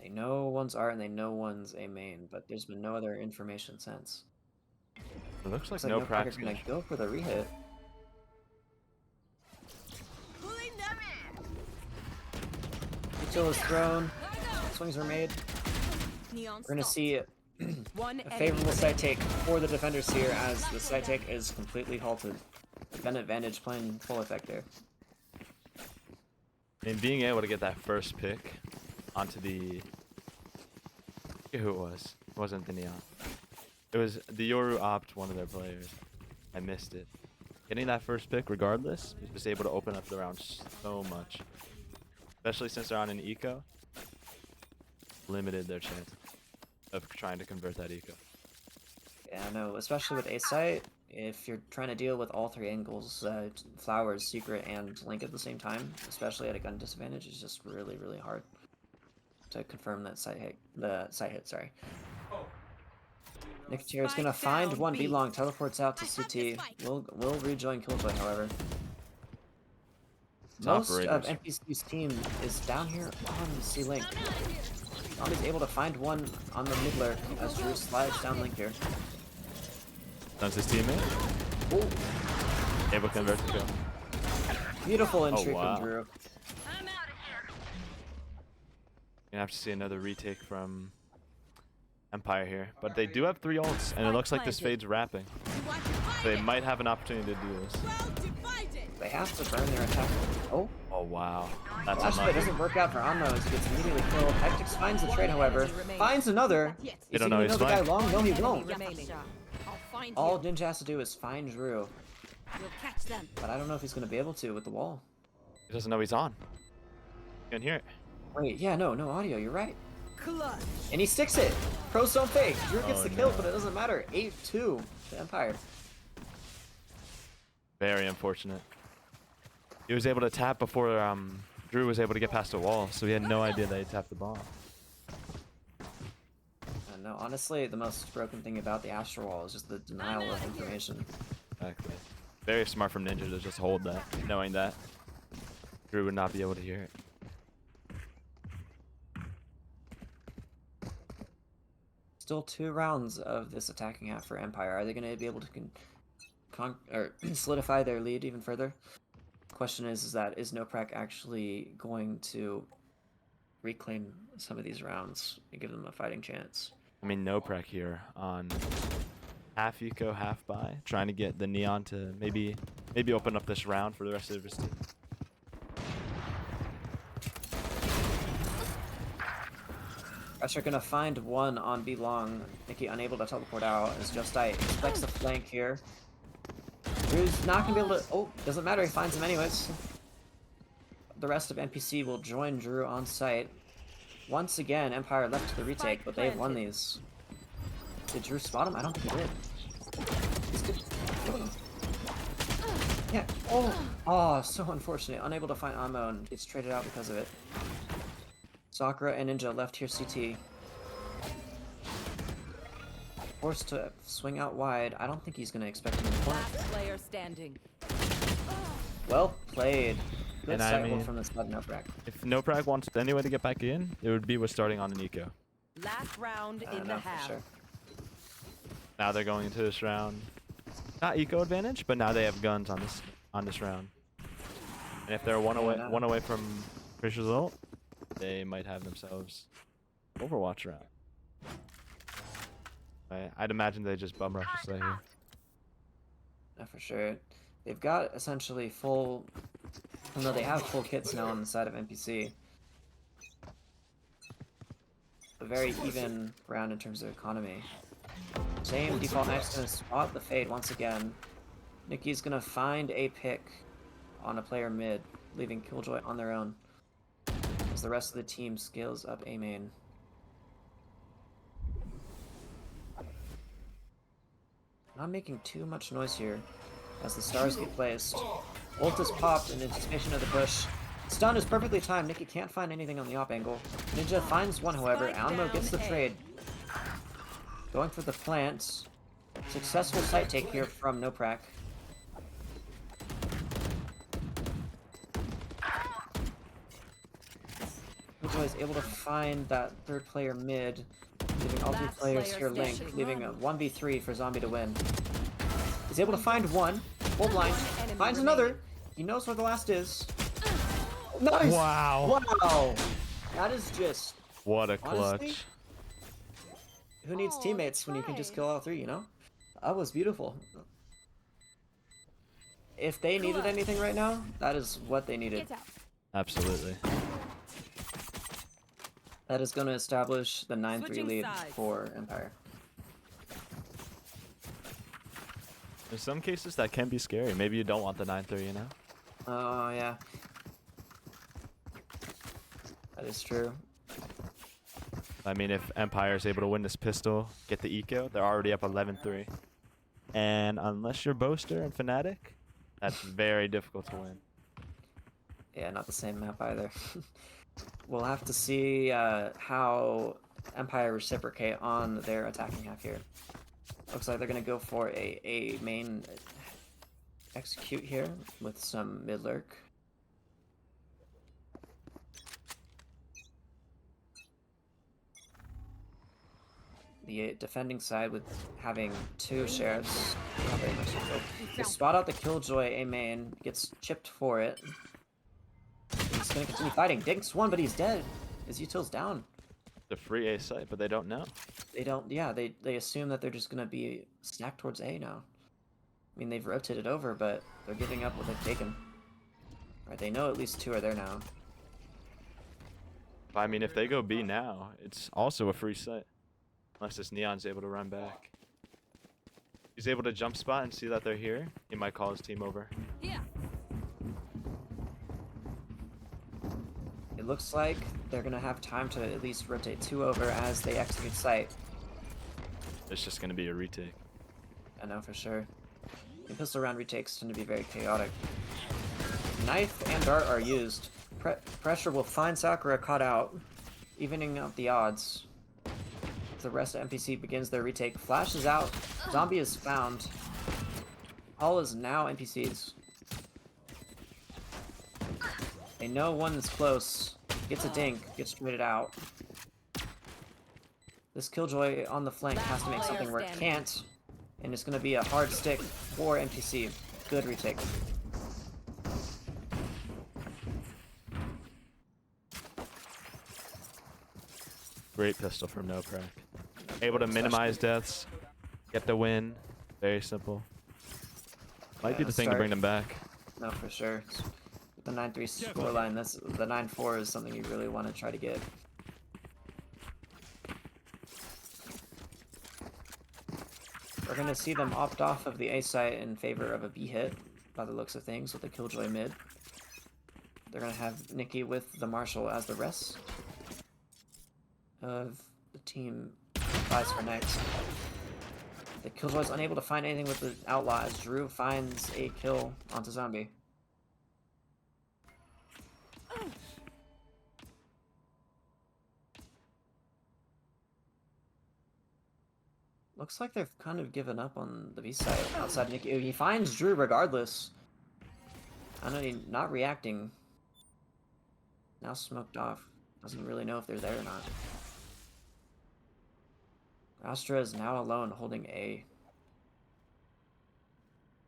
They know one's art and they know one's a main, but there's been no other information since. It looks like NoPrac NoPrac's is gonna go for the rehit. Pulling them in. Util is thrown. Swings are made. Neon We're gonna stopped. see One a enemy favorable side remaining. take for the defenders here as the side take is completely halted. Defend advantage playing full effect there. And being able to get that first pick onto the... I forget who it was. It wasn't the Neon. It was the Yoru opt one of their players. I missed it. Getting that first pick regardless was able to open up the round so much. Especially since they're on an eco. Limited their chance of trying to convert that eco. Yeah, no, especially with A site, if you're trying to deal with all three angles, Flowers, Secret, and Link at the same time, especially at a gun disadvantage, it's just really, really hard to confirm that site hit. The site hit, sorry. Nicketeer is gonna find down, one B. B-long, teleports out to I have CT. this fight. Will rejoin Killjoy, however. It's Most of operators. NPC's team is down here on C-Link. I'm out of here. Zombie's able to find one on the mid lurk as Drew slides down Link here. That's his teammate. Ooh, Able to convert the kill. beautiful entry wow. from Drew. I'm out of here. Gonna have to see another retake from Empire here. But they do have 3 ults, and it looks like this fade's wrapping. You want to fight They it? might have an opportunity to do this. Well divided. They have to burn their attack. Oh, Oh wow. That's Flash play unlucky. doesn't work out for Anno as he gets immediately killed. Hectix finds the trade, however. Finds another. Yet. They Is don't he know gonna he's the guy flying. long? No, he Enemy won't. remaining. I'll find All you. Ninja has to do is find Drew. We'll catch them. But I don't know if he's going to be able to with the wall. He doesn't know he's on. You can hear it. Wait, yeah, no audio, you're right. Clutch. And he sticks it! Pros don't fake! Drew gets Oh, the kill, no. but it doesn't matter. 8-2 to Empire. Very unfortunate. He was able to tap before Drew was able to get past the wall, so he had no idea that he tapped the bomb. No, honestly, the most broken thing about the Astral Wall is just the denial of information. Exactly. Very smart from Ninja to just hold that, knowing that Drew would not be able to hear it. Still 2 rounds of this attacking half for Empire. Are they going to be able to solidify their lead even further? Question is NoPrac actually going to reclaim some of these rounds and give them a fighting chance? I mean, NoPrac here on half eco, half buy, trying to get the Neon to maybe open up this round for the rest of his team. Pressure gonna find one on B long. Nikki unable to teleport out as Justai expects a flank here. Drew's not gonna be able to. Oh, doesn't matter. He finds him anyways. The rest of NPC will join Drew on site. Once again, Empire left to the retake, but they've won these. Did Drew spot him? I don't think he did. He's good. Yeah. Oh, so unfortunate. Unable to find ammo and gets traded out because of it. Sakura and Ninja left here CT. Forced to swing out wide. I don't think he's gonna expect him to corner. Last player standing. Well played. Good And I sight hold mean- from the side NoPrac. If NoPrac wants any way to get back in, it would be with starting on an eco. Last round in the No, for half. sure. Now they're going into this round. Not eco advantage, but now they have guns on this round. And if they're one away from Fisher's ult, they might have themselves Overwatch round. I'd imagine they just bum rush us right here. No, for sure. They've got essentially full. Well, no, they have full kits now on the side of NPC. A very even round in terms of economy. Same default knife's gonna spot the fade once again. Nikki's gonna find a pick on a player mid, leaving Killjoy on their own. As the rest of the team scales up A main. Not making too much noise here as the stars get placed. Ult is popped in anticipation of the push. Stun is perfectly timed. Nikki can't find anything on the op angle. Ninja finds one, however. Almo gets the trade. Going for the plant. Successful site take here from NoPrac. Killjoy is able to find that third player mid, leaving all three Last players player here linked, standing. leaving a 1v3 for Zombie to win. He's able to find one, full blind, enemy finds another. He knows where the last is. Nice! Wow. Wow! That is just... What a Honestly, clutch. who needs Oh, teammates when you can just tried. kill all three, you know? That was beautiful. If they needed anything right now, that is what they needed. Get out. Absolutely. That is going to establish the 9-3 Switching lead sides. for Empire. In some cases, that can be scary. Maybe you don't want the 9-3, you know? Oh, yeah. That is true. I mean, if Empire is able to win this pistol, get the eco, they're already up 11-3. And unless you're Boaster and Fnatic, that's very difficult to win. Yeah, not the same map either. We'll have to see how Empire reciprocate on their attacking half here. Looks like they're going to go for a main execute here with some mid lurk. The defending side with having two sheriffs. Not very much difficult. They spot out the Killjoy A main, gets chipped for it. He's gonna continue fighting. Dinks one, but he's dead. His util's down. The free A site, but they don't know. They don't, yeah, they assume that they're just gonna be stacked towards A now. I mean, they've rotated over, but they're giving up what they've taken. Alright, they know at least two are there now. I mean, if they go B now, it's also a free site. Unless this Neon's able to run back. He's able to jump spot and see that they're here. He might call his team over. Here. It looks like they're gonna have time to at least rotate two over as they execute site. It's just going to be a retake. I know for sure. The pistol round retakes tend to be very chaotic. Knife and dart are used. Pressure will find Sakura caught out, evening out the odds. The rest of NPC begins their retake. Flash is out. Zombie is found. All is now NPCs. They know one is close. Gets a dink. Gets traded out. This Killjoy on the flank has to make something where it can't. And it's going to be a hard stick for NPC. Good retake. Great pistol from NoPrac. Able to minimize deaths, get the win. Very simple. Might Yeah, be the thing to start- bring them back. No, for sure. The 9-3 scoreline, that's the 9-4 is something you really want to try to get. We're gonna see them opt off of the A site in favor of a B hit, by the looks of things, with the Killjoy mid. They're gonna have Nikki with the Marshal as the rest of the team fights for next. The Killjoy's unable to find anything with the Outlaw as Drew finds a kill onto Zombie. Looks like they've kind of given up on the B side outside Nikki. He finds Drew regardless. I don't know, not reacting. Now smoked off. Doesn't really know if they're there or not. Astra is now alone holding A.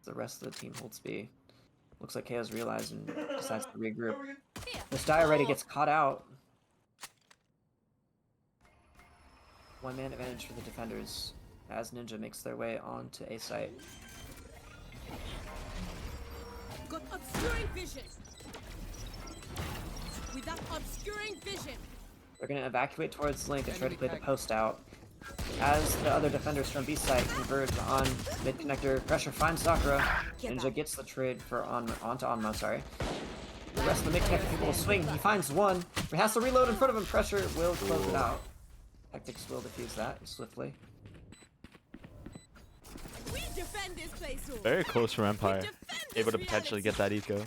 The rest of the team holds B. Looks like KO's realized and decides to regroup. This die already gets caught out. One man advantage for the defenders as Ninja makes their way onto A site. Got obscuring vision. With that obscuring vision. They're gonna evacuate towards Link and try to play the post out. As the other defenders from B side converge on mid connector, pressure finds Sakura. Ninja gets the trade for onto Onma, sorry. The rest of the mid connector people will swing. He finds one. He has to reload in front of him. Pressure will close it out. Tactics will defuse that swiftly. We defend this place. Very close for Empire. Defend this Able to potentially get reality. that eco.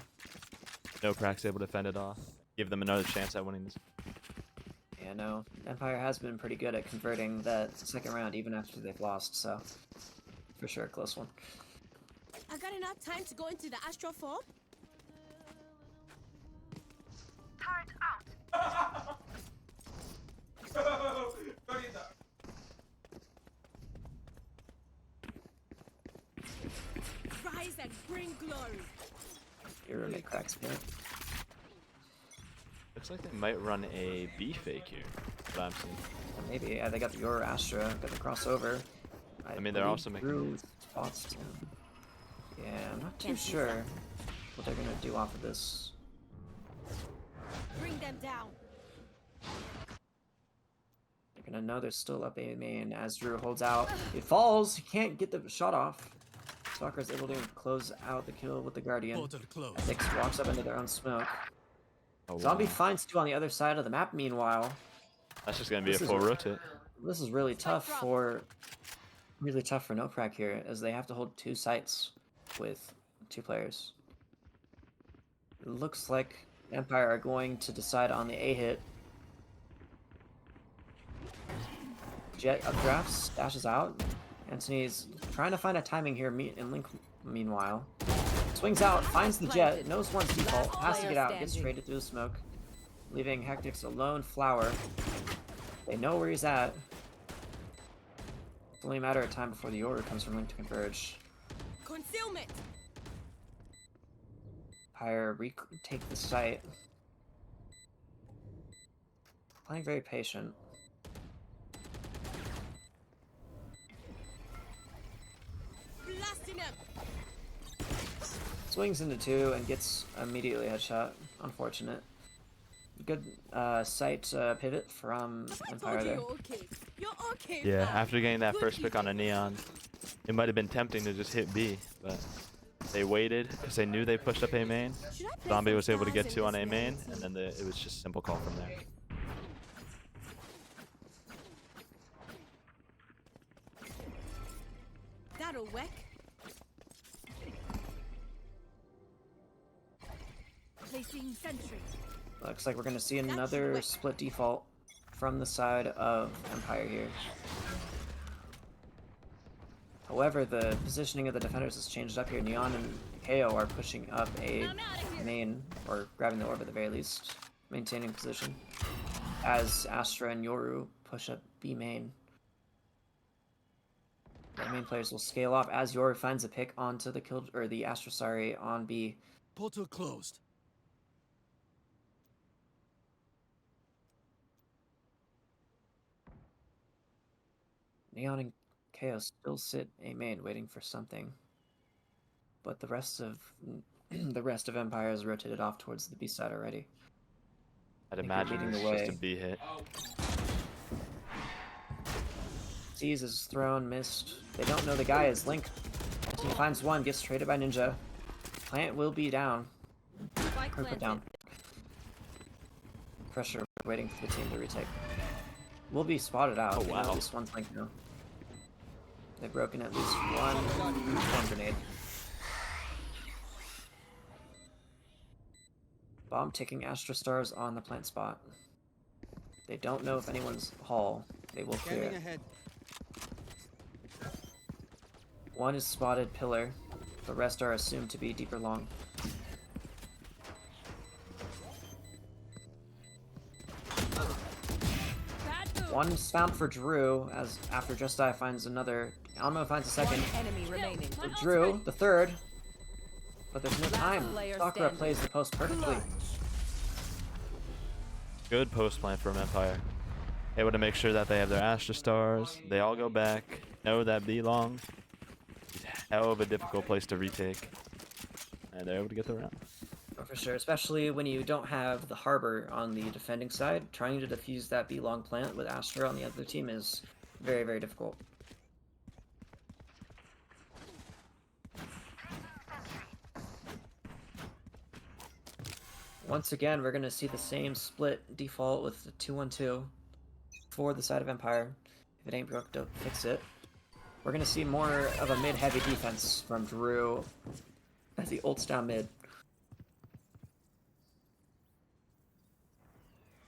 NoPrac's able to fend it off. Give them another chance at winning this. Yeah, no. Empire has been pretty good at converting that second round even after they've lost, so for sure a close one. I got enough time to go into the astral form. Rise and bring glory. Your roommate cracks me. Looks like they might run a B fake here. What I'm seeing. Maybe. Yeah, they got your Astra, got the crossover. I mean, they're believe also making- Drew spots too. Yeah, I'm not too sure what they're gonna do off of this. Bring them down. They're gonna know there's still up A main as Drew holds out. It falls. He can't get the shot off. Stalker's able to close out the kill with the Guardian. Portal closed. Six walks up into their own smoke. Oh, Zombie wow. finds two on the other side of the map. Meanwhile, That's just gonna be This a is full a- rotate. this is really tough for NoPrac here, as they have to hold two sites with two players. It looks like Empire are going to decide on the A hit. Jet updrafts, dashes out. Anthony's trying to find a timing here. And Link, meanwhile, swings out, finds the jet, knows one's default, has to get out, gets traded through the smoke, leaving Hectic's alone. Flower. They know where he's at. It's only a matter of time before the order comes from Link to converge. Concealment. Empire retake the site. Playing very patient. Blasting them. Swings into two and gets immediately a headshot. Unfortunate. Good site pivot from I Empire told you there. you're okay. You're okay. Yeah, fam. after getting that Good first pick on a evening. Neon, it might have been tempting to just hit B, but they waited because they knew they pushed up A main. Should I play Zombie some was able to stars get in two on this A main, reality? and then it was just a simple call from there. That'll whack. Placing sentry. Looks like we're gonna see another quick. split default from the side of Empire here. However, the positioning of the defenders has changed up here. Neon and KO are pushing up a main, or grabbing the orb at the very least, maintaining position. As Astra and Yoru push up B main. The main players will scale off as Yoru finds a pick onto the kill, or the Astra, sorry, on B. Portal closed. Neon and Chaos still sit A main waiting for something. But the rest of Empire has rotated off towards the B side already. I'd think imagine leading it's the just a way. B hit. Seize is thrown, missed. They don't know the guy is Link. He finds one, gets traded by Ninja. Plant will be down. Spike Or put down. planted. Pressure waiting for the team to retake. Will be spotted out. Oh, They know wow. at least one's Link now. They've broken at least one grenade. Bomb ticking Astra Stars on the plant spot. They don't know if anyone's Hall. They will clear Scanning it. ahead. One is spotted pillar. The rest are assumed to be deeper long. Bad move. One's found for Drew, as after Just Die finds another. Almo finds a second. One enemy remaining. For Drew, the third. But there's no time. player Sakura standing. plays the post perfectly. Good post plan from Empire. Able to make sure that they have their Astra Stars. They all go back. Know that B long. Do that. hell of a difficult place to retake. And they're able to get the round. Oh, for sure, especially when you don't have the harbor on the defending side. Trying to defuse that B long plant with Astra on the other team is very, very difficult. Once again, we're going to see the same split default with the 2-1-2 for the side of Empire. If it ain't broke, don't fix it. We're going to see more of a mid-heavy defense from Drew as he ults down mid.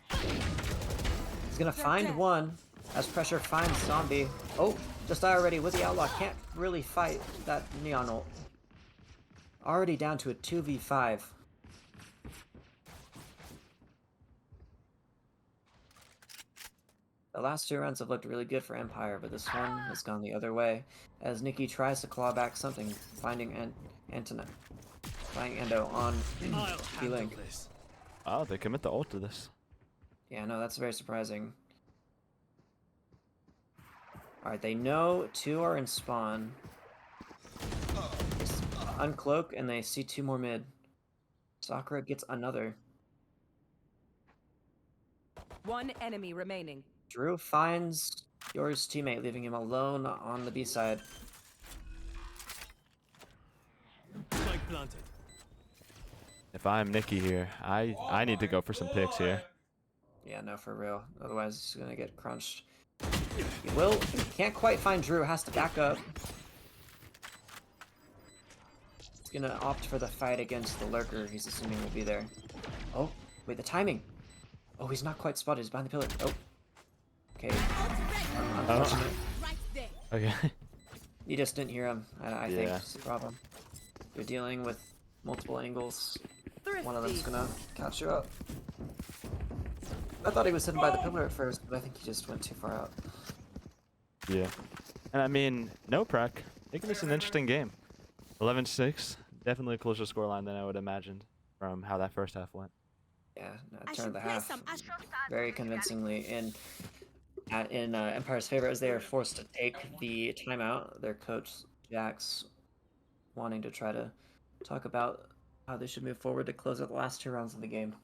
He's going to find one as pressure finds Zombie. Oh, just died already with the Outlaw. Can't really fight that Neon ult. Already down to a 2v5. The last 2 rounds have looked really good for Empire, but this one has gone the other way as Nikki tries to claw back something, finding Endo on B-Link. Oh, they commit the ult to this. Yeah, no, that's very surprising. Alright, they know 2 are in spawn. Uncloak, and they see 2 more mid. Sakura gets another. 1 enemy remaining. Drew finds Yours teammate, leaving him alone on the B side. Spike planted. If I'm Nikki here, I need to go for some picks here. Yeah, no, for real. Otherwise, he's gonna get crunched. He will. Can't quite find Drew. Has to back up. He's gonna opt for the fight against the lurker. He's assuming will be there. Oh, wait, the timing. Oh, he's not quite spotted. He's behind the pillar. Oh. Okay. Unfortunate. Right there. Okay. You just didn't hear him. I think Yeah. that's the problem. You're dealing with multiple angles. Thrifty. One of them's gonna catch you up. I thought he was sitting by the pillar at first, but I think he just went too far out. Yeah. And I mean, NoPrac, making this an interesting game. 11-6, definitely a closer scoreline than I would have imagined from how that first half went. Yeah, no, turned the half very convincingly in Empire's favor as they are forced to take the timeout. Their coach, Jax, wanting to try to talk about how they should move forward to close out the last 2 rounds of the game.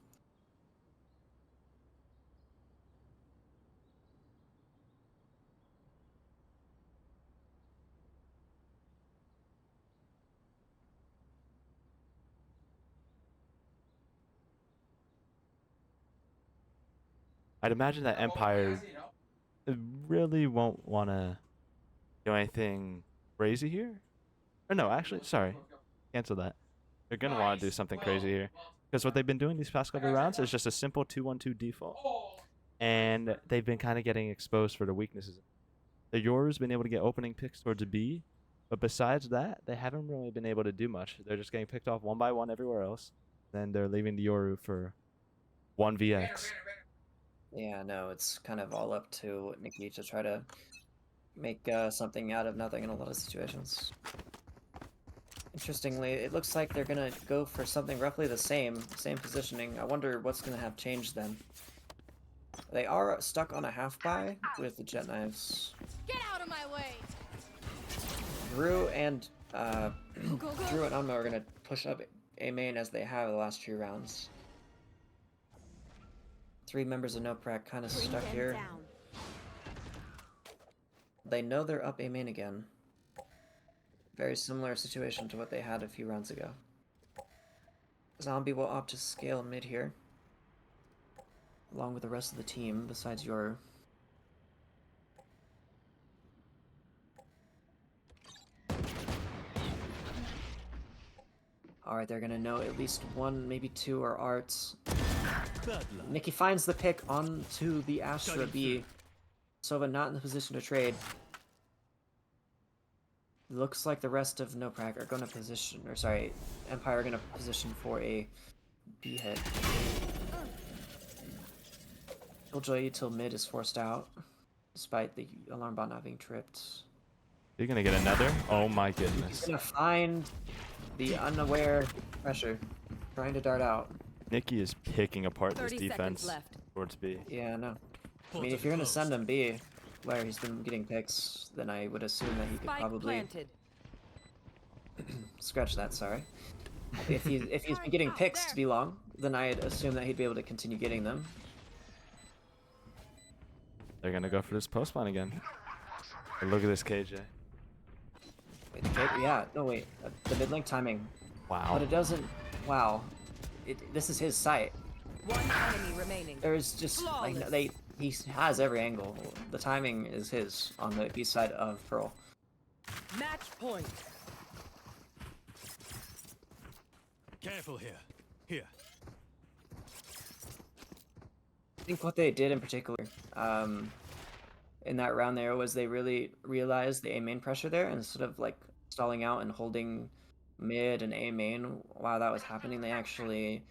I'd imagine that Empire really won't want to do anything crazy here. Or no, actually, sorry. Cancel that. They're going to want to do something crazy here. Because what they've been doing these past couple rounds is just a simple 2-1-2 default. And they've been kind of getting exposed for the weaknesses. The Yoru's been able to get opening picks towards B. But besides that, they haven't really been able to do much. They're just getting picked off one by one everywhere else. Then they're leaving the Yoru for 1vx. Yeah, no, it's kind of all up to Nikki to try to make something out of nothing in a lot of situations. Interestingly, it looks like they're gonna go for something roughly the same positioning. I wonder what's gonna have changed then. They are stuck on a half buy with the jet knives. Get out of my way. Drew and Go, go. Drew and Unmo are gonna push up A main as they have the last 2 rounds. 3 members of NoPrac kind of Bring stuck them here. down. They know they're up A main again. Very similar situation to what they had a few rounds ago. Zombie will opt to scale mid here, along with the rest of the team, besides your... Alright, they're gonna know at least 1, maybe 2 are arts. Bad luck. Nikki finds the pick onto the Astra B. Sova not in the position to trade. Looks like the rest of NoPrac are going to position, or sorry, Empire are going to position for a B hit. Killjoy till mid is forced out, despite the alarm bot not being tripped. You're going to get another? Oh my goodness. He's going to find the unaware pressure, trying to dart out. Nikki is picking apart this 30 seconds defense left. towards B. Yeah, no. I mean, if you're going to send him B, where he's been getting picks, then I would assume that he could Spike probably planted. Scratch that, sorry. If he's been getting picks to be long, then I'd assume that he'd be able to continue getting them. They're gonna go for this post line again. But look at this KJ. Wait, yeah, no wait, the mid link timing. Wow. But it doesn't. Wow, this is his site. One enemy remaining. There's just like he has every angle. The timing is his on the B side of Pearl. Match point. Careful here. Here. I think what they did in particular, in that round there was they really realized the A main pressure there, and instead of like stalling out and holding mid and A main while that was happening, they actually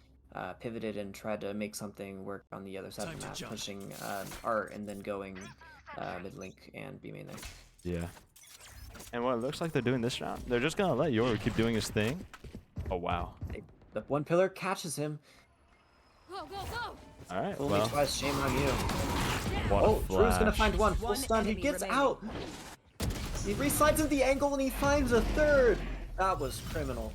pivoted and tried to make something work on the other side of the map, pushing Art and then going mid link and B main there. Yeah. And what it looks like they're doing this round, they're just gonna let Yoru keep doing his thing. Oh wow. The one pillar catches him. Go, go, go! Alright, Only well. twice, shame on you. What a Oh, Drew's gonna flash. find one. Full One stun. He enemy gets remaining. out. He reslides into the angle and he finds a third. That was criminal.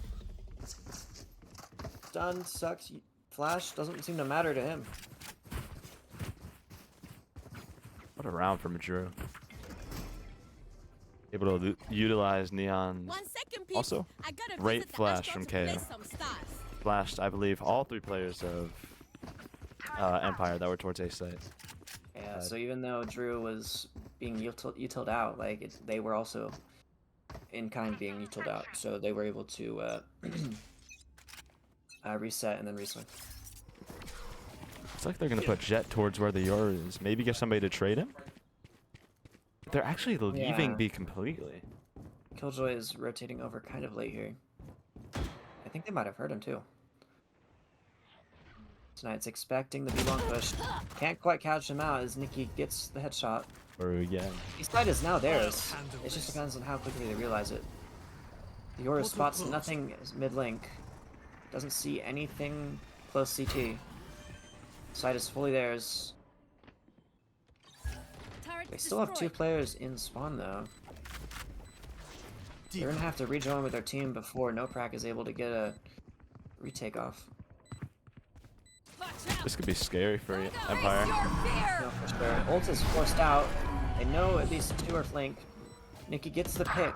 Stun sucks. Flash doesn't seem to matter to him. What a round from Drew. Able to utilize Neon's 1 second, peeps. also I gotta great visit the flash Astro from to play KO. some stars. Flashed, I believe, all 3 players of Empire that were towards A site. Yeah, so even though Drew was being utiled out, like they were also in kind being utiled out, so they were able to reset and then reswing. It's like they're gonna put Jet towards where the Yoru is. Maybe get somebody to trade him. They're actually leaving Yeah. B completely. Killjoy is rotating over kind of late here. I think they might have heard him too. Tonight's expecting the B-long push. Can't quite catch him out as Nikki gets the headshot. Or again. East side is now theirs. It just depends on how quickly they realize it. The Yoru spots nothing mid-link. Doesn't see anything close CT. Side is fully theirs. Turret They still have 2 destroyed. players in spawn though. They're gonna have to rejoin with their team before NoPrac is able to get a retake off. Watch out. This could be scary for Face Empire. your fear. No, for sure. Ult is forced out. They know at least 2 are flank. Nikki gets the pick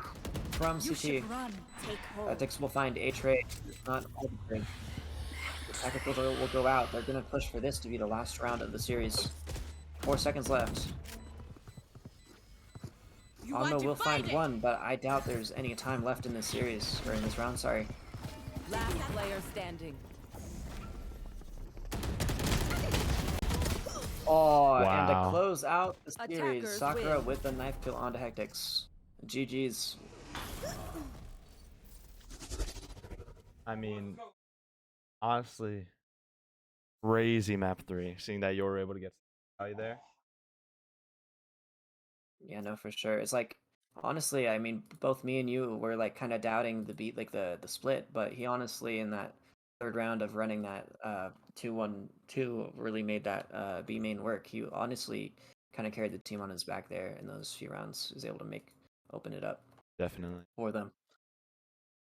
from You CT. should run. Take hold. Ethics will find a trade. It's not all the trade. The tactical will go out. They're gonna push for this to be the last round of the series. 4 seconds left. You want Onmo to will find find it. one, but I doubt there's any time left in this series, or in this round, sorry. Last player standing. Oh, and Wow. to close out the series, Attackers Sakura win. with the knife kill onto Hectics. GG's. I mean, honestly, crazy map 3. Seeing that you were able to get value there. Yeah, no, for sure. It's like, honestly, I mean, both me and you were like kind of doubting the beat, like the split, but he honestly in that third round of running that 2-1-2 really made that B main work. He honestly kind of carried the team on his back there in those few rounds. He was able to open it up Definitely. for them.